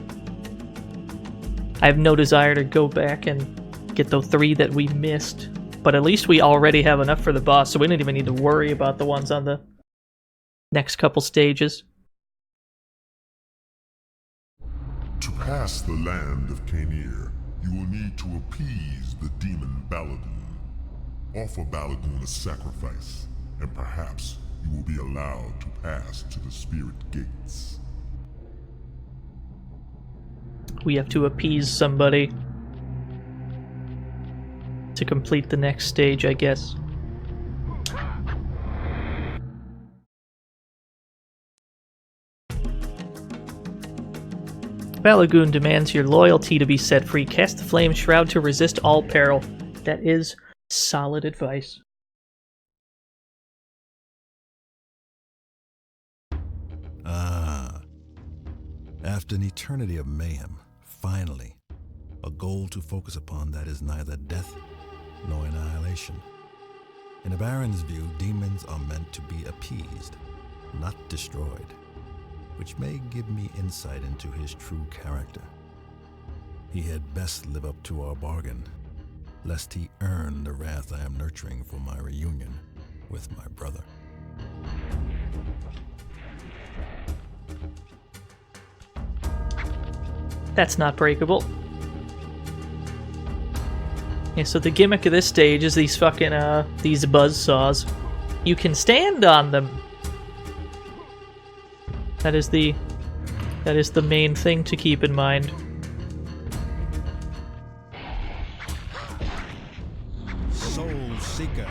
I have no desire to go back and get the 3 that we missed. But at least we already have enough for the boss, so we don't even need to worry about the ones on the next couple stages. To pass the land of Kainir, you will need to appease the demon Baladoon. Offer Baladoon a sacrifice, and perhaps you will be allowed to pass to the spirit gates. We have to appease somebody to complete the next stage, I guess. Balagoon demands your loyalty to be set free. Cast the Flame Shroud to resist all peril. That is solid advice. Ah. After an eternity of mayhem, finally, a goal to focus upon that is neither death nor annihilation. In a Baron's view, demons are meant to be appeased, not destroyed, which may give me insight into his true character. He had best live up to our bargain, lest he earn the wrath I am nurturing for my reunion with my brother. That's not breakable. Yeah, so the gimmick of this stage is these fucking, these buzzsaws. You can stand on them. That is the main thing to keep in mind. Soul Seeker.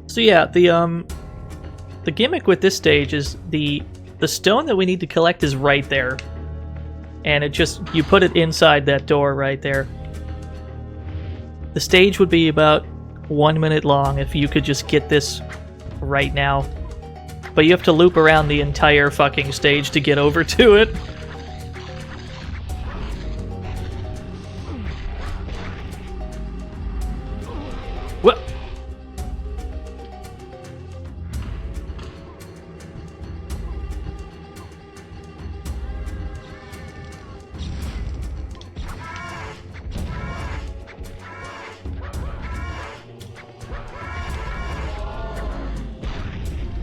So yeah, the gimmick with this stage is the stone that we need to collect is right there. And it just, you put it inside that door right there. The stage would be about 1 minute long if you could just get this right now. But you have to loop around the entire fucking stage to get over to it. What?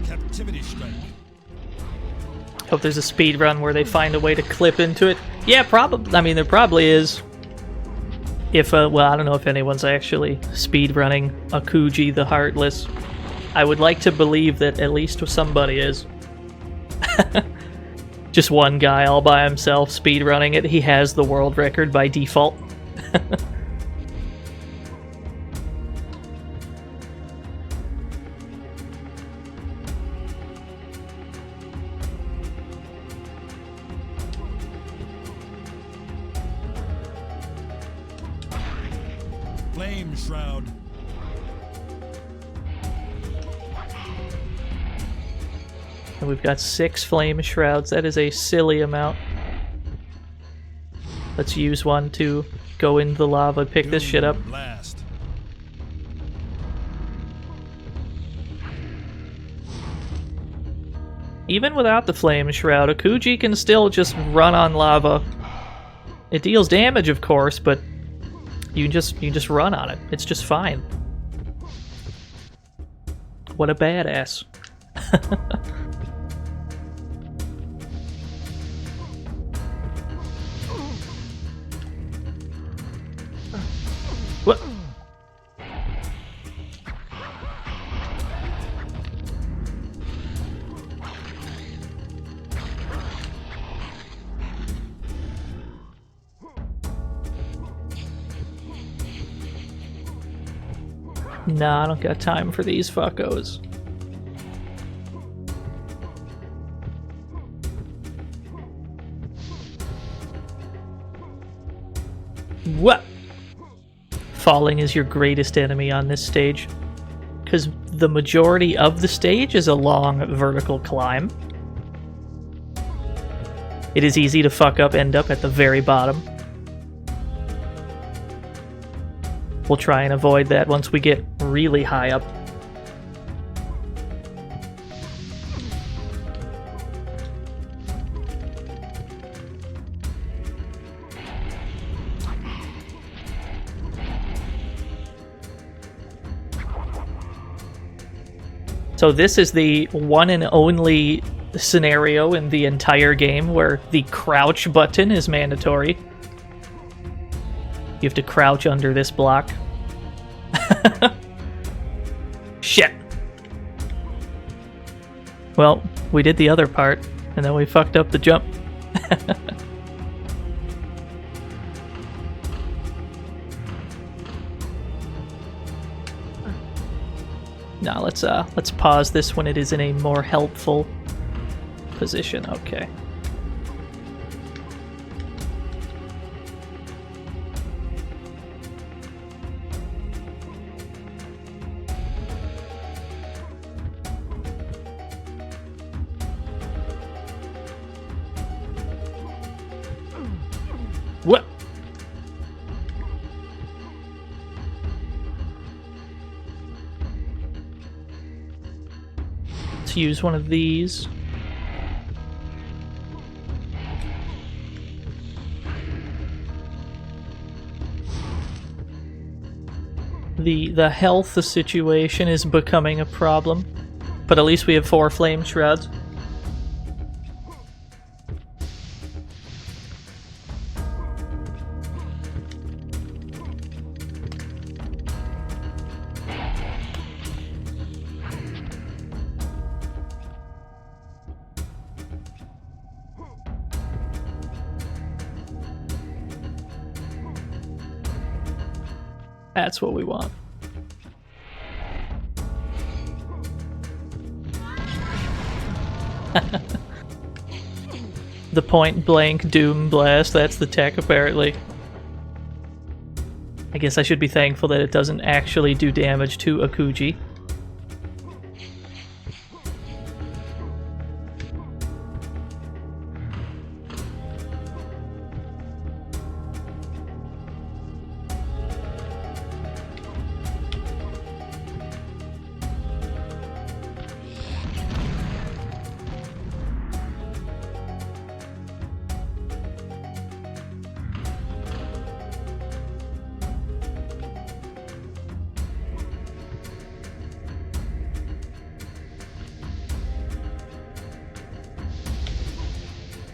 Captivity Strike. Hope there's a speed run where they find a way to clip into it. Yeah, probably. I mean, there probably is. If, well, I don't know if anyone's actually speed running Akuji the Heartless. I would like to believe that at least somebody is. Just one guy all by himself speed running it. He has the world record by default. Flame Shroud. And we've got 6 flame shrouds. That is a silly amount. Let's use one to go into the lava, pick this shit up. Blast. Even without the flame shroud, Akuji can still just run on lava. It deals damage, of course, but you just run on it. It's just fine. What a badass. What? Nah, I don't got time for these fuckos. What? Falling is your greatest enemy on this stage, because the majority of the stage is a long vertical climb. It is easy to fuck up, end up at the very bottom. We'll try and avoid that once we get really high up. So this is the one and only scenario in the entire game where the crouch button is mandatory. You have to crouch under this block. Shit. Well, we did the other part, and then we fucked up the jump. Now let's pause this when it is in a more helpful position. Okay. What? Let's use one of these. The health situation is becoming a problem, but at least we have 4 flame shrouds. That's what we want. The point blank doom blast, that's the tech apparently. I guess I should be thankful that it doesn't actually do damage to Akuji.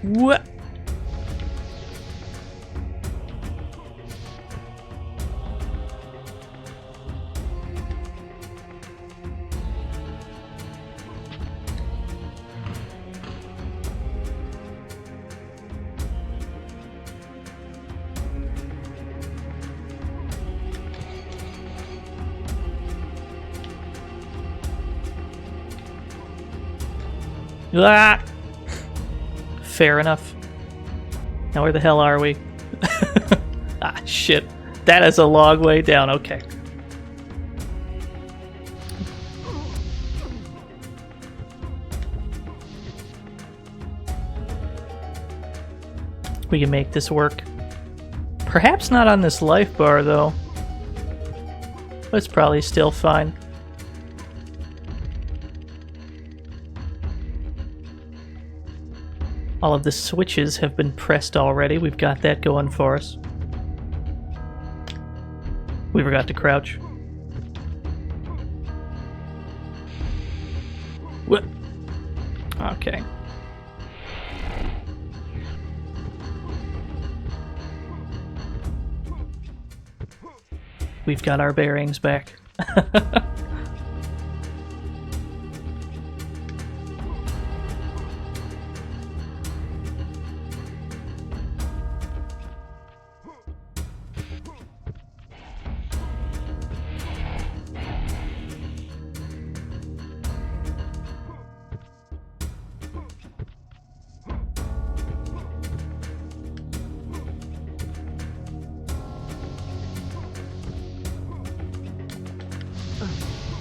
What? Ah! Fair enough. Now where the hell are we? Ah, shit. That is a long way down. Okay. We can make this work. Perhaps not on this life bar, though. But it's probably still fine. All of the switches have been pressed already. We've got that going for us. We forgot to crouch. What? Okay. We've got our bearings back.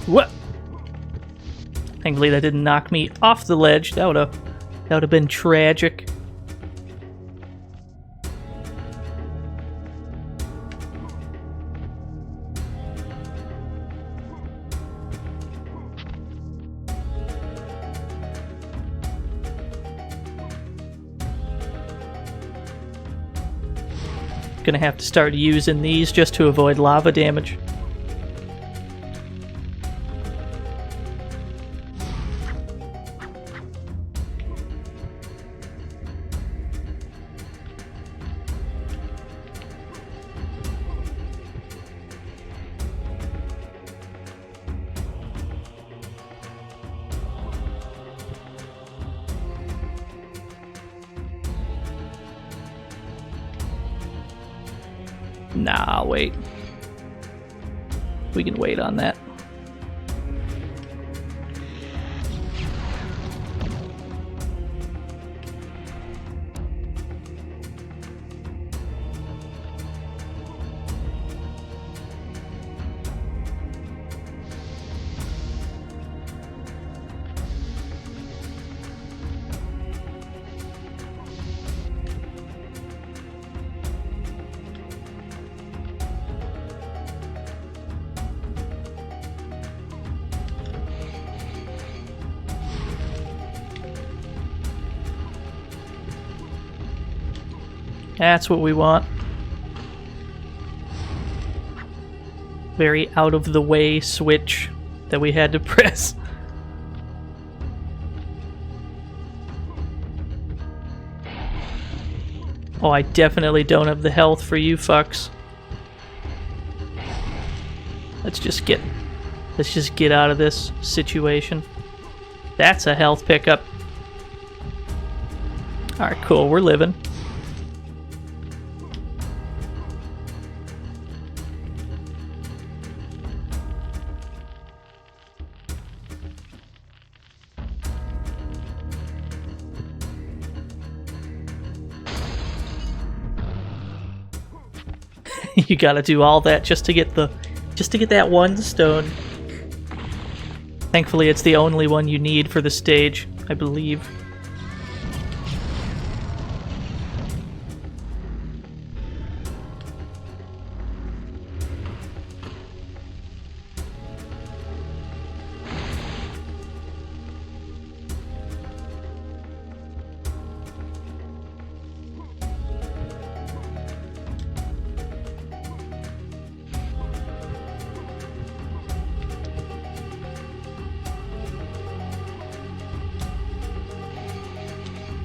What? Thankfully that didn't knock me off the ledge. That would have been tragic. Gonna have to start using these just to avoid lava damage. Nah, wait. We can wait on that. That's what we want. Very out of the way switch that we had to press. Oh, I definitely don't have the health for you fucks. Let's just get out of this situation. That's a health pickup. Alright, cool, we're living. You gotta do all that just to get that one stone. Thankfully, it's the only one you need for the stage, I believe.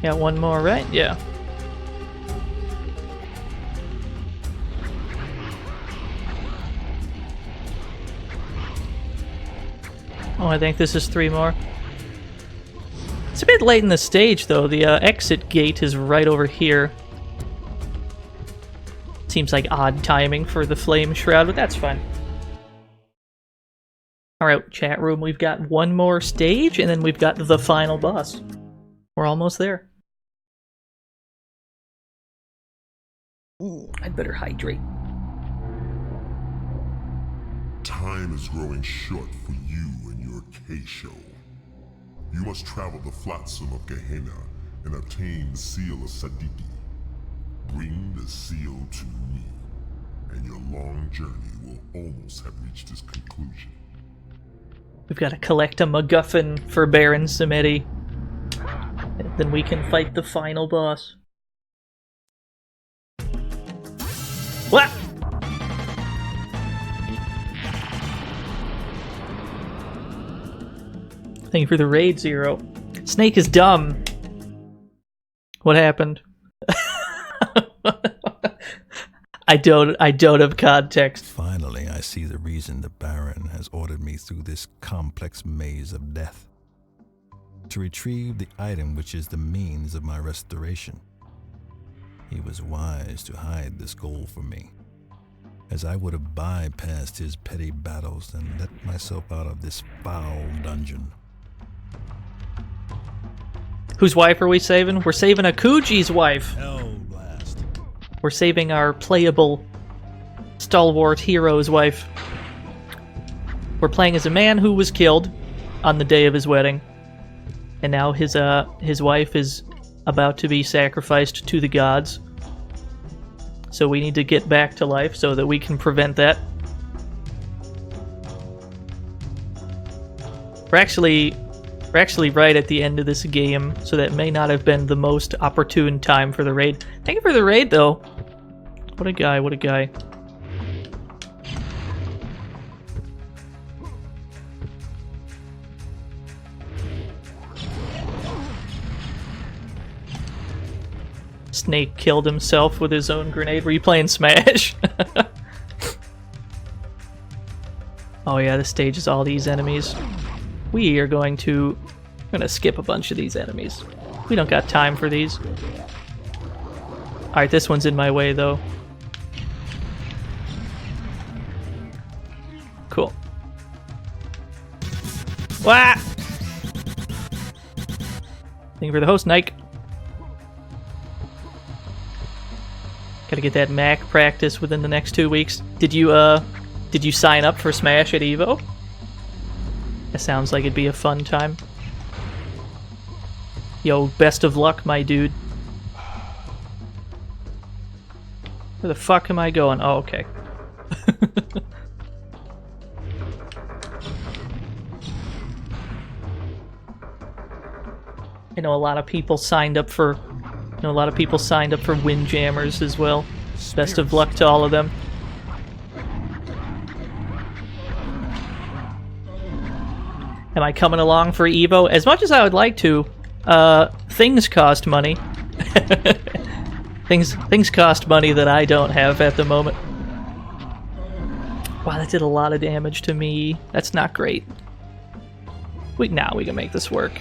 Got one more, right? Yeah. Oh, I think this is 3 more. It's a bit late in the stage, though. The exit gate is right over here. Seems like odd timing for the flame shroud, but that's fine. Alright, chat room, we've got one more stage, and then we've got the final boss. We're almost there. Ooh, I'd better hydrate. Time is growing short for you and your K-Show. You must travel the flotsam of Gehenna and obtain the seal of Sadiki. Bring the seal to me, and your long journey will almost have reached its conclusion. We've got to collect a MacGuffin for Baron Samedi. Then we can fight the final boss. What? Thank you for the raid, Zero. Snake is dumb. What happened? I don't have context. Finally, I see the reason the Baron has ordered me through this complex maze of death. To retrieve the item which is the means of my restoration. He was wise to hide this goal from me, as I would have bypassed his petty battles and let myself out of this foul dungeon. Whose wife are we saving? We're saving Akuji's wife. Hell blast. We're saving our playable stalwart hero's wife. We're playing as a man who was killed on the day of his wedding, and now his wife is about to be sacrificed to the gods. So we need to get back to life so that we can prevent that. We're actually right at the end of this game, so that may not have been the most opportune time for the raid. Thank you for the raid, though. What a guy, what a guy. Snake killed himself with his own grenade. Were you playing Smash? Oh yeah, this stage is all these enemies. We are going to... I'm gonna skip a bunch of these enemies. We don't got time for these. Alright, this one's in my way, though. Wah! Thank you for the host, Nike. Gotta get that Mac practice within the next 2 weeks. Did you sign up for Smash at EVO? That sounds like it'd be a fun time. Yo, best of luck, my dude. Where the fuck am I going? Oh, okay. I know a lot of people signed up for Windjammers as well. Best of luck to all of them. Am I coming along for EVO? As much as I would like to, things cost money. things cost money that I don't have at the moment. Wow, that did a lot of damage to me. That's not great. We can make this work.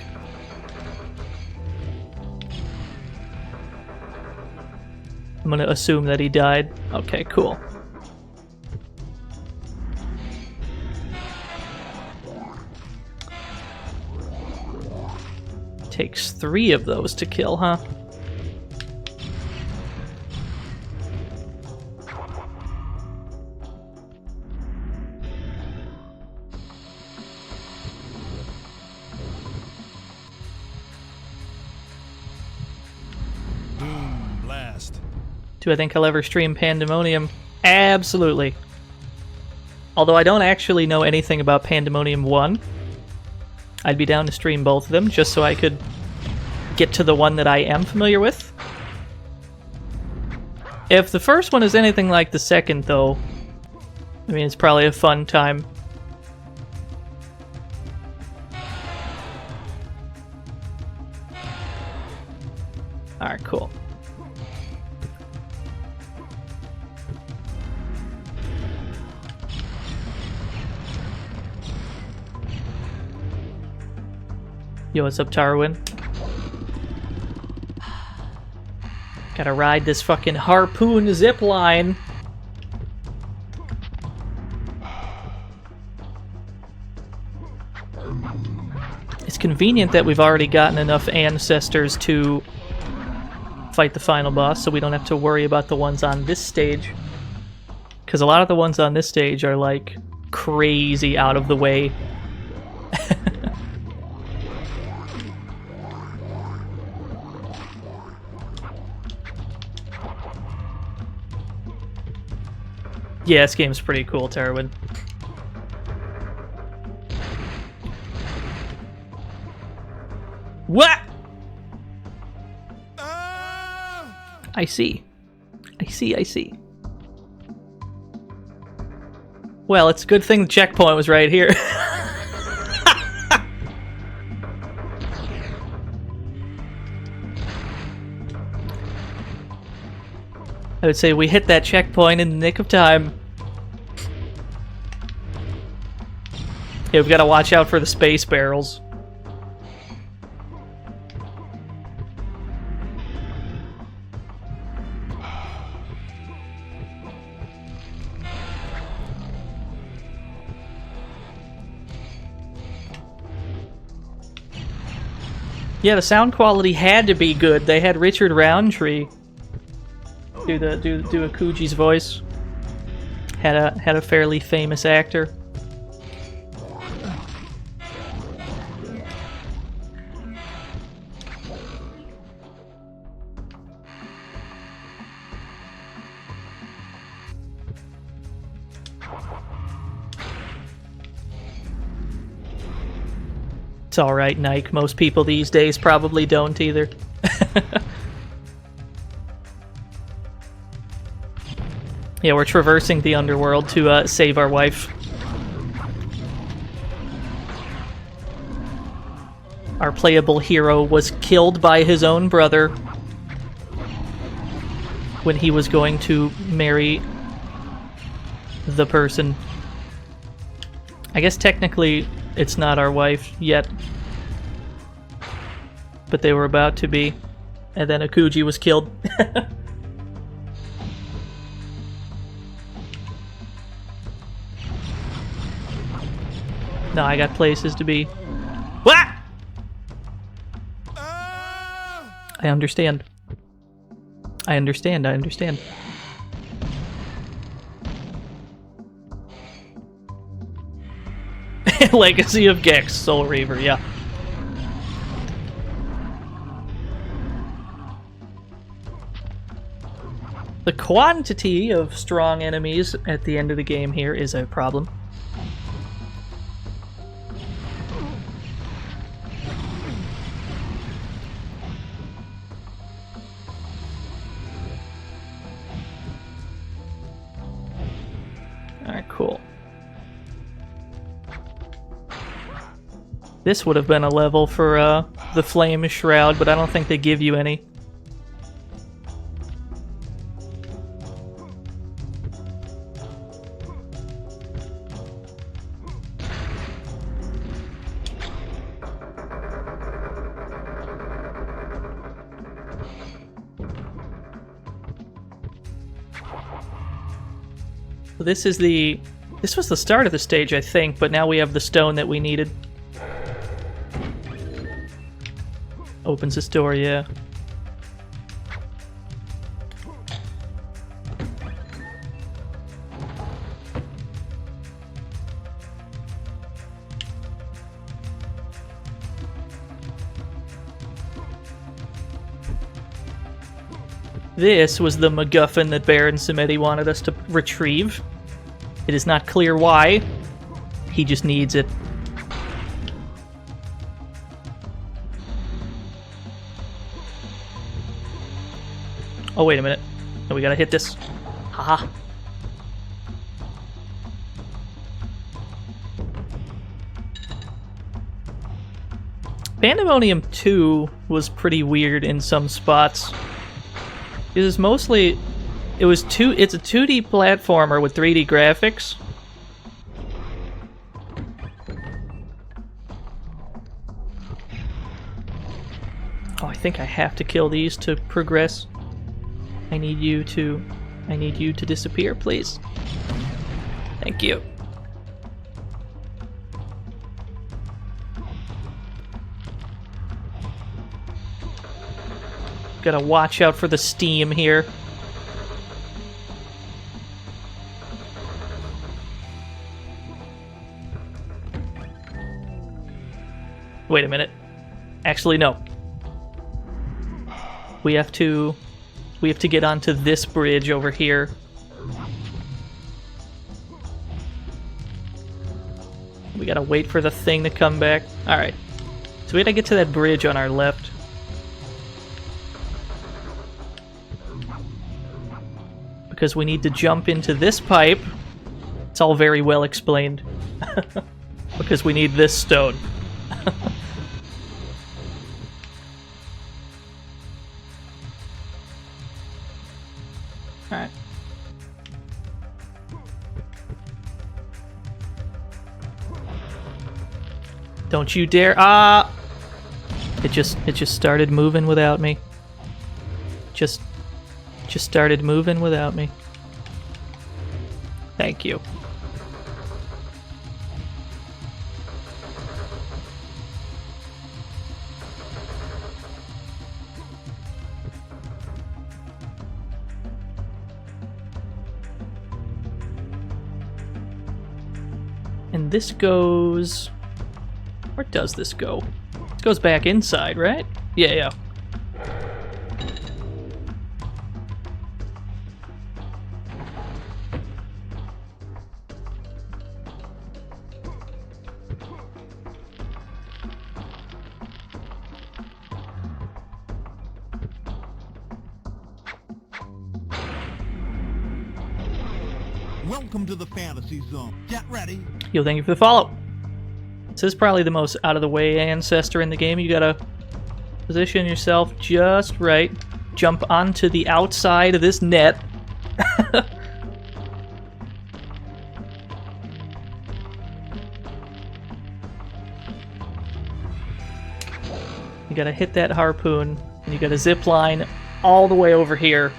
I'm gonna assume that he died. Okay, cool. Takes 3 of those to kill, huh? Boom, blast. Do I think I'll ever stream Pandemonium? Absolutely. Although I don't actually know anything about Pandemonium 1. I'd be down to stream both of them, just so I could get to the one that I am familiar with. If the first one is anything like the second, though, I mean, it's probably a fun time. Alright, cool. Yo, what's up, Tarwin? Gotta ride this fucking harpoon zipline. It's convenient that we've already gotten enough ancestors to fight the final boss, so we don't have to worry about the ones on this stage. Because a lot of the ones on this stage are, like, crazy out of the way. Yeah, this game's pretty cool, Tarwin. What? I see. I see. Well, it's a good thing the checkpoint was right here. I would say we hit that checkpoint in the nick of time. Yeah, we've got to watch out for the space barrels. Yeah, the sound quality had to be good. They had Richard Roundtree do Akuji's voice. Had a fairly famous actor. It's alright, Nike. Most people these days probably don't either. Yeah, we're traversing the underworld to save our wife. Our playable hero was killed by his own brother when he was going to marry the person. I guess technically it's not our wife yet, but they were about to be, and then Akuji was killed. No, I got places to be. What? I understand. I understand, I understand. Legacy of Gex, Soul Reaver, yeah. The quantity of strong enemies at the end of the game here is a problem. Alright, cool. This would have been a level for the Flame Shroud, but I don't think they give you any. This is the... This was the start of the stage, I think, but now we have the stone that we needed. Opens this door, yeah. This was the MacGuffin that Baron Samedi wanted us to retrieve. It is not clear why. He just needs it. Oh, wait a minute. No, we gotta hit this. Haha. Pandemonium 2 was pretty weird in some spots. It was mostly... it's a 2D platformer with 3D graphics. Oh, I think I have to kill these to progress. I need you to disappear, please. Thank you. Gotta watch out for the steam here. Wait a minute. Actually, no. We have to get onto this bridge over here. We gotta wait for the thing to come back. Alright. So we gotta get to that bridge on our left. Because we need to jump into this pipe. It's all very well explained. Because we need this stone. Alright. Don't you dare. Ah! It just started moving without me. Just started moving without me. Thank you. And this goes... Where does this go? It goes back inside, right? Yeah, yeah. Welcome to the fantasy zone. Get ready. Yo, thank you for the follow. This is probably the most out-of-the-way ancestor in the game. You gotta position yourself just right. Jump onto the outside of this net. You gotta hit that harpoon, and you gotta zip line all the way over here.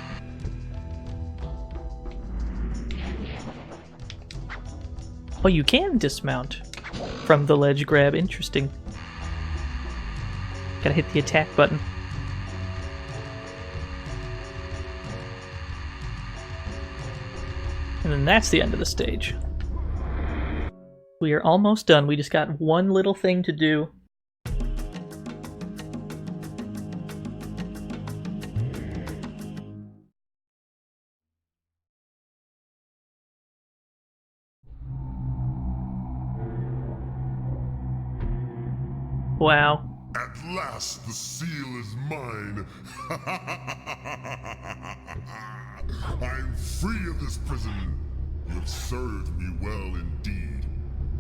Oh, you can dismount. from the ledge grab. Interesting. Gotta hit the attack button. And then that's the end of the stage. We are almost done. We just got one little thing to do. Wow. At last, the seal is mine. I'm free of this prison. You have served me well indeed.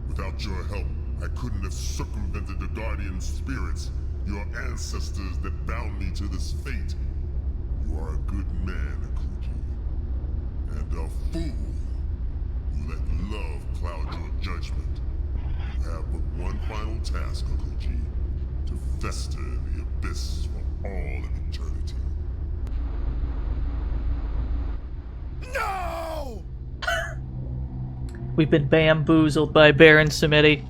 Without your help, I couldn't have circumvented the guardian spirits, your ancestors that bound me to this fate. You are a good man, Akuji. And a fool who let love cloud your judgment. You have but one final task, Akuji. To fester in the abyss for all of eternity. No! We've been bamboozled by Baron Samedi.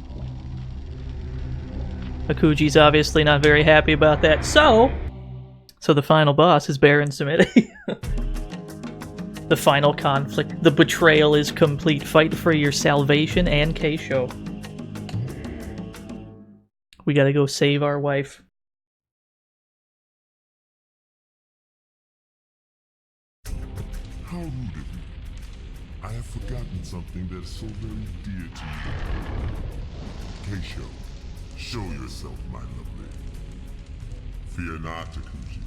Akuji's obviously not very happy about that. So the final boss is Baron Samedi. The final conflict. The betrayal is complete. Fight for your salvation and Keisho. We gotta go save our wife. How rude of you. I have forgotten something that is so very dear to you. Keisho, show yourself, my lovely. Fear not, Akuji.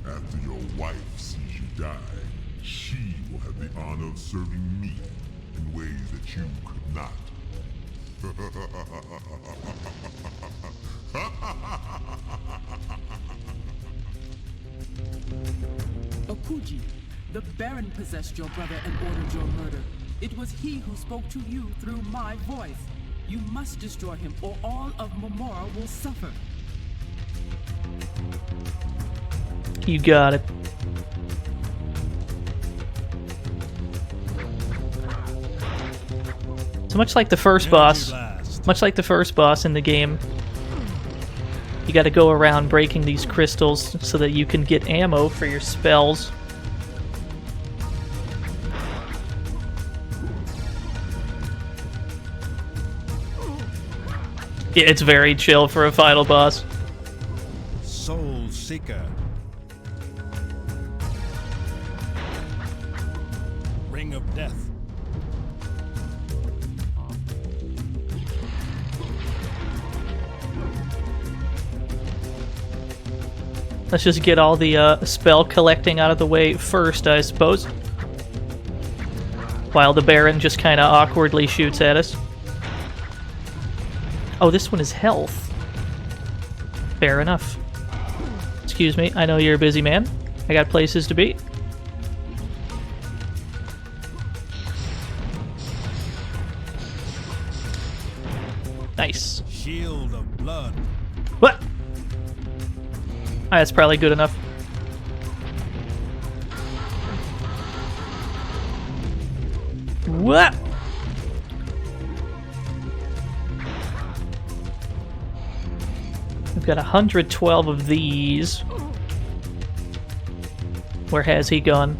After your wife sees you die, she will have the honor of serving me in ways that you could not. Akuji, the Baron possessed your brother and ordered your murder. It was he who spoke to you through my voice. You must destroy him, or all of Momora will suffer. You got it. So much like the first boss, in the game, you gotta go around breaking these crystals so that you can get ammo for your spells. Yeah, it's very chill for a final boss. Soul Seeker. Ring of Death. Let's just get all the spell collecting out of the way first, I suppose. While the Baron just kind of awkwardly shoots at us. Oh, this one is health. Fair enough. Excuse me, I know you're a busy man. I got places to be. Nice. Shield of Blood. What? That's probably good enough. What? We've got 112 of these. Where has he gone?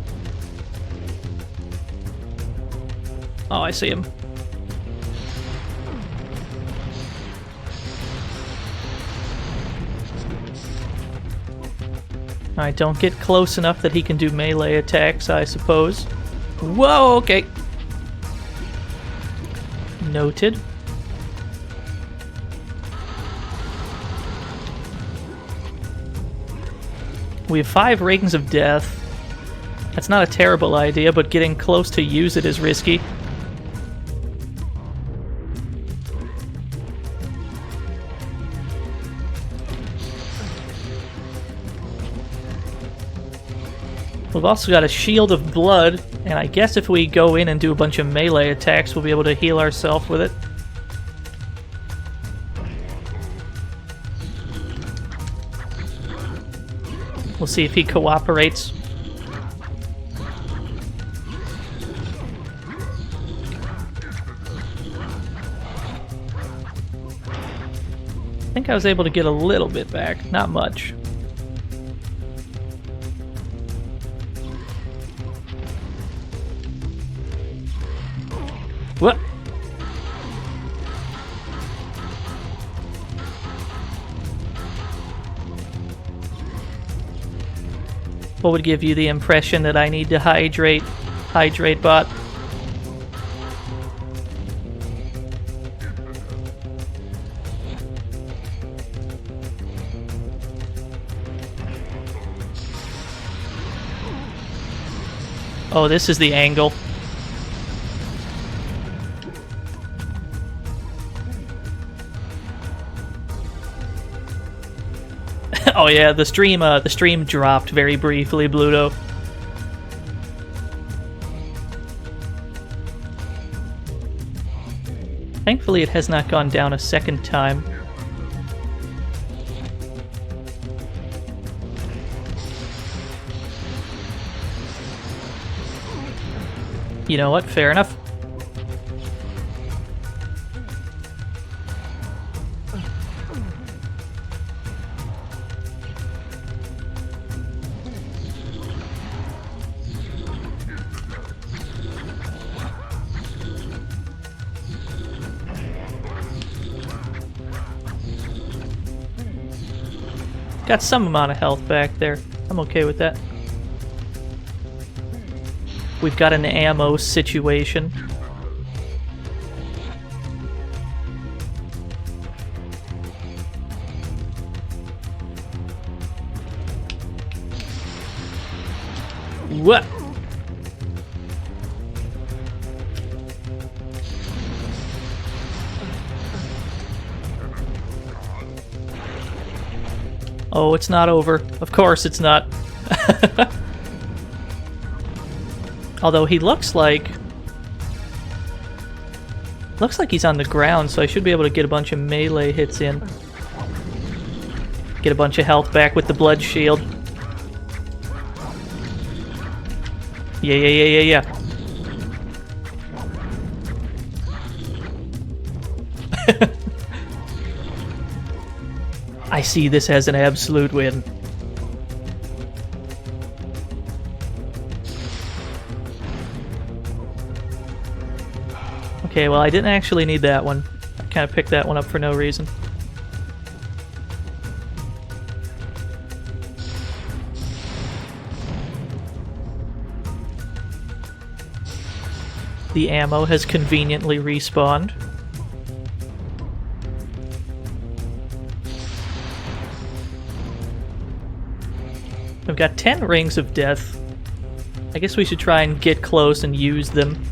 Oh, I see him. Alright, don't get close enough that he can do melee attacks, I suppose. Whoa, okay. Noted. We have 5 Rings of Death. That's not a terrible idea, but getting close to use it is risky. We've also got a Shield of Blood, and I guess if we go in and do a bunch of melee attacks, we'll be able to heal ourselves with it. We'll see if he cooperates. think I was able to get a little bit back, not much. What? What would give you the impression that I need to hydrate? Hydrate bot. Oh, this is the angle. Oh yeah, the stream dropped very briefly, Bluto. Thankfully, it has not gone down a second time. You know what? Fair enough. Got some amount of health back there. I'm okay with that. We've got an ammo situation. What? Oh, it's not over. Of course it's not. Although he looks like he's on the ground, so I should be able to get a bunch of melee hits in. Get a bunch of health back with the blood shield. Yeah. I see this as an absolute win. Okay, well, I didn't actually need that one. I kind of picked that one up for no reason. The ammo has conveniently respawned. We've got 10 rings of death. I guess we should try and get close and use them.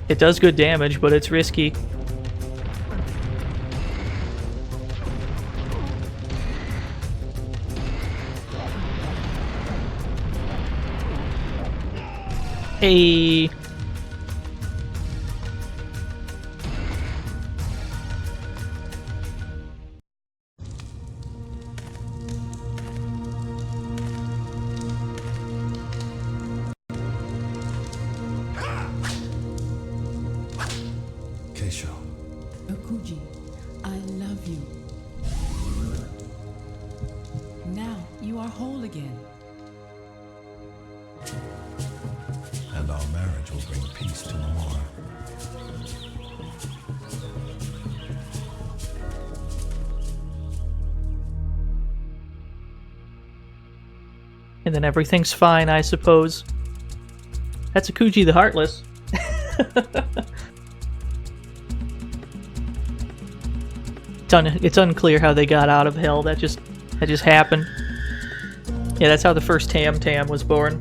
It does good damage, but it's risky. Hey. Akuji, I love you. Now you are whole again. And our marriage will bring peace to more. And then everything's fine, I suppose. That's Akuji the Heartless. It's unclear how they got out of hell. That just happened. Yeah, that's how the first Tam was born.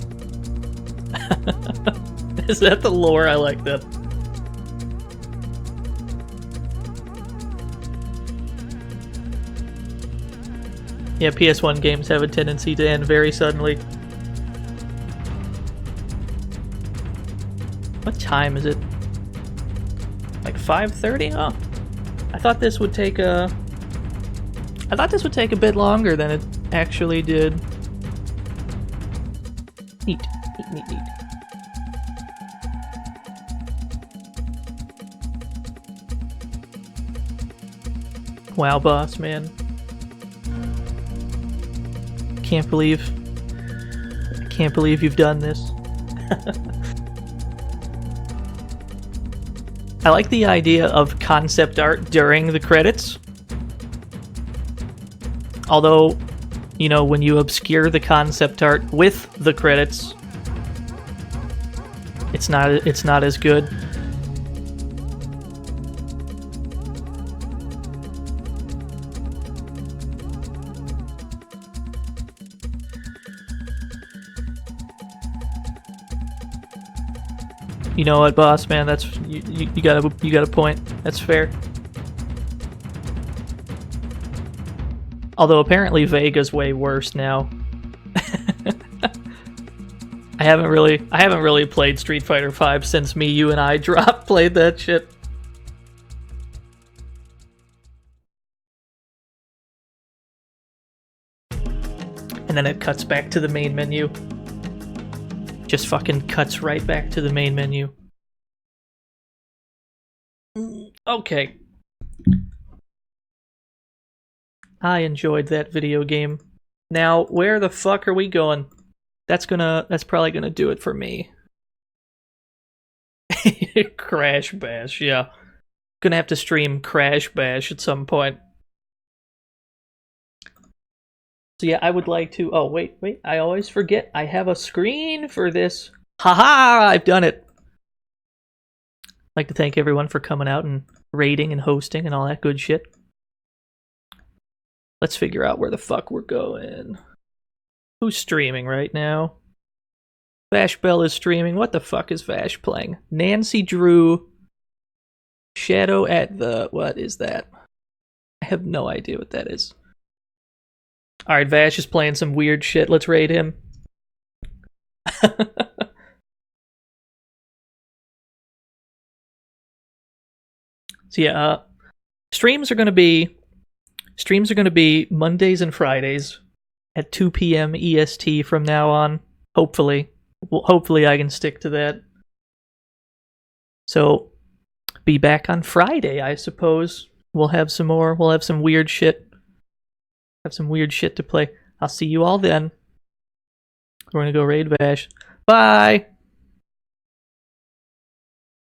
Is that the lore? I like that. Yeah, PS1 games have a tendency to end very suddenly. What time is it? Like 5:30? Oh. I thought this would take a bit longer than actually did. Neat. Neat. Wow, boss, man. Can't believe you've done this. I like the idea of concept art during the credits. Although, you know, when you obscure the concept art with the credits, it's not as good. You know what, boss man? That's you got a point. That's fair. Although apparently Vega's way worse now. I haven't really played Street Fighter V since you and I played that shit. And then it cuts back to the main menu. Just fucking cuts right back to the main menu. Okay. I enjoyed that video game. Now, where the fuck are we going? That's probably gonna do it for me. Crash Bash, yeah. Gonna have to stream Crash Bash at some point. So yeah, I would like to... Oh, wait. I always forget. I have a screen for this. Haha! I've done it! I'd like to thank everyone for coming out and raiding and hosting and all that good shit. Let's figure out where the fuck we're going. Who's streaming right now? Vash Bell is streaming. What the fuck is Vash playing? Nancy Drew. Shadow at the... What is that? I have no idea what that is. Alright, Vash is playing some weird shit. Let's raid him. So yeah, streams are gonna be Mondays and Fridays at 2 p.m. EST from now on. Hopefully. Well, hopefully I can stick to that. So, be back on Friday, I suppose. We'll have some weird shit. Have some weird shit to play. I'll see you all then. We're gonna go raid Vash. Bye!